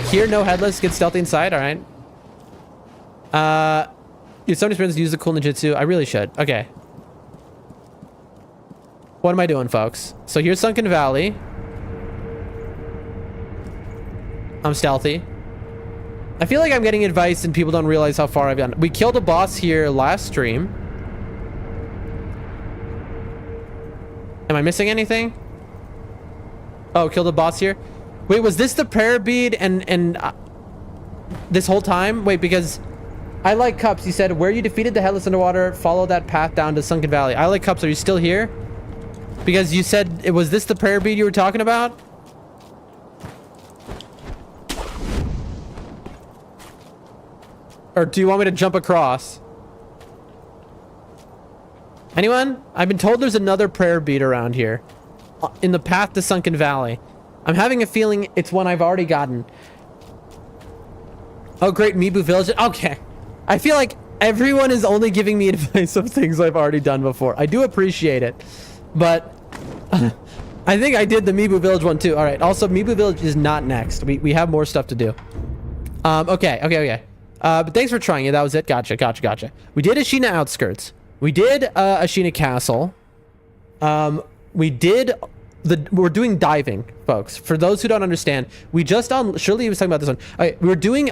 Here, no headless. Get stealthy inside. All right. Use so many sprints to use the cool ninjutsu. I really should. Okay. What am I doing, folks? So here's Sunken Valley. I'm stealthy. I feel like I'm getting advice and people don't realize how far I've gotten. We killed a boss here last stream. Am I missing anything? Oh, killed a boss here. Wait, was this the prayer bead and this whole time? Wait, because I like Cups. You said where you defeated the headless underwater, follow that path down to Sunken Valley. I like Cups. Are you still here? Because you said, was this the prayer bead you were talking about? Or do you want me to jump across? Anyone? I've been told there's another prayer bead around here. In the path to Sunken Valley. I'm having a feeling it's one I've already gotten. Oh, great, Mibu Village. Okay. I feel like everyone is only giving me advice of things I've already done before. I do appreciate it. But I think I did the Mibu Village one too. All right. Also, Mibu Village is not next. We have more stuff to do. Okay. But thanks for trying it. That was it. Gotcha. We did Ashina Outskirts. We did Ashina Castle. We did we're doing diving, folks. For those who don't understand, we just Shirley was talking about this one. All right, we're doing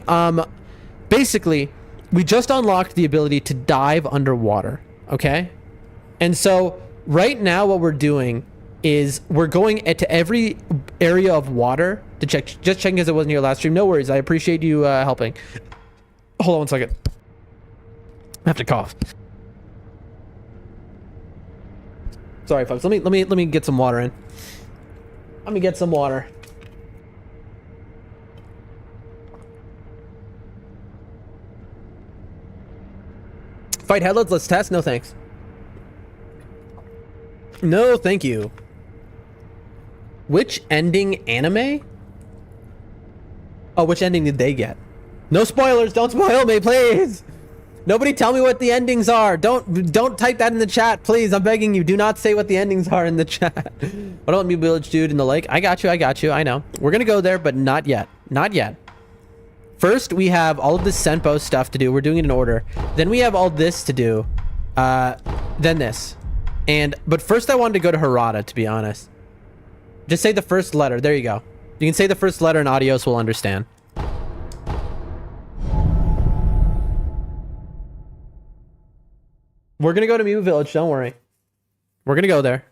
basically we just unlocked the ability to dive underwater. Okay, and so right now what we're doing is we're going into every area of water to check. Just checking because it wasn't your last stream. No worries. I appreciate you helping. Hold on one second. I have to cough. Sorry, folks. Let me get some water in. Let me get some water. Fight headlets. Let's test. No thanks. No, thank you. Which ending anime? Oh, which ending did they get? No spoilers. Don't spoil me, please. Nobody tell me what the endings are. Don't type that in the chat, please. I'm begging you. Do not say what the endings are in the chat. What about me, village dude in the lake? I got you. I know. We're gonna go there, but not yet. Not yet. First, we have all of this Senpo stuff to do. We're doing it in order. Then we have all this to do. Then this. But first I wanted to go to Harada, to be honest. Just say the first letter. There you go. You can say the first letter and Adios will understand. We're gonna go to Mimu Village, don't worry. We're gonna go there.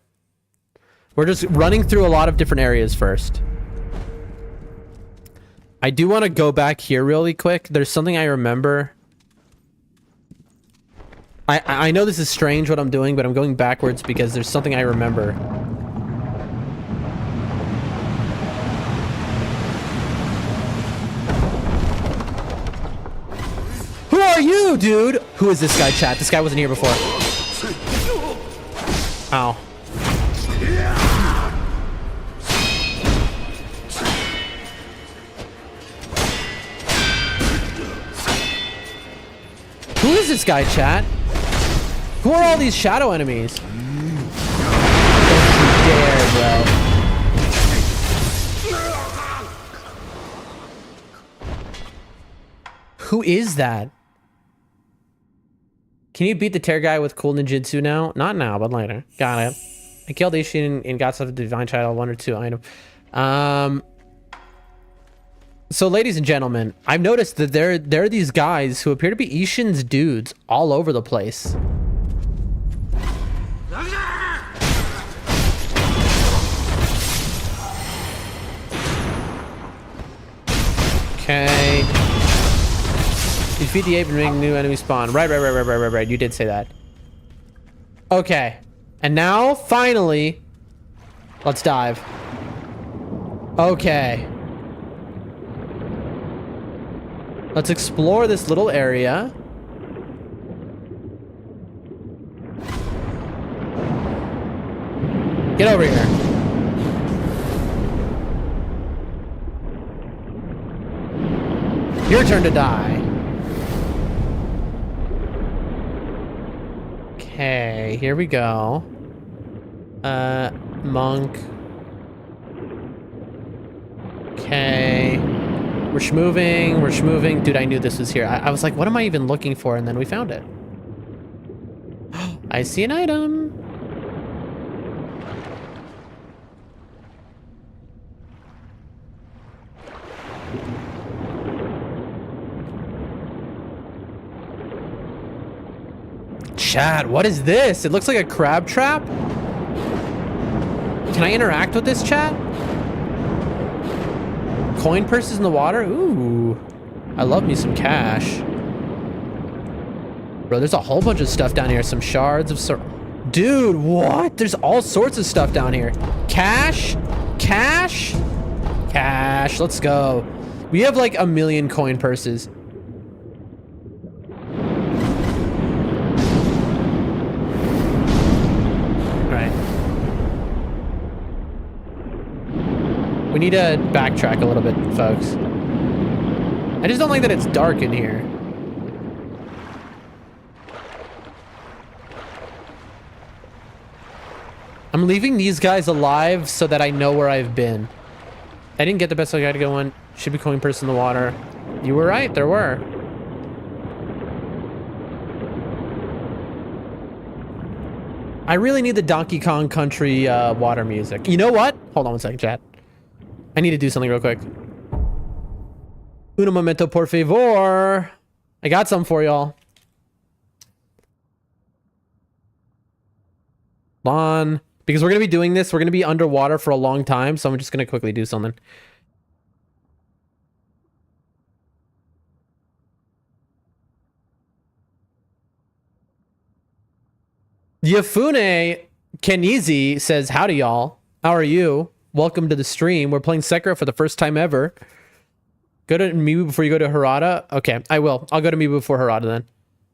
We're just running through a lot of different areas first. I do want to go back here really quick. There's something I remember. I know this is strange what I'm doing, but I'm going backwards because there's something I remember. Who are you, dude? Who is this guy, chat? This guy wasn't here before. Ow. Who is this guy, chat? Who are all these shadow enemies? Don't you dare, bro. Who is that? Can you beat the tear guy with cool ninjutsu now? Not now, but later. Got it. I killed Ishin and got stuff to the divine child 1 or 2 item. So, ladies and gentlemen, I've noticed that there are these guys who appear to be Ishin's dudes all over the place. Okay. Defeat the ape and make new enemy spawn. Right. You did say that. Okay. And now, finally, let's dive. Okay. Let's explore this little area. Get over here. Your turn to die. Okay, here we go. Monk. Okay. We're schmoving. Dude, I knew this was here. I was like, what am I even looking for? And then we found it. I see an item. Chat, what is this? It looks like a crab trap. Can I interact with this, chat? Coin purses in the water? Ooh. I love me some cash. Bro, there's a whole bunch of stuff down here. Some shards of... Dude, what? There's all sorts of stuff down here. Cash? Cash? Cash. Let's go. We have like 1 million coin purses. We need to backtrack a little bit, folks. I just don't like that it's dark in here. I'm leaving these guys alive so that I know where I've been. I didn't get the best I got to go on. Should be coin purse in the water. You were right, there were. I really need the Donkey Kong Country water music. You know what? Hold on one second, chat. I need to do something real quick. Uno momento, por favor. I got some for y'all. Hold on. Because we're going to be doing this. We're going to be underwater for a long time. So I'm just going to quickly do something. Yafune Kenizi says, howdy y'all. How are you? Welcome to the stream. We're playing Sekiro for the first time ever. Go to Mibu before you go to Harada. Okay, I will. I'll go to Mibu before Harada then.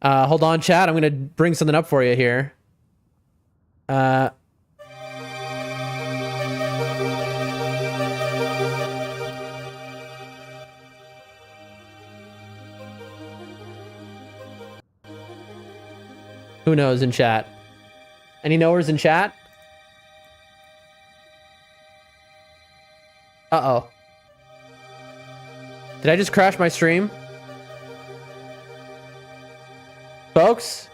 Hold on, chat. I'm going to bring something up for you here. Who knows in chat? Any knowers in chat? Uh-oh. Did I just crash my stream? Folks?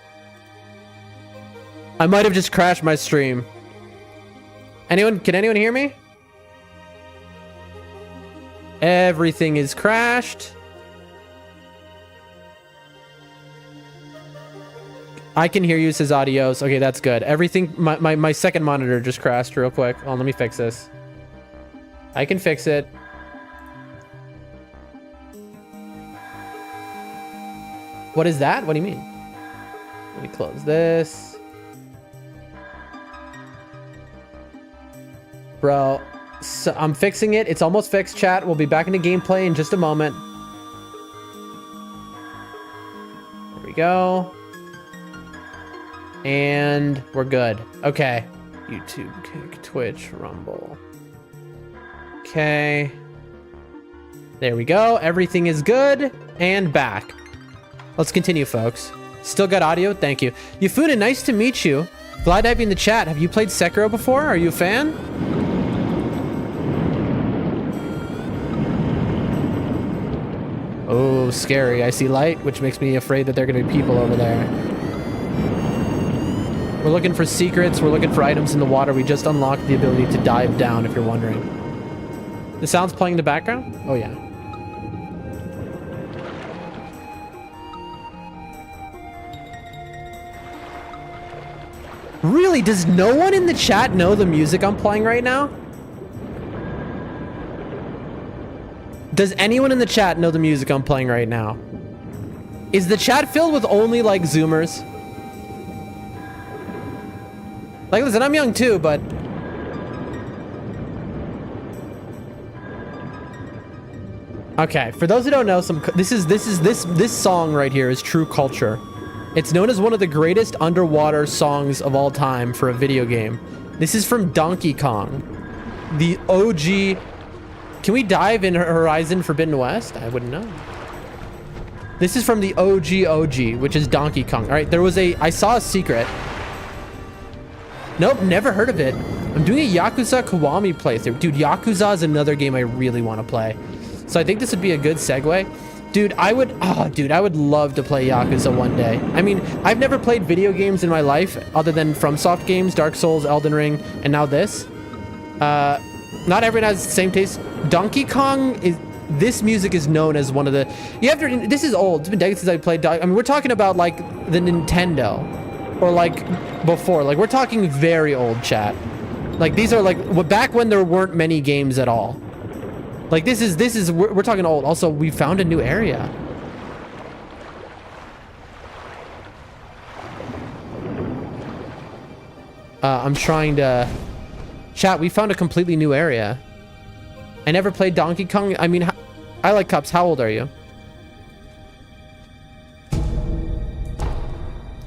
I might have just crashed my stream. Can anyone hear me? Everything is crashed. I can hear you, says adios. Okay, that's good. Everything, my second monitor just crashed real quick. Oh, let me fix this. I can fix it. What is that? What do you mean? Let me close this. Bro, so I'm fixing it. It's almost fixed, chat. We'll be back into gameplay in just a moment. There we go. And we're good. Okay. YouTube, Kick, Twitch, Rumble. Okay. There we go. Everything is good. And back. Let's continue, folks. Still got audio? Thank you. Yafuna, nice to meet you. Glad to have you in the chat. Have you played Sekiro before? Are you a fan? Oh, scary. I see light, which makes me afraid that there are going to be people over there. We're looking for secrets. We're looking for items in the water. We just unlocked the ability to dive down, if you're wondering. The sound's playing in the background? Oh, yeah. Really? Does no one in the chat know the music I'm playing right now? Does anyone in the chat know the music I'm playing right now? Is the chat filled with only, like, Zoomers? Like, listen, I'm young too, but... Okay, for those who don't know, this song right here is true culture. It's known as one of the greatest underwater songs of all time for a video game. This is from Donkey Kong. The OG... Can we dive in Horizon Forbidden West? I wouldn't know. This is from the OG, which is Donkey Kong. All right, I saw a secret. Nope, never heard of it. I'm doing a Yakuza Kiwami playthrough. Dude, Yakuza is another game I really want to play. So I think this would be a good segue. Dude, I would love to play Yakuza one day. I mean, I've never played video games in my life other than FromSoft games, Dark Souls, Elden Ring, and now this. Not everyone has the same taste. Donkey Kong this music is known as one of the, this is old. It's been decades since I played, I mean, we're talking about like the Nintendo. Or like before, like we're talking very old, chat. Like these are like back when there weren't many games at all. Like this is we're talking old. Also, we found a new area. I'm trying to chat. We found a completely new area. I never played Donkey Kong. I mean, I like Cups. How old are you?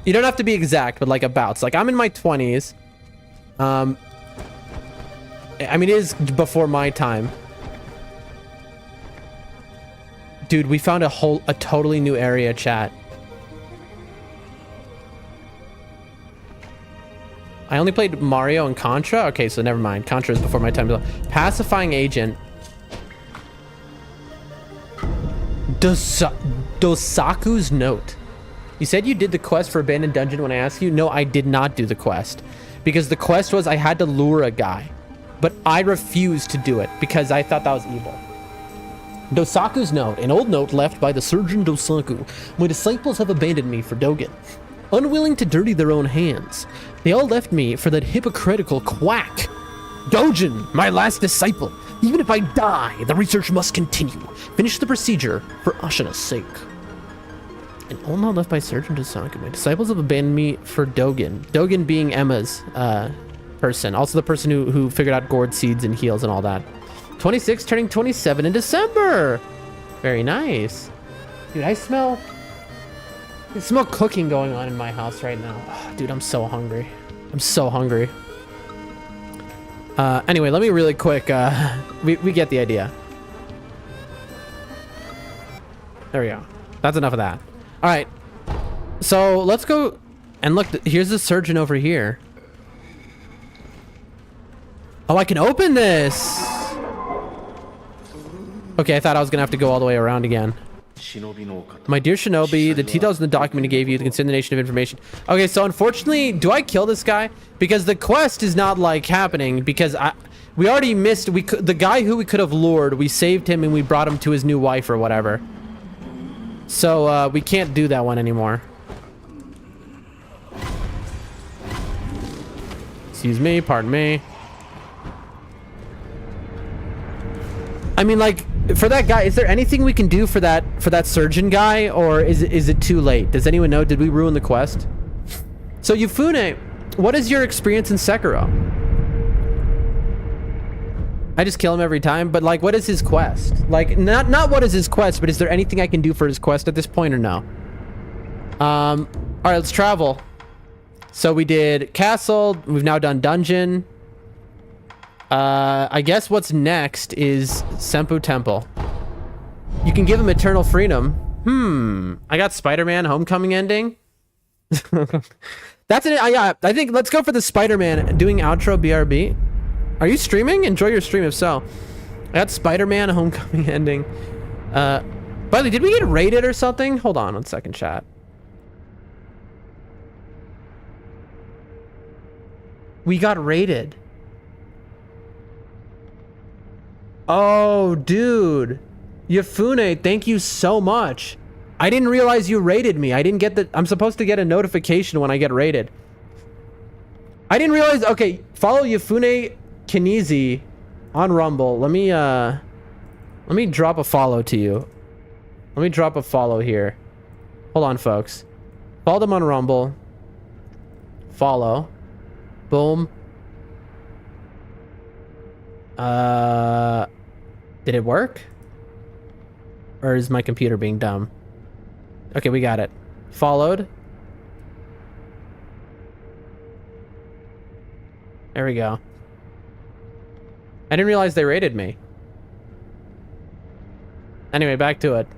You don't have to be exact, but like abouts. Like I'm in my 20s. I mean, it is before my time. Dude, we found a totally new area, chat. I only played Mario and Contra? Okay, so never mind. Contra is before my time. Pacifying agent. Dosaku's note. You said you did the quest for Abandoned Dungeon when I asked you? No, I did not do the quest. because the quest was I had to lure a guy, but I refused to do it because I thought that was evil. Dosaku's note, an old note left by the surgeon Dosaku. My disciples have abandoned me for Dogen. Unwilling to dirty their own hands, they all left me for that hypocritical quack. Dogen, my last disciple. Even if I die, the research must continue. Finish the procedure for Ashina's sake. An old note left by surgeon Dosaku. My disciples have abandoned me for Dogen. Dogen being Emma's person. Also the person who figured out gourd seeds and heals and all that. 26 turning 27 in December. Very nice. Dude, I smell cooking going on in my house right now. Oh, dude, I'm so hungry. I'm so hungry. Anyway, let me really quick, we get the idea. There we go. That's enough of that. All right. So let's go and look, here's the surgeon over here. Oh, I can open this. Okay, I thought I was gonna have to go all the way around again. My dear Shinobi, the details in the document I gave you, the consideration of information. Okay, so unfortunately, do I kill this guy? Because the quest is not like happening because we already missed, the guy who we could have lured, we saved him and we brought him to his new wife or whatever. So we can't do that one anymore. Excuse me, pardon me. I mean, like, for that guy, is there anything we can do for that surgeon guy, or is it too late? Does anyone know? Did we ruin the quest? So Yufune, what is your experience in Sekiro? I just kill him every time, but like, what is his quest? Like, not what is his quest, but is there anything I can do for his quest at this point or no? All right, let's travel. So we did castle. We've now done dungeon. I guess what's next is Senpu Temple. You can give him eternal freedom. I got Spider-Man Homecoming ending. That's it. Yeah, I think let's go for the Spider-Man doing outro BRB. Are you streaming? Enjoy your stream if so. I got Spider-Man Homecoming ending. By the way, did we get raided or something? Hold on 1 second, chat. We got raided. Oh, dude. Yafune, thank you so much. I didn't realize you raided me. I didn't get the... I'm supposed to get a notification when I get raided. I didn't realize... Okay, follow Yafune Kenizi on Rumble. Let me drop a follow to you. Let me drop a follow here. Hold on, folks. Follow them on Rumble. Follow. Boom. Did it work? Or is my computer being dumb? Okay, we got it. Followed. There we go. I didn't realize they raided me. Anyway, back to it.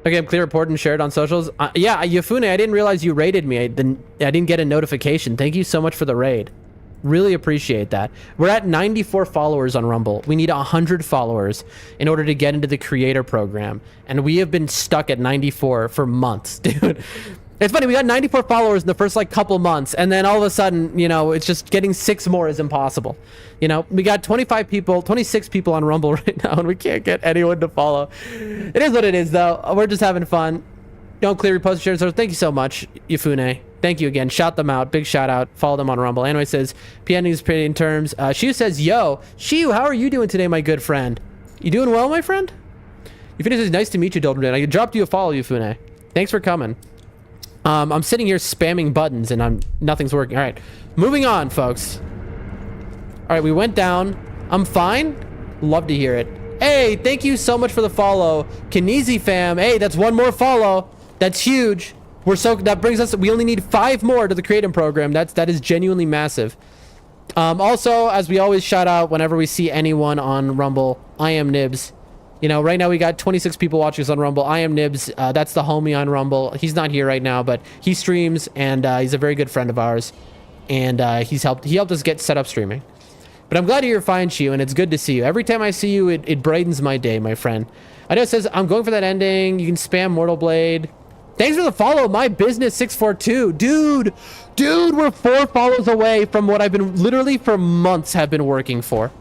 Okay, I'm clear, report and shared on socials. Yeah, Yafune, I didn't realize you raided me. I didn't get a notification. Thank you so much for the raid. Really appreciate that. We're at 94 followers on Rumble. We need 100 followers in order to get into the creator program. And we have been stuck at 94 for months, dude. It's funny, we got 94 followers in the first like couple months, and then all of a sudden, you know, it's just getting 6 more is impossible. You know, we got 26 people on Rumble right now, and we can't get anyone to follow. It is what it is, though. We're just having fun. Don't clear, repost, share, so thank you so much, Yafune. Thank you again. Shout them out. Big shout out. Follow them on Rumble. Anyway says, PN News pretty in terms. Shiu says, yo, Shiu, how are you doing today, my good friend? You doing well, my friend? Yufune says, nice to meet you, Doldrum. I dropped you a follow, Yufune. Thanks for coming. I'm sitting here spamming buttons and nothing's working. All right, moving on, folks. All right, we went down. I'm fine. Love to hear it. Hey, thank you so much for the follow, Kenizi fam. Hey, that's 1 more follow. That's huge. That brings us, we only need 5 more to the creative program. That is genuinely massive. Also, as we always shout out whenever we see anyone on Rumble, I am Nibs. You know, right now we got 26 people watching us on Rumble. I am Nibs. That's the homie on Rumble. He's not here right now, but he streams, and he's a very good friend of ours. And he helped us get set up streaming. But I'm glad you're fine, Shiu, and it's good to see you. Every time I see you, it brightens my day, my friend. I know it says, I'm going for that ending. You can spam Mortal Blade. Thanks for the follow, my business 642. Dude, we're 4 follows away from what I've been literally for months have been working for.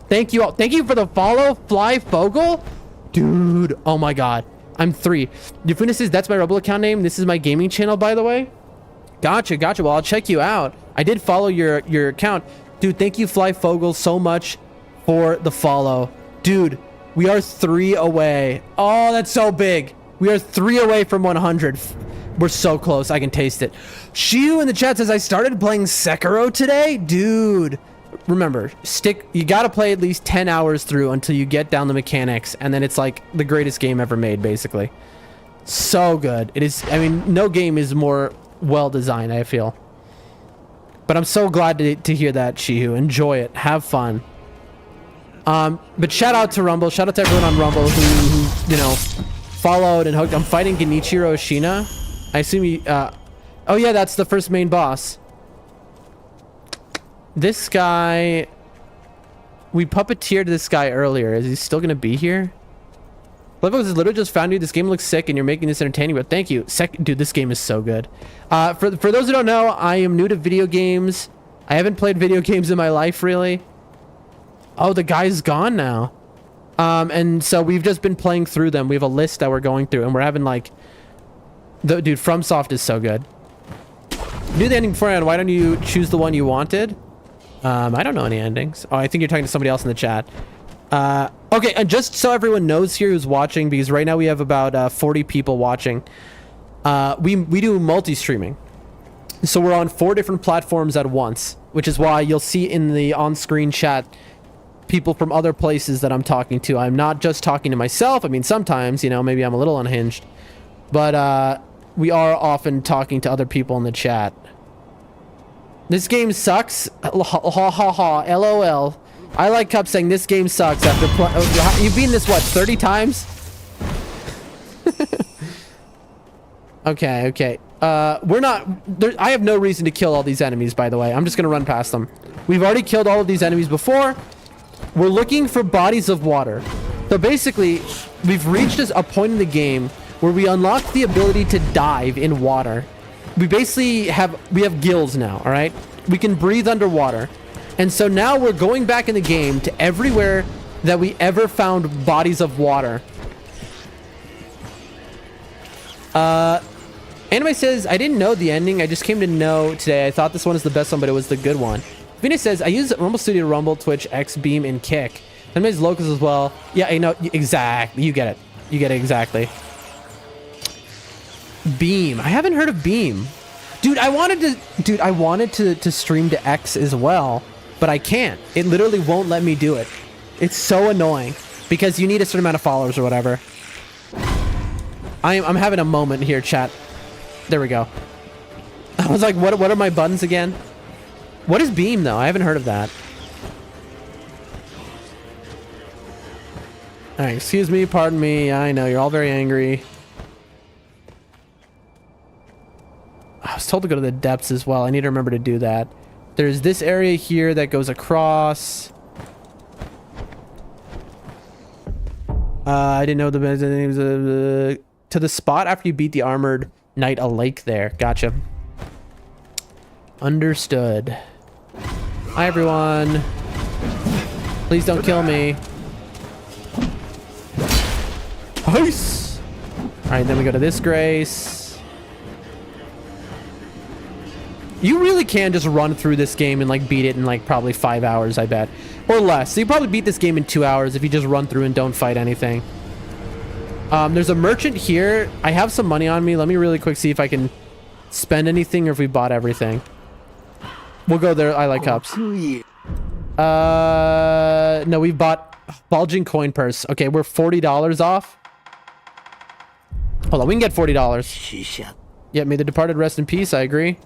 Thank you all. Thank you for the follow, Fly Fogel. Dude, oh my God. I'm 3. Yufuna says, that's my Rebel account name. This is my gaming channel, by the way. Gotcha. Well, I'll check you out. I did follow your account. Dude, thank you, Fly Fogel, so much for the follow. Dude, we are 3 away. Oh, that's so big. We are 3 away from 100. We're so close. I can taste it. Shiu in the chat says, I started playing Sekiro today. Dude, remember, you got to play at least 10 hours through until you get down the mechanics. And then it's like the greatest game ever made, basically. So good. It is. I mean, no game is more well designed, I feel. But I'm so glad to hear that, Shihu. Enjoy it. Have fun. But shout out to Rumble. Shout out to everyone on Rumble who you know, followed and hooked. I'm fighting Genichiro Oshina. I assume you... oh, yeah, that's the first main boss. This guy... We puppeteered this guy earlier. Is he still going to be here? Levels has literally just found you. This game looks sick, and you're making this entertaining. But thank you. Dude, this game is so good. For those who don't know, I am new to video games. I haven't played video games in my life, really. Oh, the guy's gone now. And so we've just been playing through them. We have a list that we're going through, and we're having like... Dude, FromSoft is so good. Do the ending beforehand. Why don't you choose the one you wanted? I don't know any endings. Oh, I think you're talking to somebody else in the chat. Okay, and just so everyone knows here who's watching, because right now we have about 40 people watching. We do multi-streaming. So we're on 4 different platforms at once, which is why you'll see in the on-screen chat people from other places that I'm talking to. I'm not just talking to myself. I mean, sometimes, you know, maybe I'm a little unhinged. But we are often talking to other people in the chat. This game sucks. Ha ha ha. LOL. I like Cup saying this game sucks after you've beaten this, what, 30 times? Okay. We're not... I have no reason to kill all these enemies, by the way. I'm just going to run past them. We've already killed all of these enemies before. We're looking for bodies of water. So basically, we've reached a point in the game where we unlock the ability to dive in water. We basically have gills now, all right? We can breathe underwater. And so now we're going back in the game to everywhere that we ever found bodies of water. Anime says, I didn't know the ending. I just came to know today. I thought this one was the best one, but it was the good one. Venus says, I use Rumble Studio, Rumble, Twitch, X, Beam, and Kick. Sometimes locals as well. Yeah, I know. Exactly. You get it. You get it exactly. Beam. I haven't heard of Beam. Dude, I wanted to stream to X as well, but I can't. It literally won't let me do it. It's so annoying because you need a certain amount of followers or whatever. I'm having a moment here, chat. There we go. I was like, what are my buttons again? What is Beam, though? I haven't heard of that. All right, excuse me, pardon me. I know, you're all very angry. I was told to go to the depths as well. I need to remember to do that. There's this area here that goes across. I didn't know the names of to the spot after you beat the armored knight, a lake there. Gotcha. Understood. Hi, everyone. Please don't kill me. Nice. All right, then we go to this grace. You really can just run through this game and like beat it in like probably 5 hours, I bet. Or less. So you probably beat this game in 2 hours if you just run through and don't fight anything. There's a merchant here. I have some money on me. Let me really quick see if I can spend anything or if we bought everything. We'll go there. I like cups. No, we bought bulging coin purse. Okay, we're $40 off. Hold on, we can get $40. Yeah, may the departed rest in peace. I agree.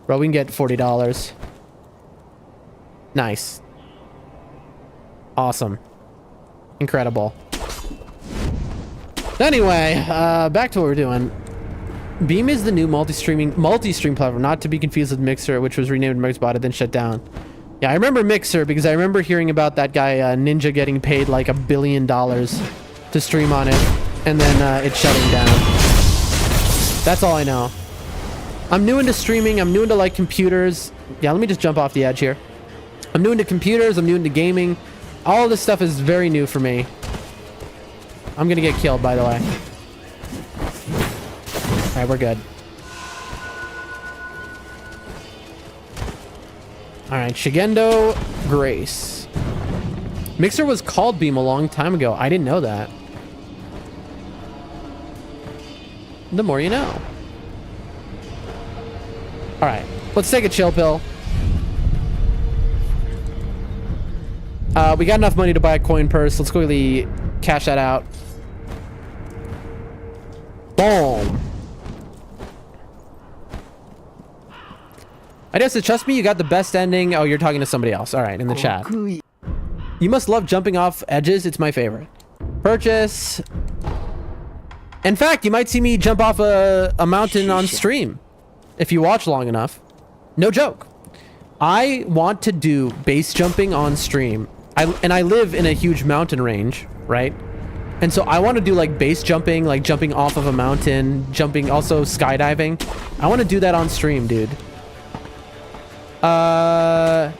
Bro, we can get $40. Nice. Awesome. Incredible. Anyway, back to what we're doing. Beam is the new multi-stream platform, not to be confused with Mixer, which was renamed Mixbot and then shut down. Yeah, I remember Mixer because I remember hearing about that guy Ninja getting paid like $1 billion to stream on it, and then it shutting down. That's all I know. I'm new into streaming. I'm new into like computers. Yeah, let me just jump off the edge here. I'm new into computers. I'm new into gaming. All of this stuff is very new for me. I'm gonna get killed, by the way. All right, we're good. All right, Shigendo Grace. Mixer was called Beam a long time ago. I didn't know that. The more you know. All right, let's take a chill pill. We got enough money to buy a coin purse. Let's quickly cash that out. Boom. I guess, trust me, you got the best ending. Oh, you're talking to somebody else. All right, in the chat. You must love jumping off edges. It's my favorite. Purchase. In fact, you might see me jump off a mountain on stream if you watch long enough. No joke. I want to do base jumping on stream. I live in a huge mountain range, right? And so I want to do like base jumping, like jumping off of a mountain, jumping, also skydiving. I want to do that on stream, dude. I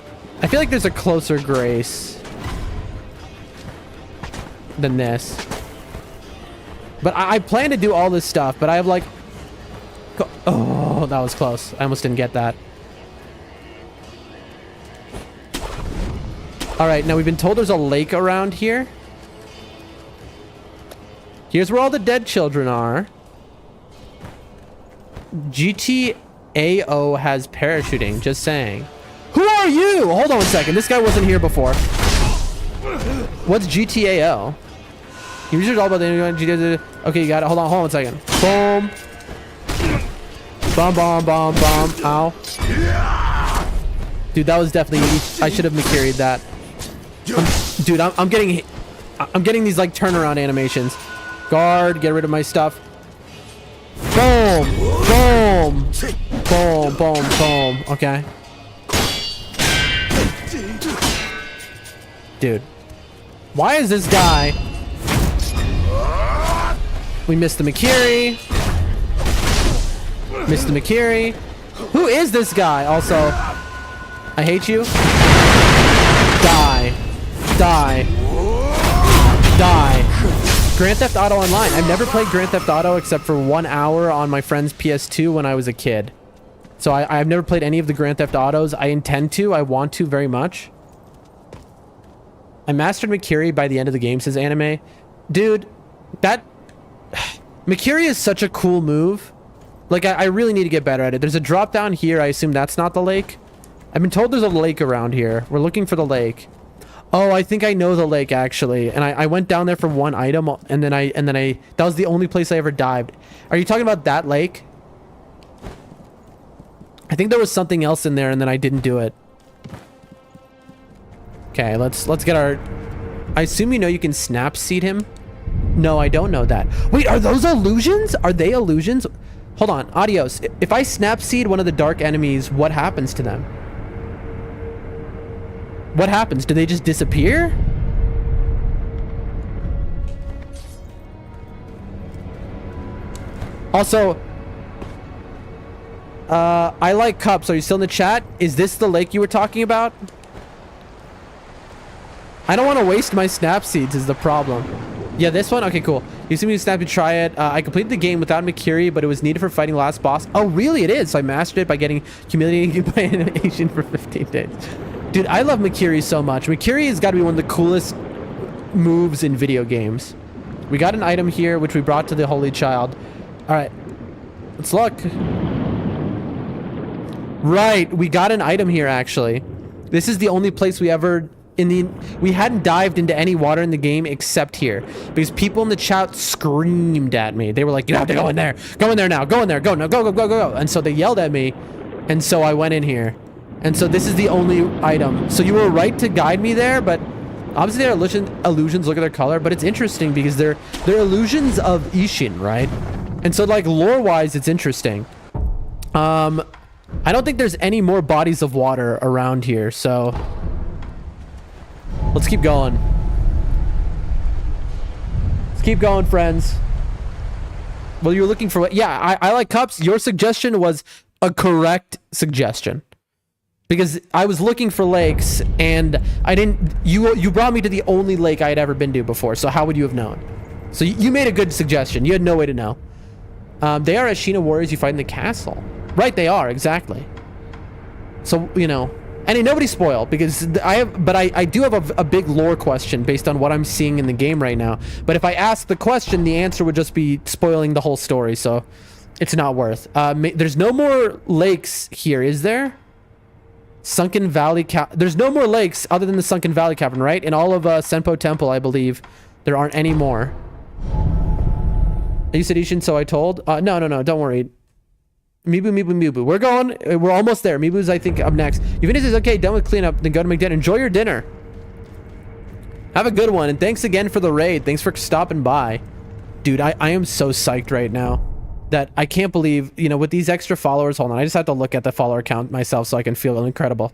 feel like there's a closer Grace than this. But I plan to do all this stuff, but I have like... Oh, that was close. I almost didn't get that. All right, now we've been told there's a lake around here. Here's where all the dead children are. GTAO has parachuting, just saying. Who are you? Hold on one second. This guy wasn't here before. What's GTAO? You research all about the GTA. Okay, you got it. Hold on one second. Boom. Bomb, bomb, bomb, bomb. Ow. Dude, that was definitely... I should have Mikiri'd that. Dude, I'm getting these like turnaround animations. Guard, get rid of my stuff. Boom, boom, boom, boom, boom. Okay. Dude, why is this guy... We missed the Mikiri. Missed the Mikiri. Who is this guy? Also, I hate you. Die. Die. Die. Grand Theft Auto Online. I've never played Grand Theft Auto except for 1 hour on my friend's PS2 when I was a kid. So I've never played any of the Grand Theft Autos. I intend to. I want to very much. I mastered Mikiri by the end of the game, says Anime. Dude, that... Mikiri is such a cool move. Like, I really need to get better at it. There's a drop down here. I assume that's not the lake. I've been told there's a lake around here. We're looking for the lake. Oh, I think I know the lake, actually. And I went down there for one item, and then I that was the only place I ever dived. Are you talking about that lake? I think there was something else in there, and then I didn't do it. Okay, let's get our... I assume you know you can snap seed him? No, I don't know that. Wait, are those illusions? Are they illusions? Hold on, Adios. If I snap seed one of the dark enemies, what happens to them? What happens? Do they just disappear? Also, I like cups. Are you still in the chat? Is this the lake you were talking about? I don't want to waste my snap seeds is the problem. Yeah, this one? Okay, cool. You see me snap to try it. I completed the game without Mikiri, but it was needed for fighting last boss. Oh, really? It is. So I mastered it by getting humiliated by animation for 15 days. Dude, I love Mikiri so much. Mikiri has got to be one of the coolest moves in video games. We got an item here, which we brought to the Holy Child. All right. Let's look. Right. We got an item here, actually. This is the only place we ever... we hadn't dived into any water in the game except here because people in the chat screamed at me. They were like, you have to go in there. Go in there now. Go in there. Go, no, go, go, go, go, go. And so they yelled at me. And so I went in here. And so this is the only item. So you were right to guide me there, but obviously they're illusions. Look at their color, but it's interesting because they're illusions of Ishin, right? And so like lore-wise, it's interesting. I don't think there's any more bodies of water around here, so let's keep going. Let's keep going, friends. Well, you were looking for what? Yeah, I like cups. Your suggestion was a correct suggestion. Because I was looking for lakes, and I didn't... You brought me to the only lake I had ever been to before, so how would you have known? So you made a good suggestion. You had no way to know. They are Ashina warriors you fight in the castle. Right, they are, exactly. So, you know... And nobody spoil, because I do have a big lore question based on what I'm seeing in the game right now. But if I ask the question, the answer would just be spoiling the whole story, so it's not worth. There's no more lakes here, is there? Sunken Valley there's no more lakes other than the Sunken Valley Cavern, right? In all of Senpo Temple, I believe, there aren't any more. You said Ishin, so I told? No, don't worry. Mibu. We're almost there. Mibu's, I think, up next. Yuvina says, okay, done with cleanup, then go to McDonald's. Enjoy your dinner. Have a good one, and thanks again for the raid. Thanks for stopping by. Dude, I am so psyched right now that I can't believe, you know, with these extra followers, hold on, I just have to look at the follower count myself so I can feel incredible.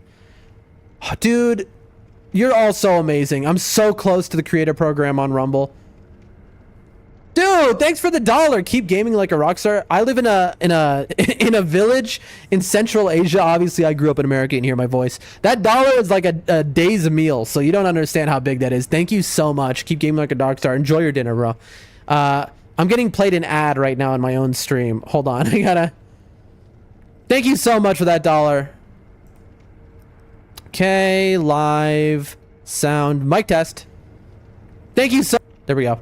Oh, dude, you're all so amazing. I'm so close to the creator program on Rumble. Dude, thanks for the $1. Keep gaming like a rockstar. I live in a village in Central Asia. Obviously, I grew up in America and hear my voice. That $1 is like a day's meal, so you don't understand how big that is. Thank you so much. Keep gaming like a rockstar. Enjoy your dinner, bro. I'm getting played an ad right now in my own stream. Hold on, I gotta... Thank you so much for that $1. Okay, live sound mic test. Thank you so... There we go.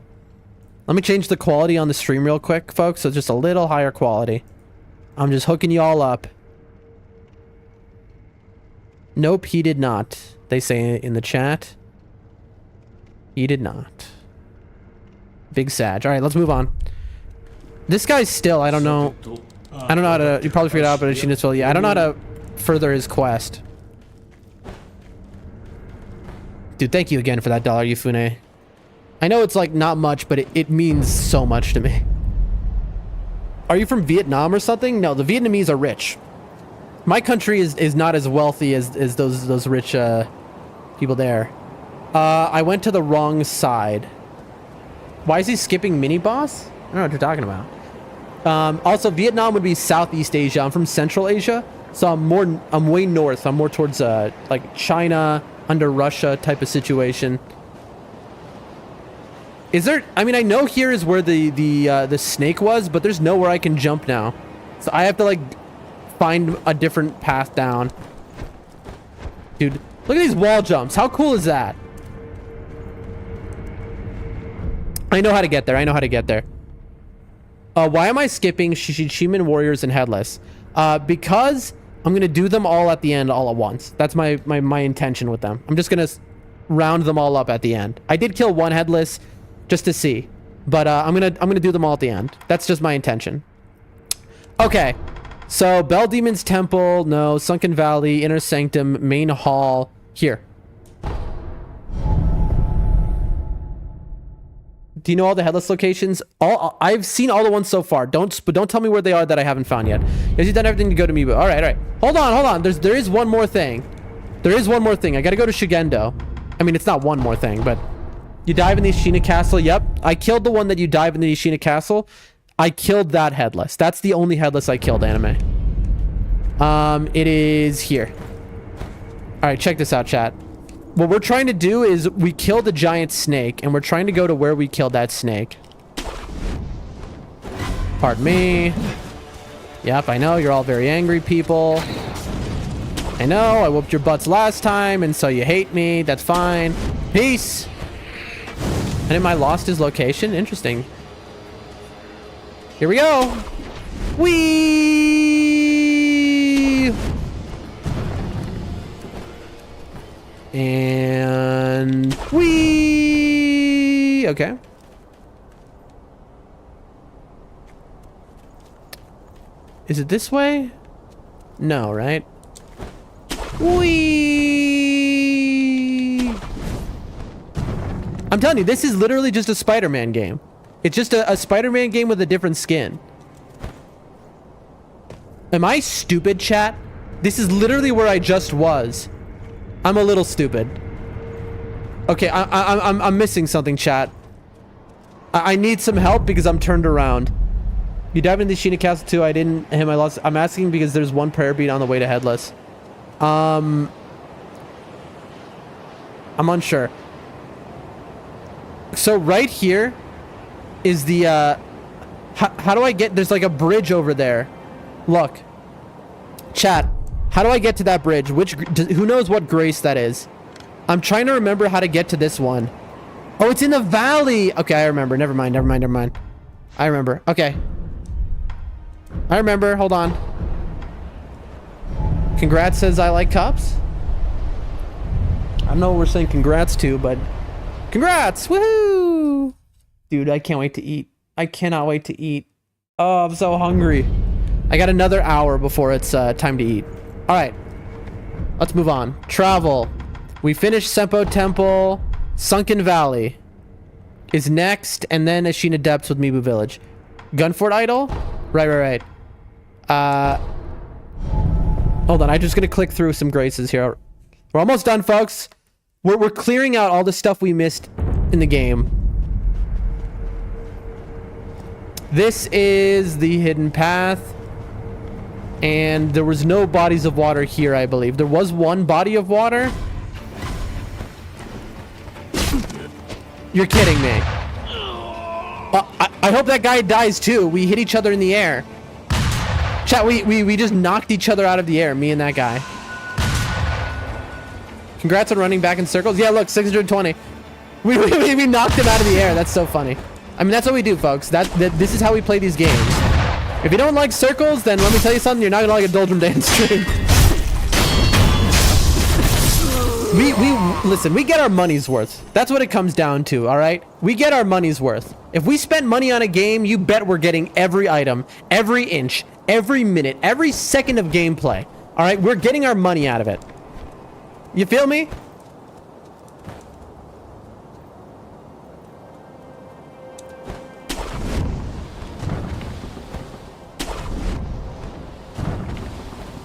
Let me change the quality on the stream real quick, folks, so just a little higher quality. I'm just hooking you all up. Nope, he did not. They say in the chat. He did not. Big Sag. All right, let's move on. This guy's still, I don't know how to, you probably figured it out, but Ashina's still, yeah, I don't know how to further his quest. Dude, thank you again for that $1, Yufune. I know it's like not much, but it means so much to me. Are you from Vietnam or something? No, the Vietnamese are rich. My country is not as wealthy as those rich people there. I went to the wrong side. Why is he skipping mini boss? I don't know what you're talking about. Also, Vietnam would be Southeast Asia. I'm from Central Asia, so I'm way north. I'm more towards like China, under Russia type of situation. Is there... I mean, I know here is where the snake was, but there's nowhere I can jump now. So I have to, like, find a different path down. Dude, look at these wall jumps. How cool is that? I know how to get there. Why am I skipping Shishichiman Warriors and Headless? Because I'm going to do them all at the end all at once. That's my intention with them. I'm just going to round them all up at the end. I did kill one Headless... just to see, but I'm gonna do them all at the end. That's just my intention. Okay, so Bell Demon's Temple, no. Sunken Valley, Inner Sanctum, Main Hall. Here. Do you know all the Headless locations? I've seen all the ones so far. But don't tell me where they are that I haven't found yet. Has he done everything to go to me? All right. Hold on. There is one more thing. I gotta go to Shigendo. I mean, it's not one more thing, but. You dive in the Ishina Castle. Yep. I killed the one that you dive in the Ishina Castle. I killed that Headless. That's the only Headless I killed, anime. It is here. All right, check this out, chat. What we're trying to do is we killed a giant snake, and we're trying to go to where we killed that snake. Pardon me. Yep, I know. You're all very angry people. I know. I whooped your butts last time, and so you hate me. That's fine. Peace. And am I lost his location? Interesting. Here we go. Whee! And whee! Okay. Is it this way? No, right? Whee! I'm telling you, this is literally just a Spider-Man game. It's just a Spider-Man game with a different skin. Am I stupid, chat? This is literally where I just was. I'm a little stupid. Okay, I'm missing something, chat. I need some help because I'm turned around. You dive into the Sheena Castle too. I didn't him. I lost. I'm asking because there's one prayer beat on the way to Headless. I'm unsure. So right here is the how do I get, there's like a bridge over there. Look, chat, how do I get to that bridge? Who knows what grace that is? I'm trying to remember how to get to this one. Oh, it's in the valley. Okay, I remember. Never mind. I remember. Okay, I remember. Hold on. Congrats says I like cups. I don't know what we're saying congrats to, but congrats! Woohoo! Dude, I can't wait to eat. I cannot wait to eat. Oh, I'm so hungry. I got another hour before it's time to eat. All right, let's move on. Travel. We finished Sempo Temple. Sunken Valley is next, and then Ashina Depths with Mibu Village. Gunfort Idol? Right. Hold on, I'm just gonna click through some graces here. We're almost done, folks. We're clearing out all the stuff we missed in the game. This is the hidden path. And there was no bodies of water here, I believe. There was one body of water. You're kidding me. I hope that guy dies too. We hit each other in the air. Chat, we just knocked each other out of the air, me and that guy. Congrats on running back in circles. Yeah, look, 620. We knocked him out of the air. That's so funny. I mean, that's what we do, folks. This is how we play these games. If you don't like circles, then let me tell you something. You're not gonna like a Doldrum Dance stream. Listen, we get our money's worth. That's what it comes down to, all right? We get our money's worth. If we spend money on a game, you bet we're getting every item, every inch, every minute, every second of gameplay. All right? We're getting our money out of it. You feel me?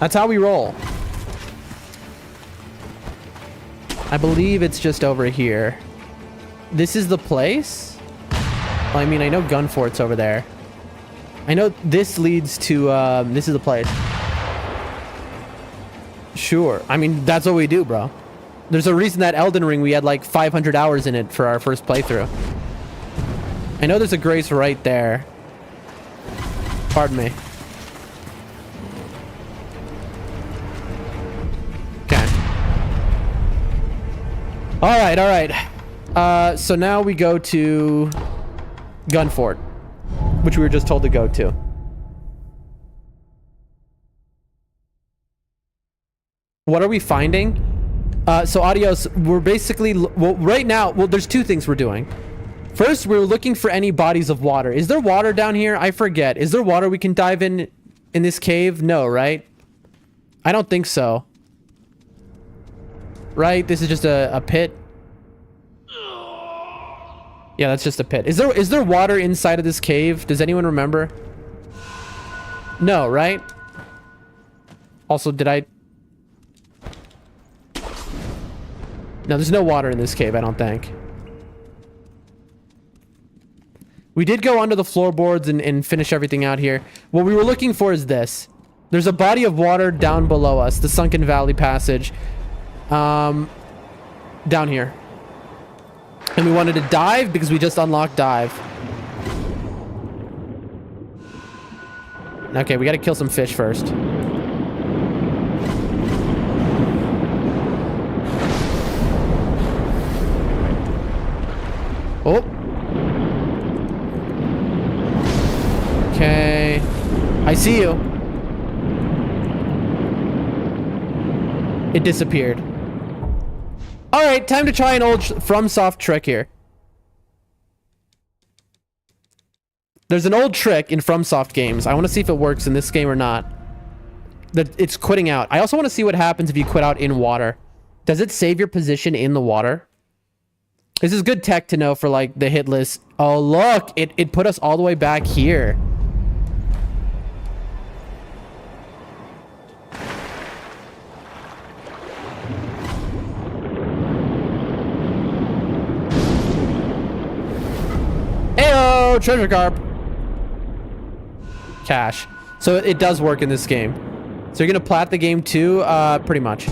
That's how we roll. I believe it's just over here. This is the place? Well, I mean, I know Gunfort's over there. I know this leads to, this is the place. Sure. I mean, that's what we do, bro. There's a reason that Elden Ring, we had like 500 hours in it for our first playthrough. I know there's a grace right there. Pardon me. All right. So now we go to Gunfort, which we were just told to go to. What are we finding? So Adios, we're basically, well, right now, well, there's two things we're doing. First, we're looking for any bodies of water. Is there water down here? I forget. Is there water we can dive in this cave? No, right? I don't think so. Right? This is just a pit. Yeah, that's just a pit. Is there water inside of this cave? Does anyone remember? No, right? Also, did I... No, there's no water in this cave, I don't think. We did go under the floorboards and finish everything out here. What we were looking for is this. There's a body of water down below us, the Sunken Valley Passage. Down here. And we wanted to dive because we just unlocked dive. Okay, we gotta kill some fish first. Oh. Okay. I see you. It disappeared. All right, time to try an old FromSoft trick here. There's an old trick in FromSoft games. I want to see if it works in this game or not. It's quitting out. I also want to see what happens if you quit out in water. Does it save your position in the water? This is good tech to know for like the hitless. Oh, look, it put us all the way back here. Heyo, treasure carp. cash. So it does work in this game. So you're gonna plat the game too? Pretty much.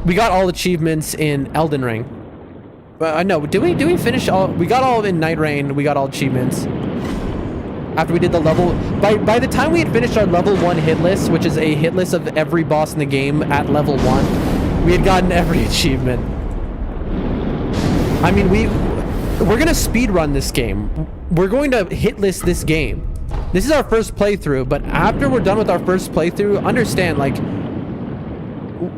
We got all achievements in Elden Ring. No, did we finish all? We got all in Night Rain. We got all achievements. After we did the level, by the time we had finished our level 1 hit list, which is a hit list of every boss in the game at level 1, we had gotten every achievement. I mean, we're gonna speed run this game. We're going to hit list this game. This is our first playthrough, but after we're done with our first playthrough, understand, like,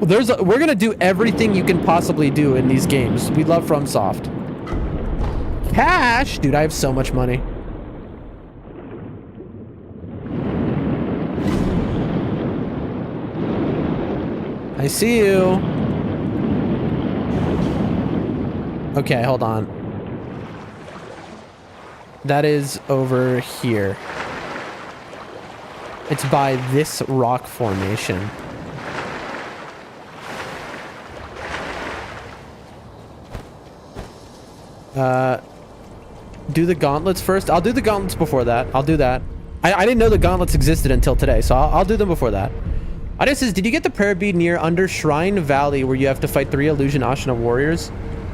we're gonna do everything you can possibly do in these games. We love FromSoft. Cash, dude, I have so much money. I see you. Okay, hold on. That is over here. It's by this rock formation. Do the gauntlets first. I'll do the gauntlets before that. I'll do that. I didn't know the gauntlets existed until today, so I'll do them before that. Audio says, did you get the prayer bead near under Shrine Valley where you have to fight 3 Illusion Ashina warriors?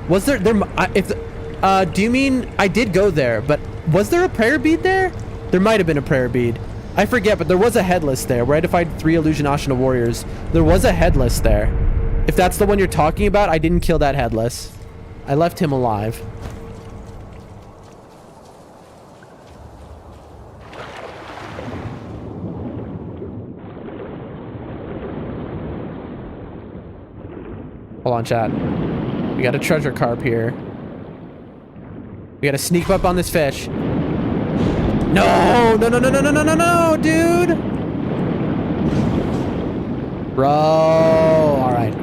Was there do you mean I did go there, but was there a prayer bead there? There might have been a prayer bead. I forget, but there was a headless there where I had to fight 3 Illusion Ashina warriors. There was a headless there. If that's the one you're talking about, I didn't kill that headless. I left him alive. Hold on, chat. We got a treasure carp here. We gotta sneak up on this fish. No, no, dude. Bro, all right.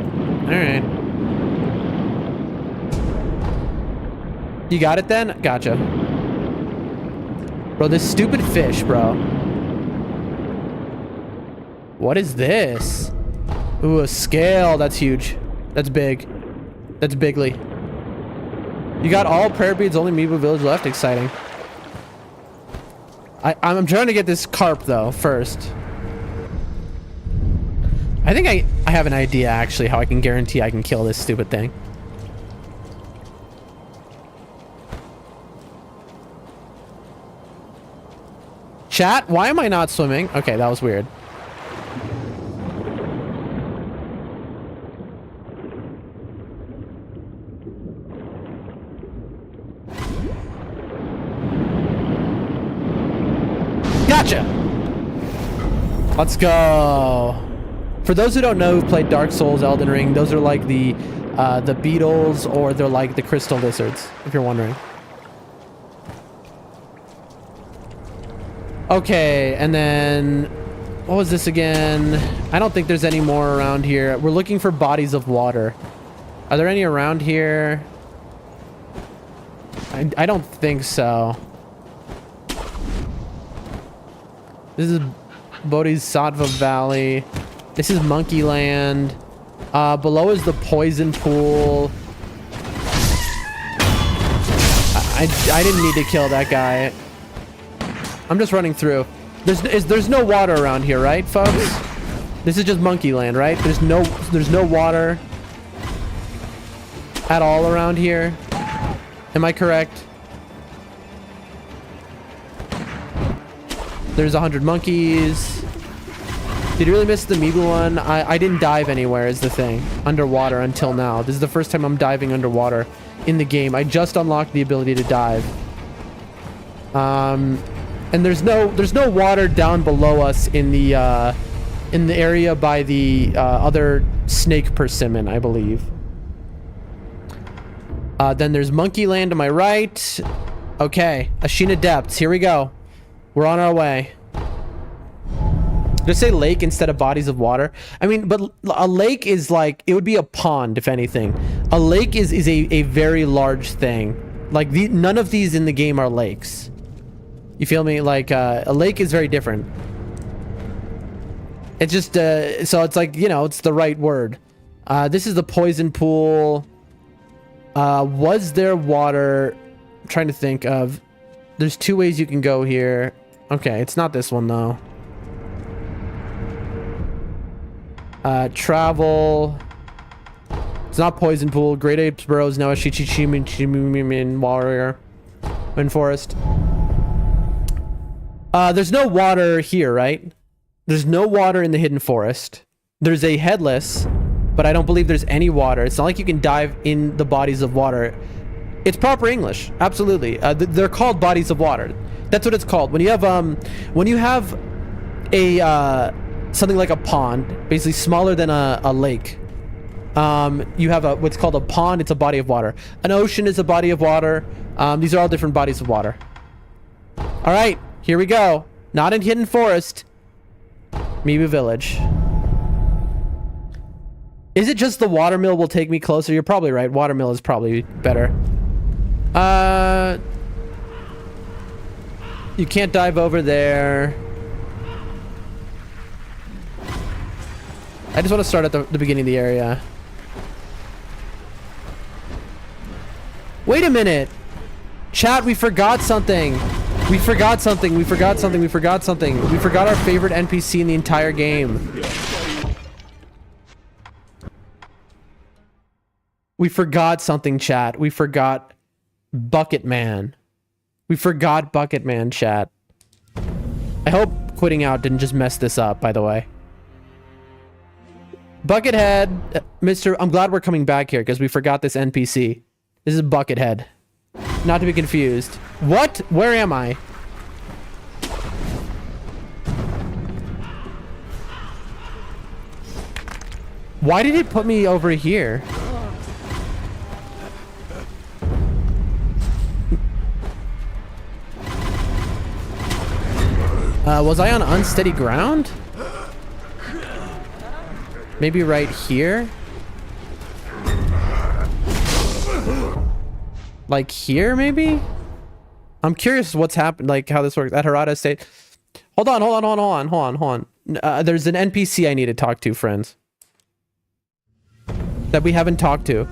You got it then? Gotcha. Bro, this stupid fish, bro. What is this? Ooh, a scale. That's huge. That's big. That's bigly. You got all prayer beads, only Meepo Village left. Exciting. I'm trying to get this carp though first. I think I have an idea actually how I can guarantee I can kill this stupid thing. Chat, why am I not swimming? Okay, that was weird. Gotcha! Let's go. For those who don't know who've played Dark Souls, Elden Ring, those are like the beetles, or they're like the crystal lizards, if you're wondering. Okay, and then what was this again? I don't think there's any more around here. We're looking for bodies of water. Are there any around here? I don't think so. This is Bodhisattva Valley. This is Monkey Land. Below is the poison pool. I didn't need to kill that guy. I'm just running through. There's no water around here, right, folks? This is just Monkey Land, right? There's no water at all around here. Am I correct? There's 100 monkeys. Did you really miss the Meeble one? I didn't dive anywhere is the thing. Underwater until now. This is the first time I'm diving underwater in the game. I just unlocked the ability to dive. And there's no water down below us in the area by the other snake persimmon, I believe. Then there's Monkey Land to my right. Okay, Ashina Depths. Here we go. We're on our way. Just say lake instead of bodies of water. I mean, but a lake is like, it would be a pond, if anything. A lake is a very large thing. Like, none of these in the game are lakes. You feel me? Like, a lake is very different. It's just, so it's like, you know, it's the right word. This is the poison pool. Was there water? I'm trying to think of, there's 2 ways you can go here. Okay, it's not this one though. Travel. It's not Poison Pool. Great Apes Burrows. No, Shichichimin Warrior. Wind Forest. There's no water here, right? There's no water in the Hidden Forest. There's a headless, but I don't believe there's any water. It's not like you can dive in the bodies of water. It's proper English, absolutely. They're called bodies of water. That's what it's called. When you have a something like a pond, basically smaller than a lake. You have what's called a pond. It's a body of water. An ocean is a body of water. These are all different bodies of water. All right, here we go. Not in Hidden Forest. Mibu Village. Is it just the watermill will take me closer? You're probably right. Watermill is probably better. You can't dive over there. I just want to start at the beginning of the area. Wait a minute. Chat, we forgot something. We forgot something. We forgot something. We forgot something. We forgot our favorite NPC in the entire game. We forgot something, chat. We forgot Bucket Man. We forgot Bucket Man, chat. I hope quitting out didn't just mess this up, by the way. Buckethead, Mr. I'm glad we're coming back here because we forgot this NPC. This is Buckethead. Not to be confused. What? Where am I? Why did it put me over here? Was I on unsteady ground? Maybe right here? Like here, maybe? I'm curious what's happened, like how this works at Harada State. Hold on. There's an NPC I need to talk to, friends. That we haven't talked to.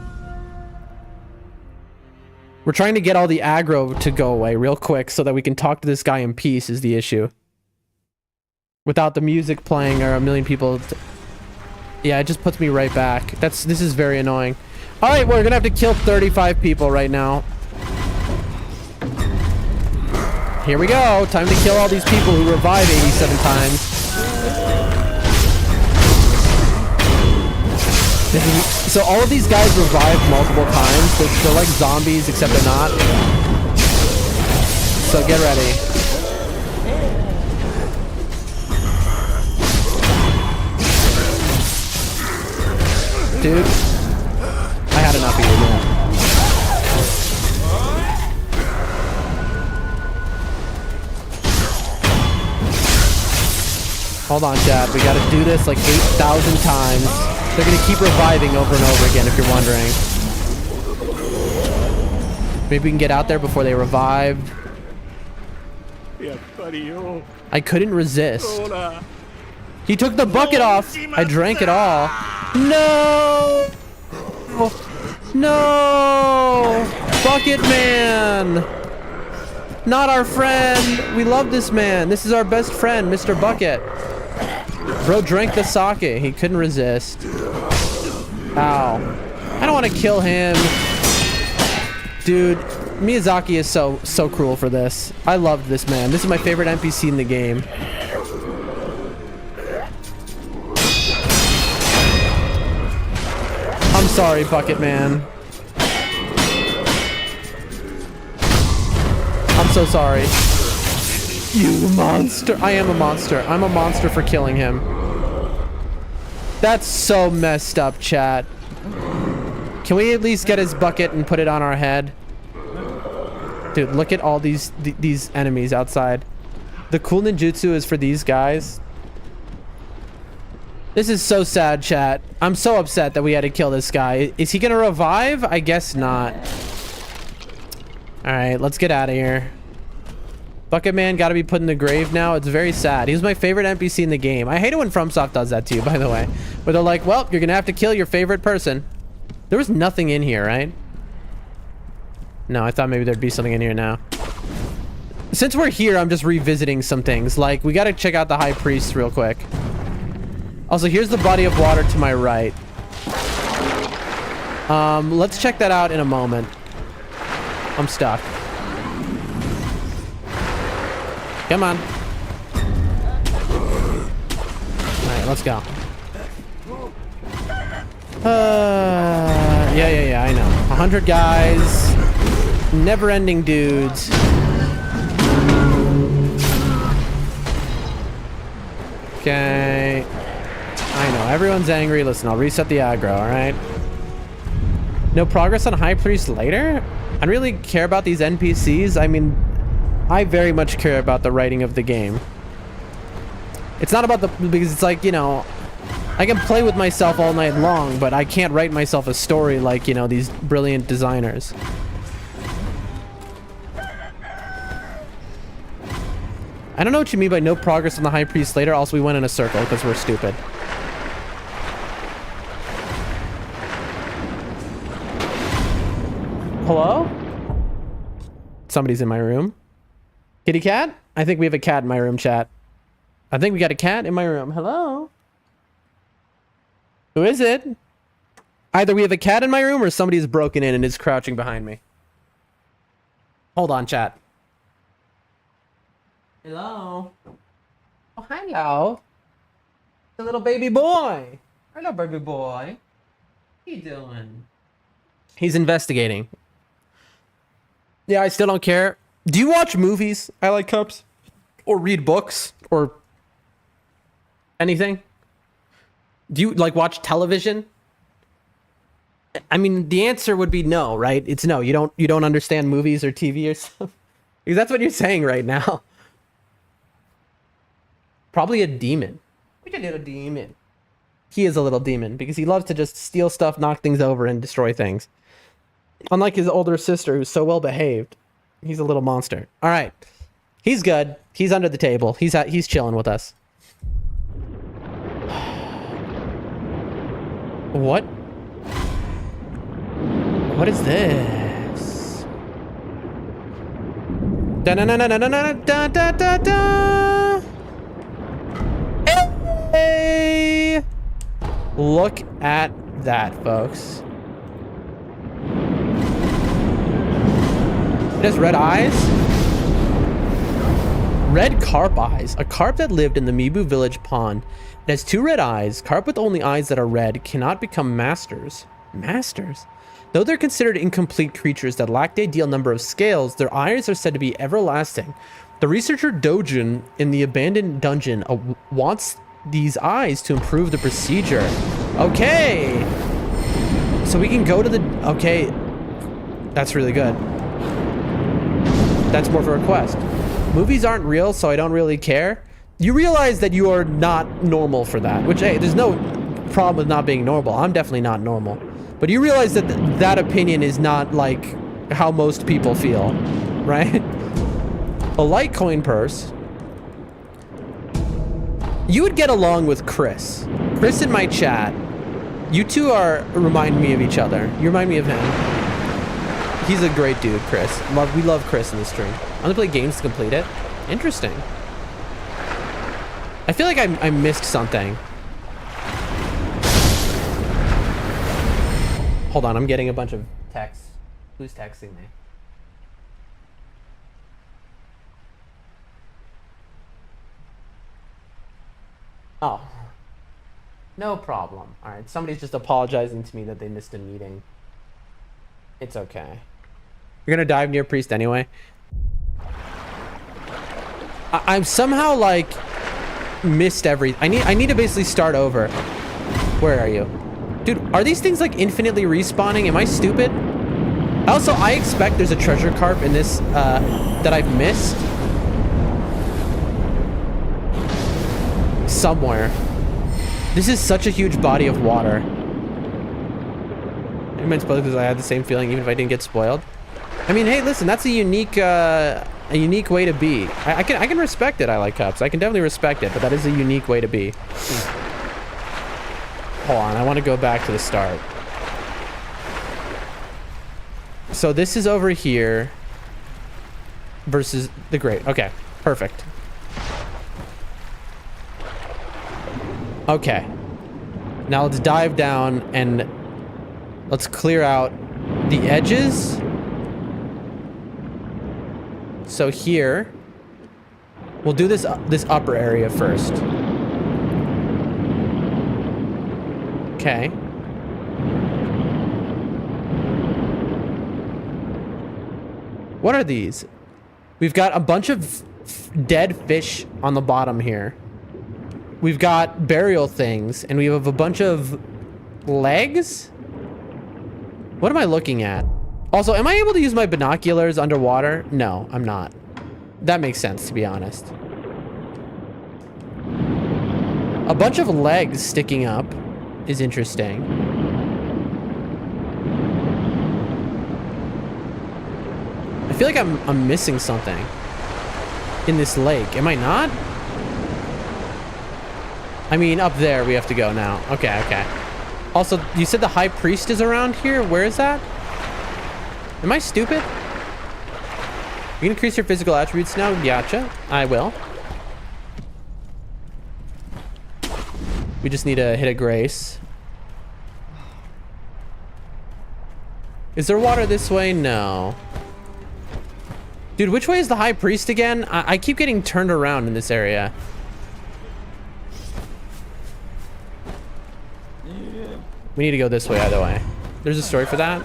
We're trying to get all the aggro to go away real quick so that we can talk to this guy in peace is the issue. Without the music playing or a million people. Yeah, it just puts me right back. This is very annoying. All right, we're gonna have to kill 35 people right now. Here we go. Time to kill all these people who revive 87 times. So all of these guys revive multiple times. They're like zombies, except they're not. So get ready. Dude, I had enough of you, man. Hold on, chat. We gotta do this like 8,000 times. They're gonna keep reviving over and over again, if you're wondering. Maybe we can get out there before they revive. I couldn't resist. He took the bucket off. I drank it all. No! No! Bucket Man! Not our friend! We love this man. This is our best friend, Mr. Bucket. Bro drank the sake. He couldn't resist. Ow. I don't want to kill him. Dude, Miyazaki is so cruel for this. I love this man. This is my favorite NPC in the game. I'm sorry, Bucket Man. I'm so sorry. You monster. I am a monster. I'm a monster for killing him. That's so messed up, chat. Can we at least get his bucket and put it on our head? Dude, look at all these enemies outside. The cool ninjutsu is for these guys. This is so sad, chat. I'm so upset that we had to kill this guy. Is he gonna revive? I guess not. Alright, let's get out of here. Bucket Man gotta be put in the grave now. It's very sad. He was my favorite NPC in the game. I hate it when FromSoft does that to you, by the way. Where they're like, well, you're gonna have to kill your favorite person. There was nothing in here, right? No, I thought maybe there'd be something in here now. Since we're here, I'm just revisiting some things. Like, we gotta check out the High Priest real quick. Also, here's the body of water to my right. Let's check that out in a moment. I'm stuck. Come on. Alright, let's go. Yeah, I know. 100 guys. Never-ending dudes. Okay. I know, everyone's angry. Listen, I'll reset the aggro, alright? No progress on High Priest later? I don't really care about these NPCs. I mean, I very much care about the writing of the game. It's not about the... because it's like, you know... I can play with myself all night long, but I can't write myself a story like, you know, these brilliant designers. I don't know what you mean by no progress on the High Priest later. Also, we went in a circle because we're stupid. Hello? Somebody's in my room. Kitty cat? I think we have a cat in my room, chat. I think we got a cat in my room. Hello? Who is it? Either we have a cat in my room or somebody's broken in and is crouching behind me. Hold on, chat. Hello? Oh, hello. The little baby boy. Hello, baby boy. What you doing? He's investigating. Yeah, I still don't care. Do you watch movies, I Like Cups? Or read books? Or anything? Do you like watch television? I mean, the answer would be no, right? It's no. You don't understand movies or TV or something. Because that's what you're saying right now. Probably a demon. Which a little demon. He is a little demon because he loves to just steal stuff, knock things over, and destroy things. Unlike his older sister, who's so well behaved, he's a little monster. All right, he's good. He's under the table. He's chilling with us. What? What is this? Da na na na na na da da da da. Hey! Look at that, folks. It has red eyes. Red carp eyes. A carp that lived in the Mibu village pond. It has 2 red eyes. Carp with only eyes that are red cannot become masters. Masters? Though they're considered incomplete creatures that lack the ideal number of scales, their eyes are said to be everlasting. The researcher Dojin in the abandoned dungeon wants these eyes to improve the procedure. Okay. So we can go to the... Okay. That's really good. That's more of a request. Movies aren't real, so I don't really care. You realize that you are not normal for that, which, hey, there's no problem with not being normal. I'm definitely not normal. But you realize that that opinion is not like how most people feel, right? A Litecoin purse. You would get along with Chris. Chris in my chat. You two remind me of each other. You remind me of him. He's a great dude, Chris. We love Chris in the stream. I'm gonna play games to complete it. Interesting. I feel like I missed something. Hold on, I'm getting a bunch of texts. Who's texting me? Oh. No problem. All right, somebody's just apologizing to me that they missed a meeting. It's okay. You're gonna dive near priest anyway. I'm somehow like missed everything. I need to basically start over. Where are you? Dude, are these things like infinitely respawning? Am I stupid? Also, I expect there's a treasure carp in this that I've missed. Somewhere. This is such a huge body of water. I meant spoiled because I had the same feeling even if I didn't get spoiled. I mean, hey, listen, that's a unique way to be. I can respect it. I Like Cups. I can definitely respect it, but that is a unique way to be. Hold on, I want to go back to the start. So this is over here. versus the grate. Okay, perfect. Okay. Now let's dive down and let's clear out the edges. So here, we'll do this upper area first. Okay. What are these? We've got a bunch of dead fish on the bottom here. We've got burial things, and we have a bunch of legs? What am I looking at? Also, am I able to use my binoculars underwater? No, I'm not. That makes sense, to be honest. A bunch of legs sticking up is interesting. I feel like I'm missing something in this lake. Am I not? I mean, up there we have to go now. Okay, okay. Also, you said the high priest is around here? Where is that? Am I stupid? You can increase your physical attributes now? Gotcha. I will. We just need to hit a grace. Is there water this way? No. Dude, which way is the high priest again? I keep getting turned around in this area. We need to go this way either way. There's a story for that.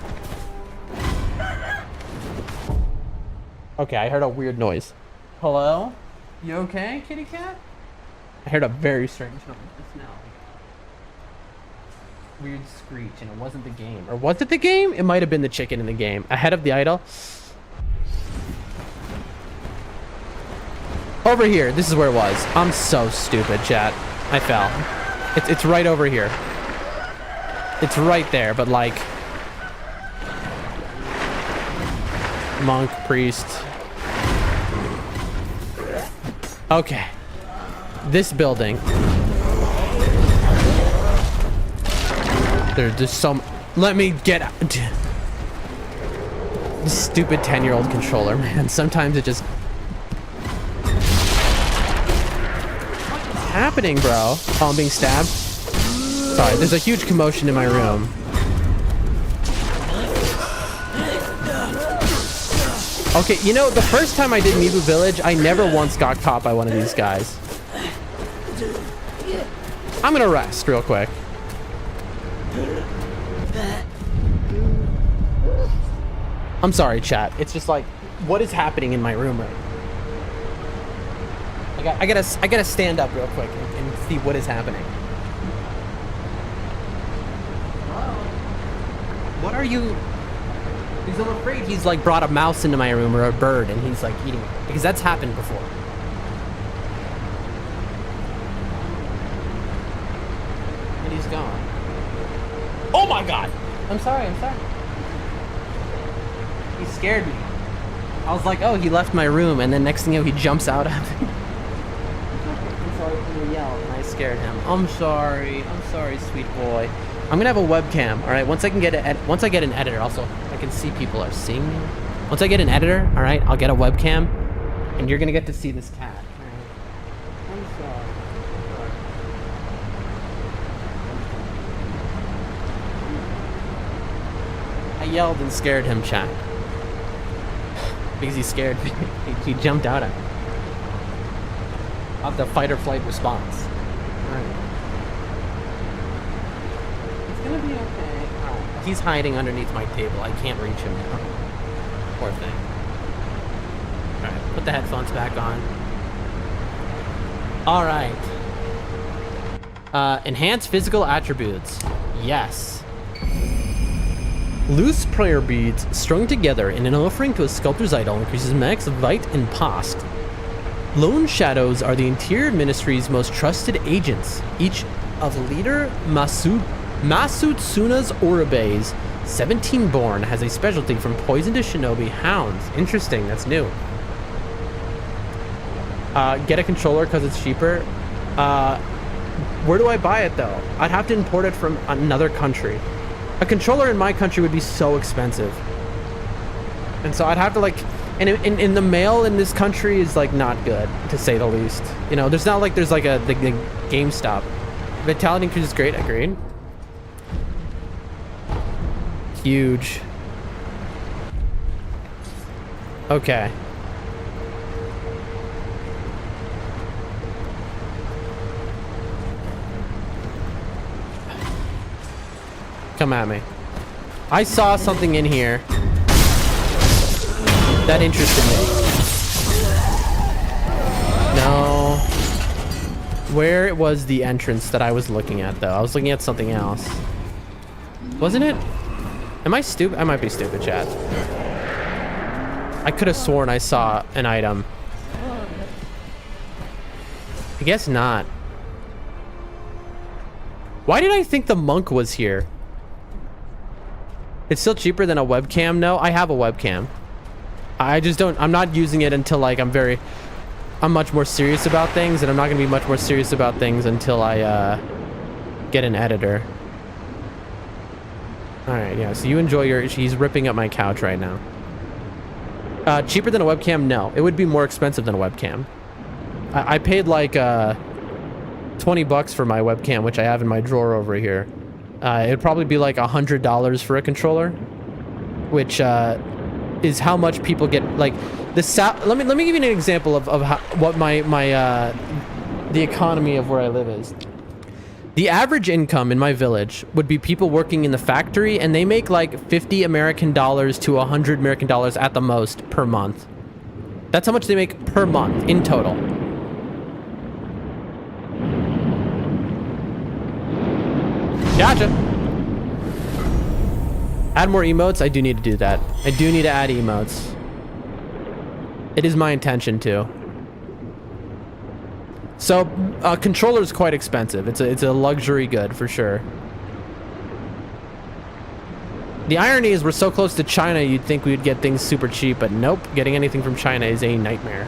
Okay, I heard a weird noise. Hello? You okay, kitty cat? I heard a very strange noise just now. Weird screech, and it wasn't the game. Or was it the game? It might have been the chicken in the game. Ahead of the idol. Over here. This is where it was. I'm so stupid, chat. I fell. It's right over here. It's right there, but like... Monk, priest. Okay. This building. There's some... Let me get out. This stupid 10-year-old controller, man. Sometimes it just... What's happening, bro? Oh, I'm being stabbed? Sorry, there's a huge commotion in my room. Okay, you know, the first time I did Mibu Village, I never once got caught by one of these guys. I'm gonna rest real quick. I'm sorry, chat. It's just like, what is happening in my room right now? I gotta stand up real quick and see what is happening. What are you? Because I'm afraid he's like brought a mouse into my room or a bird and he's like eating it. Because that's happened before. And he's gone. Oh my god! I'm sorry, I'm sorry. He scared me. I was like, oh, he left my room, and then next thing you know, he jumps out at me. I'm sorry for the yell, and I scared him. I'm sorry, sweet boy. I'm gonna have a webcam, all right? Once I get an editor, also I can see people are seeing me. Once I get an editor, all right, I'll get a webcam, and you're gonna get to see this cat. All right? I'm sorry. I yelled and scared him, chat. Because he scared me. He jumped out at me. Of the fight or flight response. Alright. It's gonna be okay. Right. He's hiding underneath my table. I can't reach him now. Poor thing. Alright, put the headphones back on. Alright. Enhance physical attributes. Yes. Loose prayer beads strung together in an offering to a sculptor's idol increases max Vite and Post. Lone Shadows are the Interior Ministry's most trusted agents. Each of leader Masutsuna's Oribes, 17 born, has a specialty from poison to shinobi hounds. Interesting, that's new. Get a controller because it's cheaper. Where do I buy it though? I'd have to import it from another country. A controller in my country would be so expensive. And so I'd have to like And in the mail in this country is like not good, to say the least. You know, there's not like there's like the GameStop. Vitality increase is great, agreed. Huge. Okay. Come at me. I saw something in here that interested me. No. Where was the entrance that I was looking at, though? I was looking at something else. Wasn't it? Am I stupid? I might be stupid, chat. I could have sworn I saw an item. I guess not. Why did I think the monk was here? It's still cheaper than a webcam? No, I have a webcam. I just don't, I'm not using it until like I'm much more serious about things, and I'm not gonna be much more serious about things until I get an editor. All right, yeah, so you enjoy your, he's ripping up my couch right now. Cheaper than a webcam? No, it would be more expensive than a webcam. I paid like 20 bucks for my webcam, which I have in my drawer over here. It'd probably be like $100 for a controller, which is how much people get. Like let me give you an example of how, what the economy of where I live is. The average income in my village would be people working in the factory, and they make like $50 American dollars to $100 American dollars at the most per month. That's how much they make per month in total. Gotcha. Add more emotes. I do need to do that. I do need to add emotes. It is my intention to. So, a controller is quite expensive. It's a luxury good for sure. The irony is we're so close to China, you'd think we'd get things super cheap, but nope. Getting anything from China is a nightmare.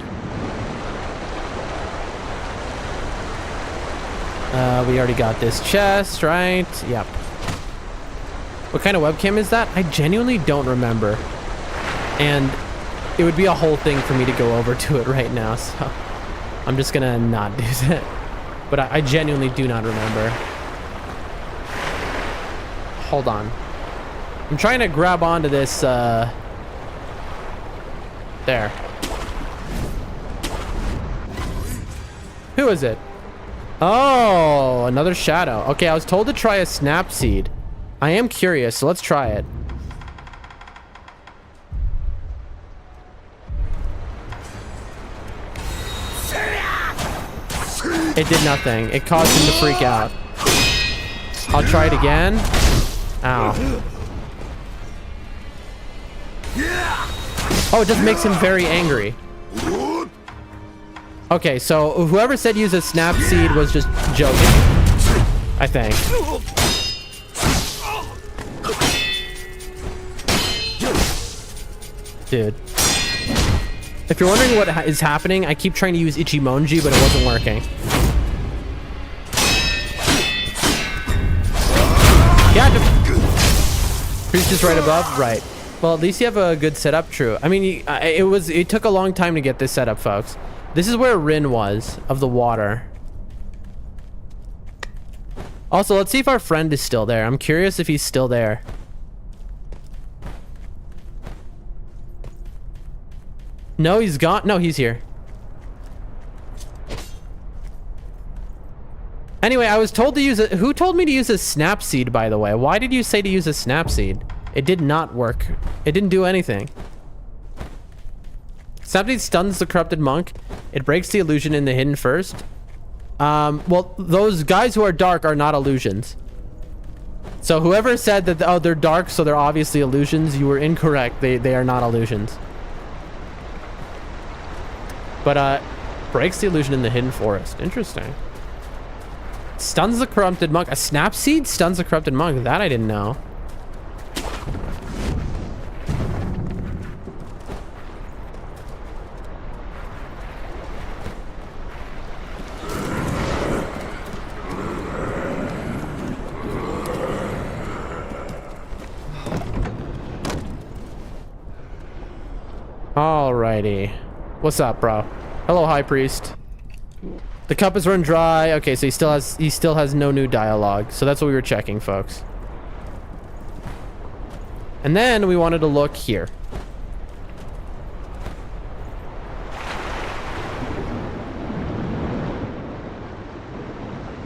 We already got this chest, right? Yep. What kind of webcam is that? I genuinely don't remember. And it would be a whole thing for me to go over to it right now, so I'm just gonna not do that. But I genuinely do not remember. Hold on. I'm trying to grab onto this, there. Who is it? Oh, another shadow. Okay, I was told to try a snap seed. I am curious, so let's try it. It did nothing. It caused him to freak out. I'll try it again. Ow. Oh, it just makes him very angry. Okay, so whoever said use a snap seed was just joking, I think. Dude. If you're wondering what is happening, I keep trying to use Ichimonji, but it wasn't working. Gotcha. Priest is right above? Right. Well, at least you have a good setup, true. I mean, it took a long time to get this set up, folks. This is where Rin was, of the water. Also, let's see if our friend is still there. I'm curious if he's still there. No, he's gone. No, he's here. Anyway, I was told to use a... Who told me to use a snap seed, by the way? Why did you say to use a snap seed? It did not work. It didn't do anything. Snap seed stuns the corrupted monk. It breaks the illusion in the hidden first. Well, those guys who are dark are not illusions. So whoever said that, oh, they're dark, so they're obviously illusions, you were incorrect. They are not illusions. But, breaks the illusion in the hidden forest. Interesting. Stuns the corrupted monk. A snap seed stuns the corrupted monk. That I didn't know. All Alrighty. What's up, bro? Hello, High Priest. The cup is run dry. Okay, so he still has no new dialogue. So that's what we were checking, folks. And then we wanted to look here.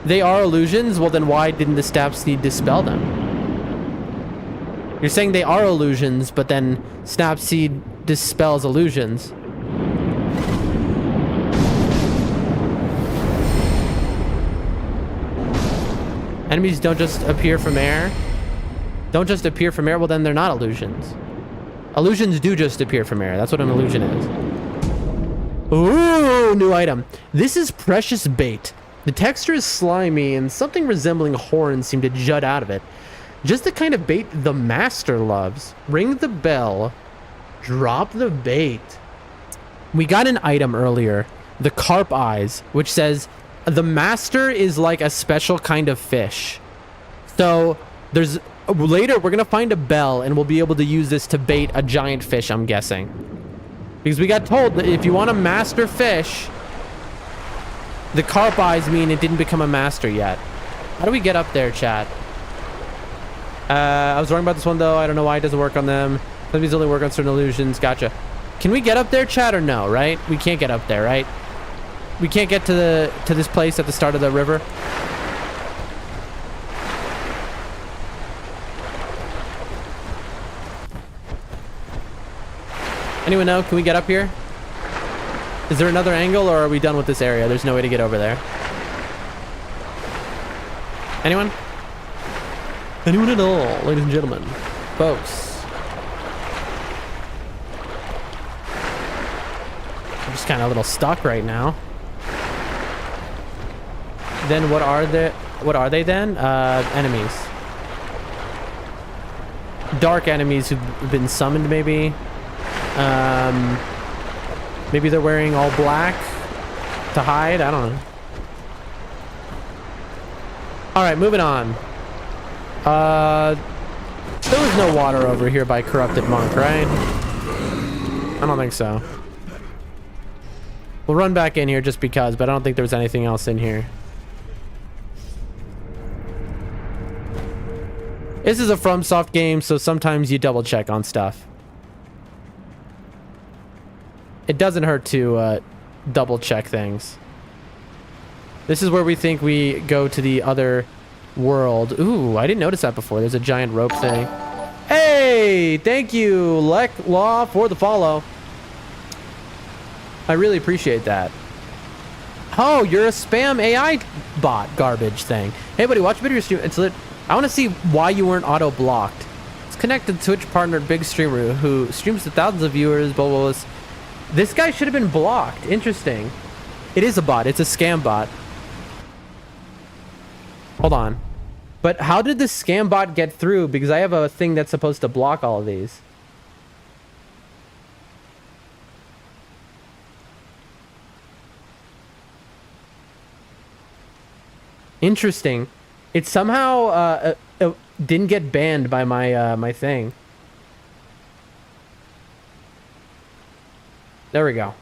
They are illusions? Well, then why didn't the Snapseed dispel them? You're saying they are illusions, but then Snapseed dispels illusions. Enemies don't just appear from air? Don't just appear from air? Well, then they're not illusions. Illusions do just appear from air. That's what an illusion is. Ooh, new item. This is precious bait. The texture is slimy and something resembling horns seem to jut out of it. Just the kind of bait the master loves. Ring the bell. Drop the bait. We got an item earlier, the carp eyes, which says the master is like a special kind of fish. So there's later we're gonna find a bell and we'll be able to use this to bait a giant fish, I'm guessing. Because we got told that if you want a master fish, the carp eyes mean it didn't become a master yet. How do we get up there, chat? I was wrong about this one though. I don't know why it doesn't work on them. Some of these only work on certain illusions. Gotcha. Can we get up there, chat, or no? Right? We can't get up there, right? We can't get to this place at the start of the river. Anyone know? Can we get up here? Is there another angle, or are we done with this area? There's no way to get over there. Anyone? Anyone at all, ladies and gentlemen? Folks. I'm just kind of a little stuck right now. Then what are they then? Enemies. Dark enemies who've been summoned, maybe. Maybe they're wearing all black to hide. I don't know. All right, moving on. There was no water over here by Corrupted Monk, right? I don't think so. We'll run back in here just because, but I don't think there was anything else in here. This is a FromSoft game, so sometimes you double check on stuff. It doesn't hurt to double check things. This is where we think we go to the other world. Ooh, I didn't notice that before. There's a giant rope thing. Hey, thank you, Lek Law, for the follow. I really appreciate that. Oh, you're a spam AI bot garbage thing. Hey, buddy, watch a bit of your stream. It's lit. I want to see why you weren't auto-blocked. It's connected Twitch partner Big Streamer who streams to thousands of viewers. Blah, blah, blah. This guy should have been blocked. Interesting. It is a bot. It's a scam bot. Hold on. But how did this scam bot get through? Because I have a thing that's supposed to block all of these. Interesting. It somehow didn't get banned by my my thing. There we go.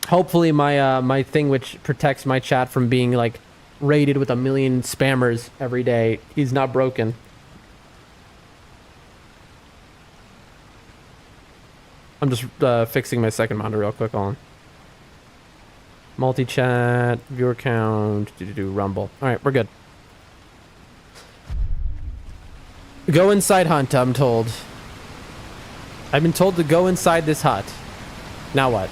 Hopefully my my thing which protects my chat from being like raided with 1 million spammers every day is not broken. I'm just fixing my second monitor real quick on. Multi-chat, viewer count, Rumble. All right, we're good. Go inside hunt, I'm told. I've been told to go inside this hut. Now what?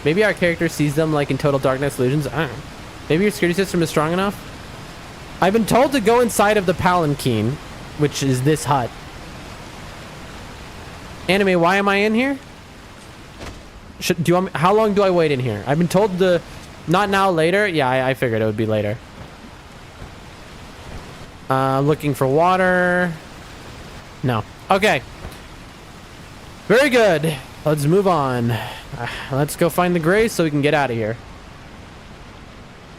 Maybe our character sees them like in Total Darkness Illusions. I don't know. Maybe your security system is strong enough? I've been told to go inside of the Palanquin, which is this hut. Anime, why am I in here? Do you want me, how long do I wait in here? I've been told to... Not now, later? Yeah, I figured it would be later. Looking for water. No. Okay. Very good. Let's move on. Let's go find the Grace so we can get out of here.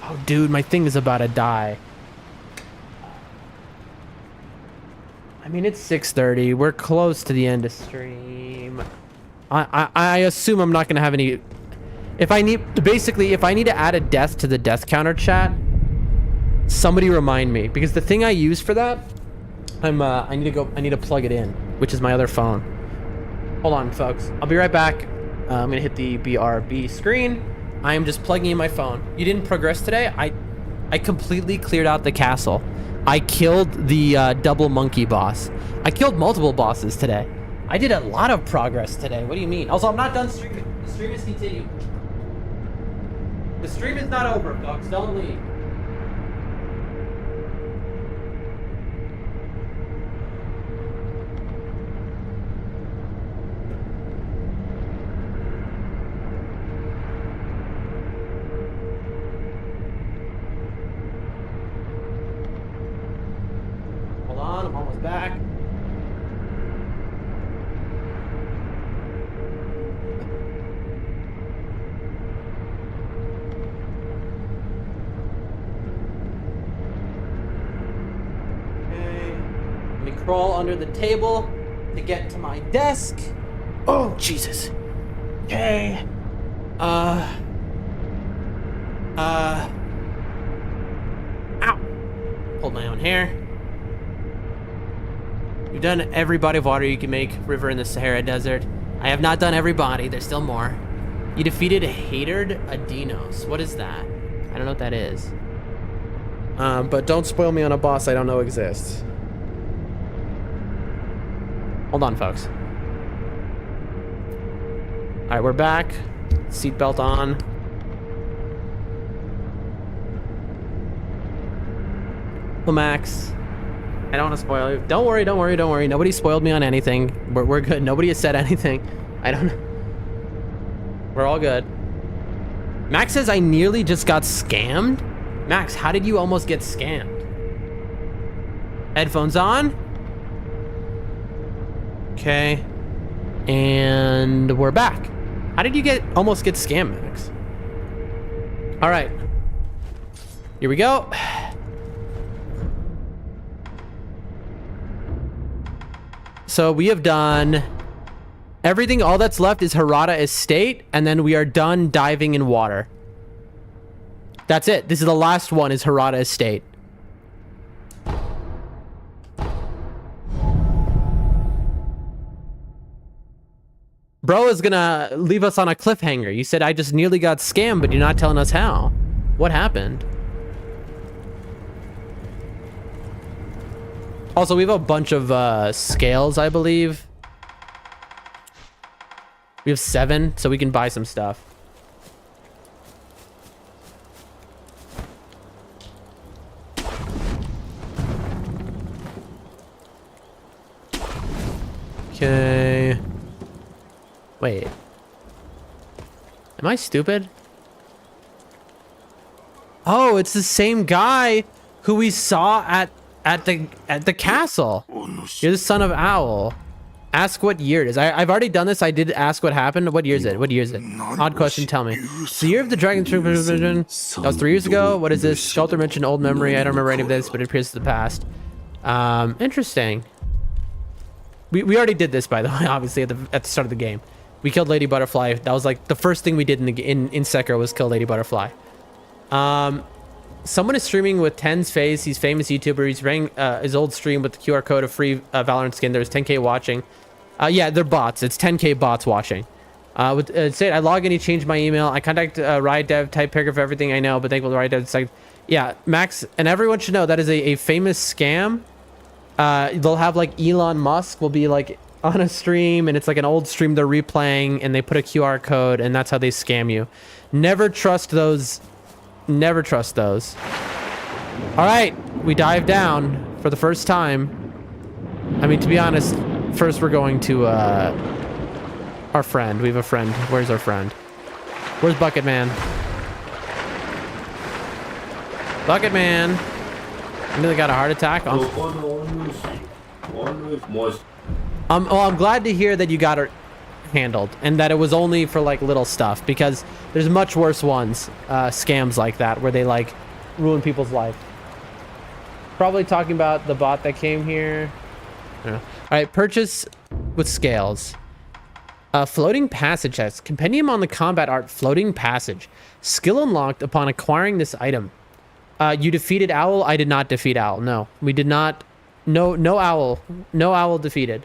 Oh, dude, my thing is about to die. I mean, it's 6:30. We're close to the end of stream. I assume I'm not gonna have any. If I need to add a death to the death counter chat, somebody remind me, because the thing I use for that, I need to plug it in, which is my other phone. Hold on, folks. I'll be right back. I'm gonna hit the BRB screen. I am just plugging in my phone. You didn't progress today? I completely cleared out the castle. I killed the double monkey boss. I killed multiple bosses today. I did a lot of progress today. What do you mean? Also, I'm not done streaming. The stream is continuing. The stream is not over, folks. Don't leave. Hold on, I'm almost back. Crawl under the table to get to my desk. Oh, Jesus. Okay. Ow. Hold my own hair. You've done every body of water you can make. River in the Sahara Desert. I have not done every body. There's still more. You defeated Hatered Adinos. What is that? I don't know what that is. But don't spoil me on a boss I don't know exists. Hold on, folks. All right, we're back. Seatbelt on. Well, Max, I don't want to spoil you. Don't worry, don't worry, don't worry. Nobody spoiled me on anything. We're good. Nobody has said anything. I don't know. We're all good. Max says I nearly just got scammed. Max, how did you almost get scammed? Headphones on. Okay, and we're back. How did you almost get scammed, Max? All right, here we go. So we have done everything. All that's left is Harada Estate, and then we are done diving in water. That's it. This is the last one, is Harada Estate. Bro is gonna leave us on a cliffhanger. You said I just nearly got scammed, but you're not telling us how. What happened? Also, we have a bunch of scales, I believe. We have 7, so we can buy some stuff. Okay. Wait. Am I stupid? Oh, it's the same guy who we saw at the castle. You're the son of Owl. Ask what year it is. I've already done this. I did ask what happened. What year is it? What year is it? Odd question. Tell me. It's the year of the dragon. That was 3 years ago. What is this? Shelter mentioned old memory. I don't remember any of this, but it appears to the past. Interesting. We already did this, by the way. Obviously, at the start of the game, we killed Lady Butterfly. That was like the first thing we did in Sekiro was kill Lady Butterfly. Someone is streaming with Ten's face. He's a famous YouTuber. He's running his old stream with the QR code of free Valorant skin. There's 10K watching. Yeah, they're bots. It's 10K bots watching. Say I log in, he changed my email. I contact Riot Dev, type paragraph everything I know, but thankful to Riot Dev. It's like, yeah, Max, and everyone should know that is a famous scam. They'll have like Elon Musk will be like on a stream, and it's like an old stream they're replaying, and they put a QR code, and that's how they scam you. Never trust those. Never trust those. All right, we dive down for the first time. I mean, to be honest, first we're going to our friend. We have a friend. Where's our friend? Where's Bucket Man? Bucket Man. I nearly got a heart attack. Well, I'm glad to hear that you got her handled and that it was only for like little stuff, because there's much worse ones, scams like that, where they like ruin people's life. Probably talking about the bot that came here. Yeah. All right, purchase with scales. Floating passage has compendium on the combat art. Floating passage. Skill unlocked upon acquiring this item. You defeated Owl. I did not defeat Owl. No, we did not. No Owl. No Owl defeated.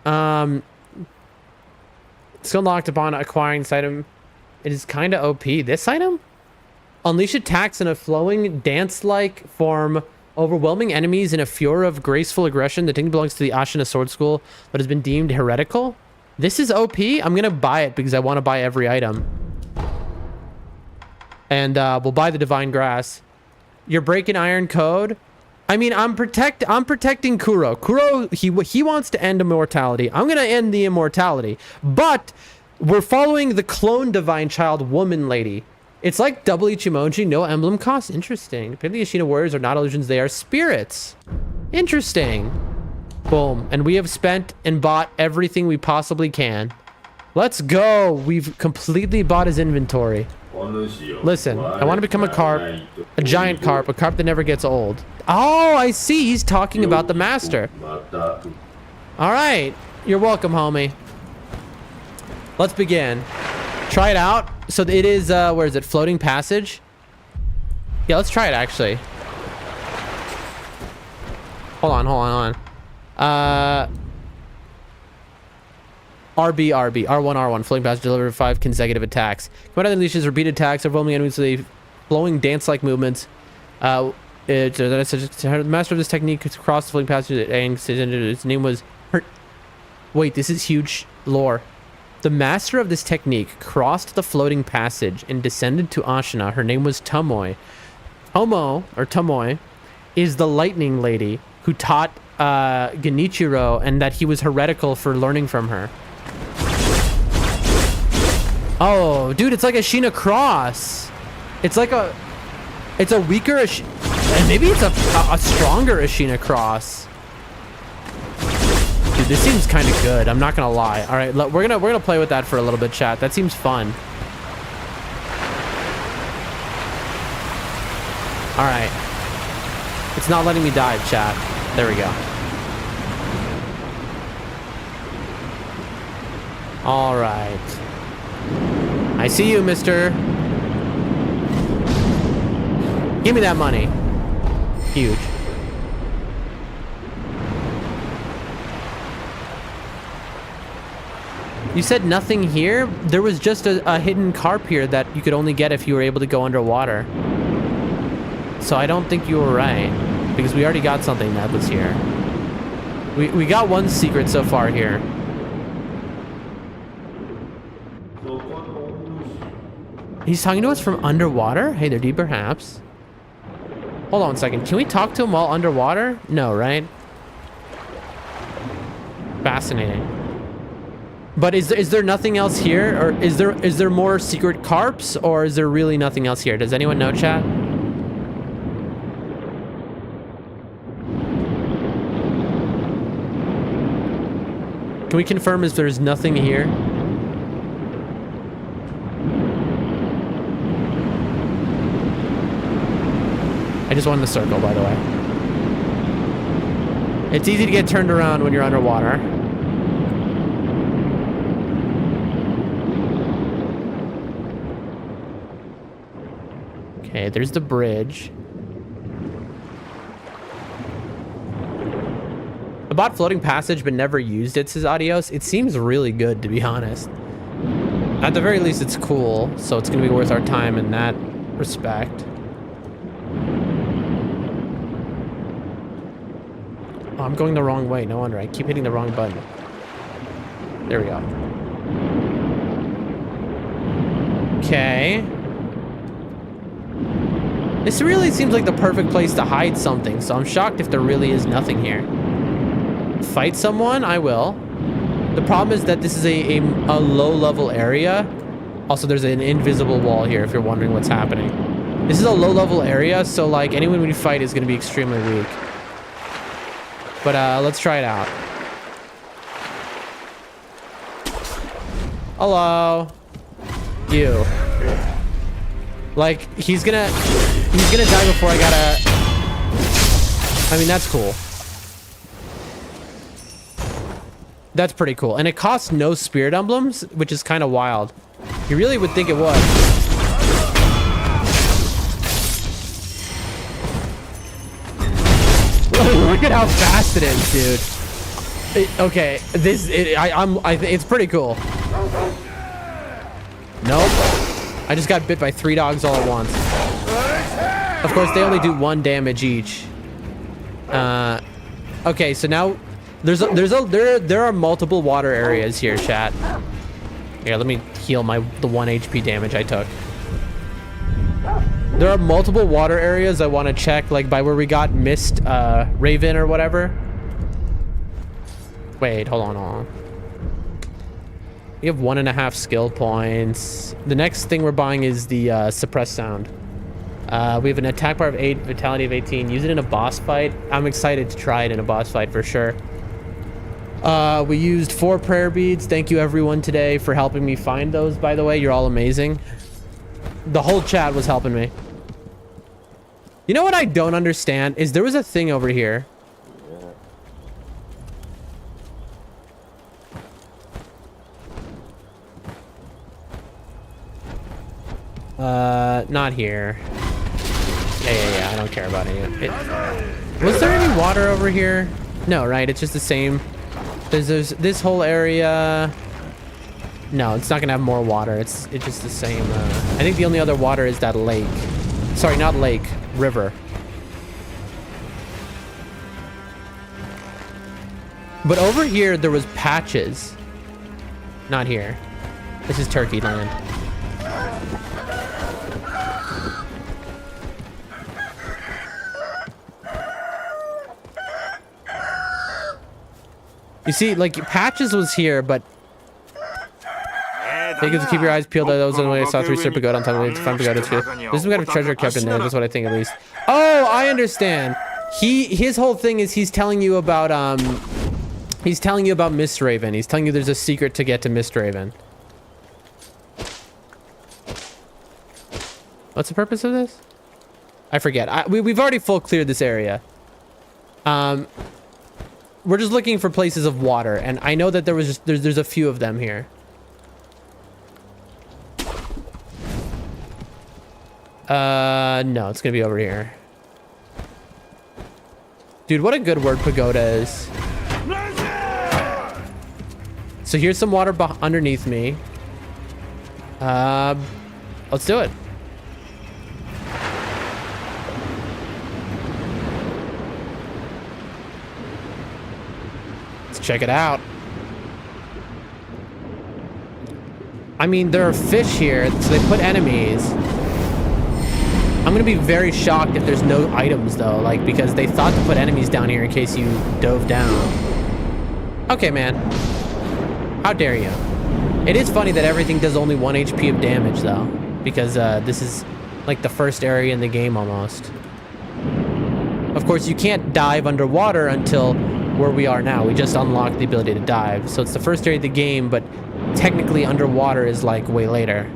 Skill unlocked upon acquiring this item. It is kind of OP. This item? Unleash attacks in a flowing dance-like form, overwhelming enemies in a furor of graceful aggression. The technique belongs to the Ashina Sword School, but has been deemed heretical. This is OP. I'm gonna buy it because I want to buy every item. And we'll buy the Divine Grass. You're breaking Iron Code. I mean, I'm protecting Kuro. Kuro, he wants to end immortality. I'm gonna end the immortality, but we're following the clone Divine Child woman lady. It's like double each emoji, no emblem cost. Interesting. Apparently, Ashina warriors are not illusions; they are spirits. Interesting. Boom. And we have spent and bought everything we possibly can. Let's go. We've completely bought his inventory. Listen, I want to become a carp, a giant carp, a carp that never gets old. Oh, I see. He's talking about the master. All right. You're welcome, homie. Let's begin. Try it out. So it is, where is it? Floating passage? Yeah, let's try it, actually. Hold on. R1, floating passage, deliver 5 consecutive attacks. Commander unleashes repeated attacks, overwhelming enemies with a flowing dance-like movements. The master of this technique crossed the floating passage, and his name was... Wait, this is huge lore. The master of this technique crossed the floating passage and descended to Ashina. Her name was Tomoe. Tomoe, is the lightning lady who taught Genichiro, and that he was heretical for learning from her. Oh, dude, it's like Ashina Cross. It's like a... It's a weaker... And maybe it's a stronger Ashina Cross. Dude, this seems kind of good. I'm not gonna lie. All right, we're gonna play with that for a little bit, chat. That seems fun. All right. It's not letting me dive, chat. There we go. All right. I see you, mister. Give me that money. Huge. You said nothing here? There was just a hidden carp here that you could only get if you were able to go underwater. So I don't think you were right, because we already got something that was here. We got one secret so far here. He's talking to us from underwater? Hey there, D, perhaps. Hold on a second. Can we talk to him while underwater? No, right? Fascinating. But is there nothing else here? Or is there more secret carps? Or is there really nothing else here? Does anyone know, chat? Can we confirm if there's nothing here? I just won the circle, by the way. It's easy to get turned around when you're underwater. Okay, there's the bridge. I bought Floating Passage but never used it, says Adios. It seems really good, to be honest. At the very least, it's cool, so it's going to be worth our time in that respect. Oh, I'm going the wrong way. No wonder. I keep hitting the wrong button. There we go. Okay. This really seems like the perfect place to hide something, so I'm shocked if there really is nothing here. Fight someone? I will. The problem is that this is a low-level area. Also, there's an invisible wall here, if you're wondering what's happening. This is a low-level area, so, like, anyone we fight is going to be extremely weak. But, let's try it out. Hello. You. Like, he's gonna die before I gotta... I mean, that's cool. That's pretty cool. And it costs no spirit emblems, which is kind of wild. You really would think it would. Look at how fast it is, dude. Okay, it's pretty cool. Nope. I just got bit by 3 dogs all at once. Of course, they only do 1 damage each. Okay, so now there are multiple water areas here, chat. Here, let me heal the 1 HP damage I took. There are multiple water areas I want to check, like by where we got Mist Raven or whatever. Wait, hold on. We have 1.5 skill points. The next thing we're buying is the suppressed sound. We have an attack bar of 8, vitality of 18. Use it in a boss fight. I'm excited to try it in a boss fight for sure. We used 4 prayer beads. Thank you everyone today for helping me find those, by the way. You're all amazing. The whole chat was helping me. You know what I don't understand is there was a thing over here. Not here. Yeah, I don't care about any of it. Was there any water over here? No, right? It's just the same. There's this whole area. No, it's not gonna have more water. It's just the same. I think the only other water is that lake. Sorry, not lake, river. But over here there was patches. Not here. This is Turkey land. You see, like, patches was here, but you get to keep your eyes peeled. Those are the way I saw 3 strip of goat on top of it. It's fun to go to school. There's some kind of treasure kept in there. That's what I think, at least. Oh, I understand. His whole thing is he's telling you about Mist Raven. He's telling you there's a secret to get to Mist Raven. What's the purpose of this? I forget. We've already full cleared this area. We're just looking for places of water, and I know that there's a few of them here. No, it's gonna be over here. Dude, what a good word pagoda is. So here's some water underneath me. Let's do it. Let's check it out. I mean, there are fish here, so they put enemies. I'm gonna be very shocked if there's no items though, like, because they thought to put enemies down here in case you dove down. Okay, man. How dare you? It is funny that everything does only 1 HP of damage though, because this is like the first area in the game almost. Of course, you can't dive underwater until where we are now. We just unlocked the ability to dive, so it's the first area of the game, but technically underwater is like way later.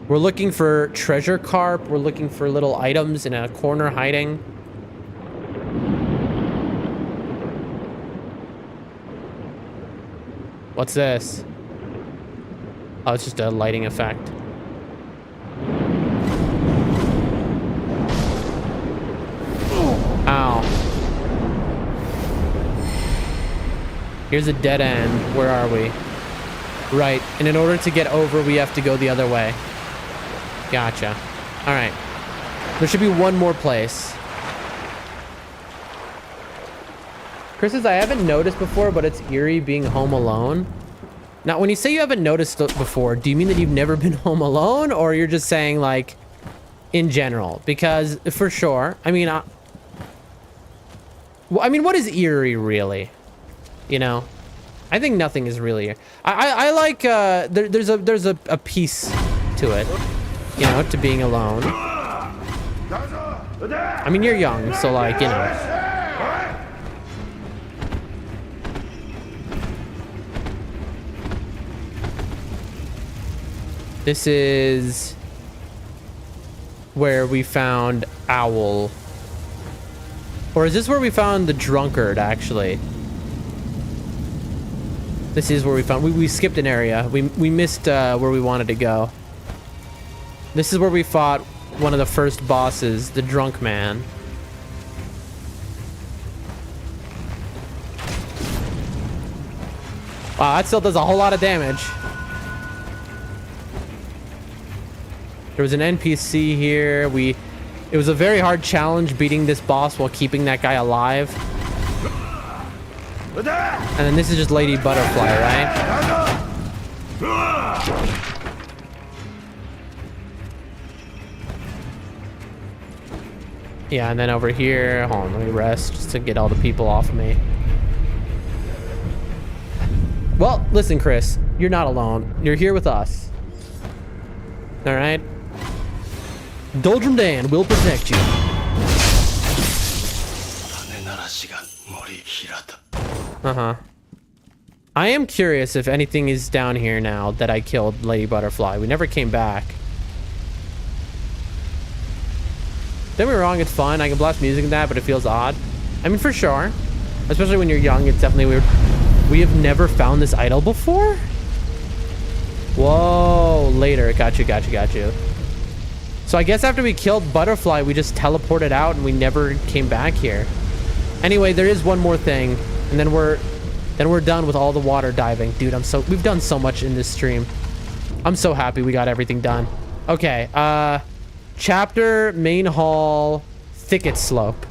We're looking for treasure carp. We're looking for little items in a corner hiding. What's this? Oh, it's just a lighting effect. Ow. Here's a dead end. Where are we? Right. And in order to get over, we have to go the other way. Gotcha. All right. There should be one more place. Chris says, I haven't noticed before, but it's eerie being home alone. Now, when you say you haven't noticed it before, do you mean that you've never been home alone? Or you're just saying, like, in general? Because, for sure, I mean, what is eerie, really? You know? I think nothing is really... I like, there's a piece to it. You know, to being alone. I mean, you're young, so, like, you know. This is where we found Owl. Or is this where we found the drunkard, actually? This is where we found... We skipped an area. We missed where we wanted to go. This is where we fought one of the first bosses, the drunk man. Wow, that still does a whole lot of damage. There was an NPC here. It was a very hard challenge beating this boss while keeping that guy alive. And then this is just Lady Butterfly, right? Yeah, and then over here, hold on, let me rest just to get all the people off of me. Well, listen, Chris, you're not alone. You're here with us. All right? Doldrum Dan will protect you. Uh-huh. I am curious if anything is down here now that I killed Lady Butterfly. We never came back. Don't get me wrong, it's fun. I can blast music in that, but it feels odd. I mean, for sure. Especially when you're young, it's definitely weird. We have never found this idol before? Whoa, later. Got you. So I guess after we killed Butterfly, we just teleported out and we never came back here. Anyway, there is one more thing, and then we're done with all the water diving. Dude, we've done so much in this stream. I'm so happy we got everything done. Okay, chapter, main hall, thicket slope.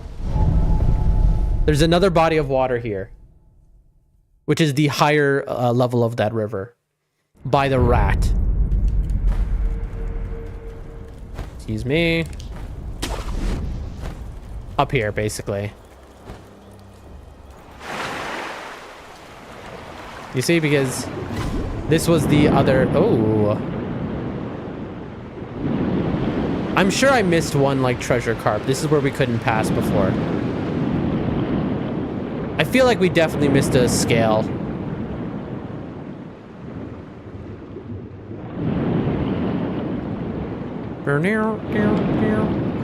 There's another body of water here, which is the higher level of that river, by the rat. Excuse me. Up here, basically. You see, because this was the other... Oh. I'm sure I missed one, like, treasure carp. This is where we couldn't pass before. I feel like we definitely missed a scale.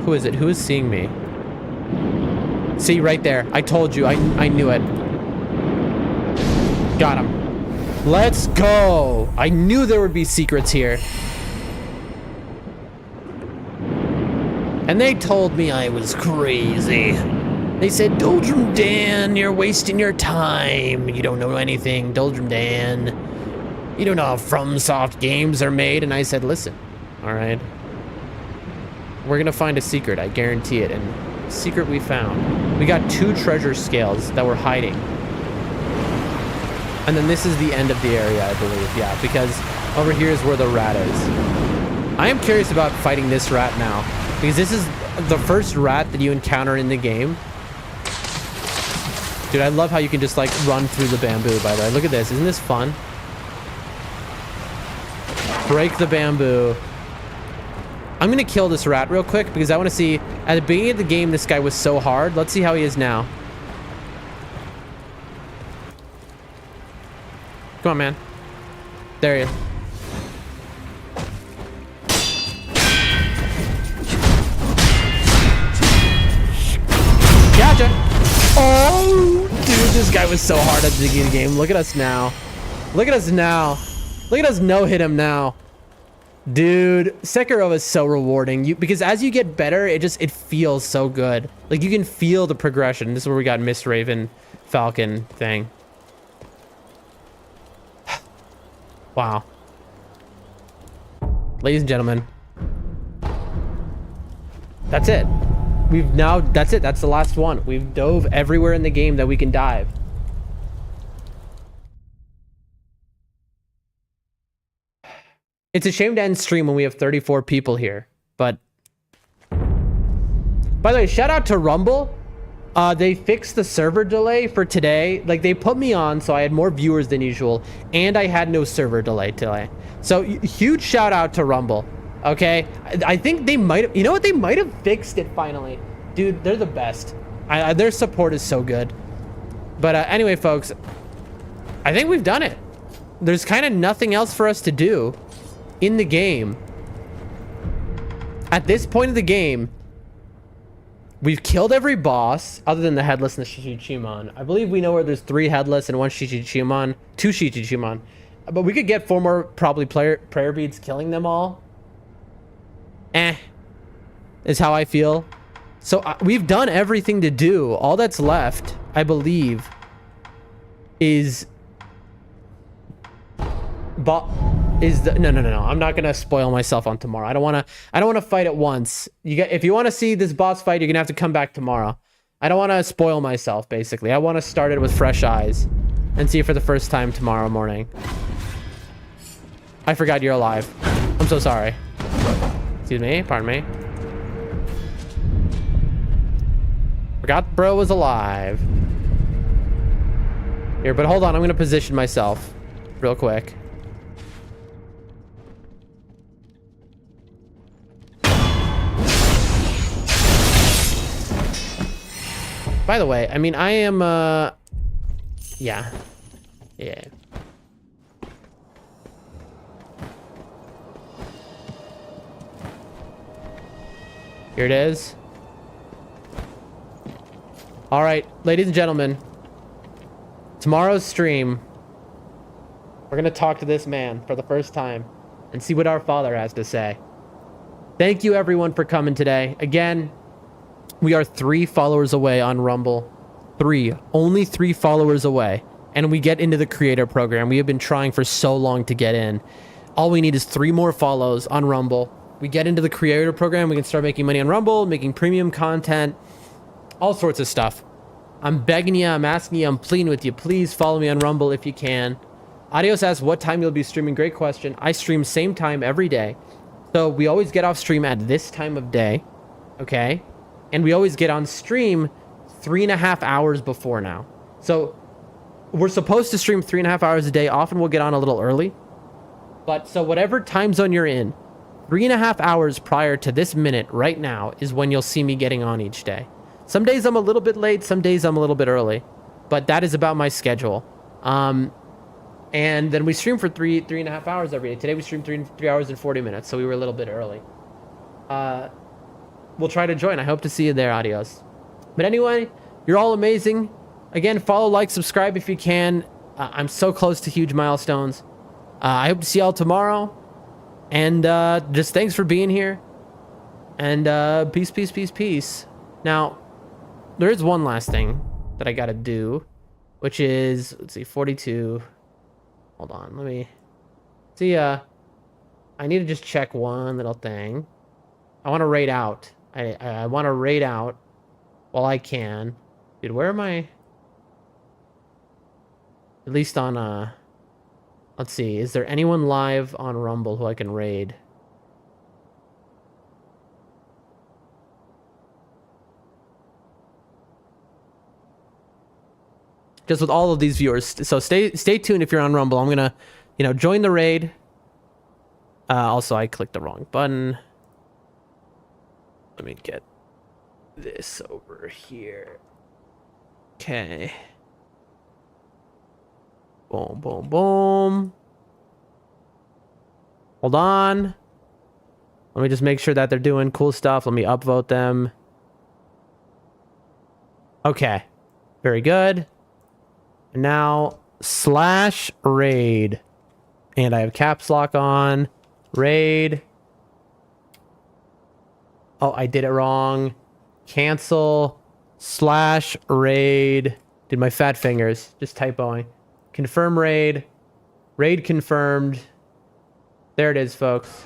Who is it? Who is seeing me? See, right there. I told you. I knew it. Got him. Let's go. I knew there would be secrets here. And they told me I was crazy. They said, Doldrum Dan, you're wasting your time. You don't know anything, Doldrum Dan. You don't know how FromSoft games are made. And I said, listen, all right. We're gonna find a secret, I guarantee it. And secret we found. We got 2 treasure scales that were hiding. And then this is the end of the area, I believe. Yeah, because over here is where the rat is. I am curious about fighting this rat now, because this is the first rat that you encounter in the game. Dude, I love how you can just like run through the bamboo, by the way. Look at this. Isn't this fun? Break the bamboo. I'm gonna kill this rat real quick because I want to see, at the beginning of the game, this guy was so hard. Let's see how he is now. Come on, man. There he is. Gotcha. Oh, dude, this guy was so hard at the beginning of the game. Look at us now. Look at us now. Look at us no-hit him now. Dude, Sekiro is so rewarding. Because as you get better, it feels so good. Like, you can feel the progression. This is where we got Miss Raven Falcon thing. Wow. Ladies and gentlemen. That's it. That's it. That's the last one. We've dove everywhere in the game that we can dive. It's a shame to end stream when we have 34 people here, but... By the way, shout out to Rumble. They fixed the server delay for today. Like, they put me on, so I had more viewers than usual, and I had no server delay today. So, huge shout out to Rumble, okay? I think they might have... You know what? They might have fixed it finally. Dude, they're the best. Their support is so good. But anyway, folks, I think we've done it. There's kind of nothing else for us to do in the game. At this point of the game, We've killed every boss other than the headless and the Shichichimon. I believe we know where there's 3 headless and 1 Shichichimon, 2 Shichichimon. But we could get 4 more probably prayer beads killing them all. Is how I feel. So we've done everything to do. All that's left, I believe, is no. I'm not gonna spoil myself on tomorrow. I don't wanna fight at once. If you want to see this boss fight, you're gonna have to come back tomorrow. I don't want to spoil myself. Basically, I want to start it with fresh eyes and see it for the first time tomorrow morning. I forgot you're alive. I'm so sorry. Excuse me. Pardon me. Forgot bro was alive. Here, but hold on. I'm gonna position myself real quick. By the way, I mean, I am, yeah. Here it is. All right, ladies and gentlemen, tomorrow's stream, we're going to talk to this man for the first time and see what our father has to say. Thank you, everyone, for coming today. Again, we are 3 followers away on Rumble. 3. Only 3 followers away. And we get into the creator program. We have been trying for so long to get in. All we need is 3 more follows on Rumble. We get into the creator program. We can start making money on Rumble, making premium content, all sorts of stuff. I'm begging you. I'm asking you. I'm pleading with you. Please follow me on Rumble if you can. Adios asks what time you'll be streaming. Great question. I stream same time every day. So we always get off stream at this time of day. Okay? And we always get on stream 3.5 hours before now. So we're supposed to stream 3.5 hours a day. Often we'll get on a little early. But so whatever time zone you're in, 3.5 hours prior to this minute right now is when you'll see me getting on each day. Some days I'm a little bit late. Some days I'm a little bit early. But that is about my schedule. And then we stream for 3.5 hours every day. Today we streamed 3 hours and 40 minutes. So we were a little bit early. We'll try to join. I hope to see you there. Adios. But anyway, you're all amazing. Again, follow, like, subscribe if you can. I'm so close to huge milestones. I hope to see y'all tomorrow. And just thanks for being here. And peace, peace, peace, peace. Now, there is one last thing that I got to do, which is, let's see, 42. Hold on. Let me see. I need to just check one little thing. I want to raid out. I want to raid out while I can. Dude, where am I? At least on, let's see. Is there anyone live on Rumble who I can raid? Just with all of these viewers. So stay tuned if you're on Rumble. I'm going to, join the raid. Also, I clicked the wrong button. Let me get this over here. Okay. Boom, boom, boom. Hold on. Let me just make sure that they're doing cool stuff. Let me upvote them. Okay. Very good. And now /raid. And I have caps lock on. Raid. Oh, I did it wrong. Cancel /raid. Did my fat fingers. Just typoing. Confirm raid. Raid confirmed. There it is, folks.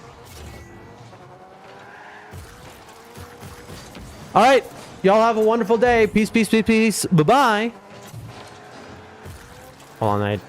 All right. Y'all have a wonderful day. Peace, peace, peace, peace. Bye-bye. Hold on,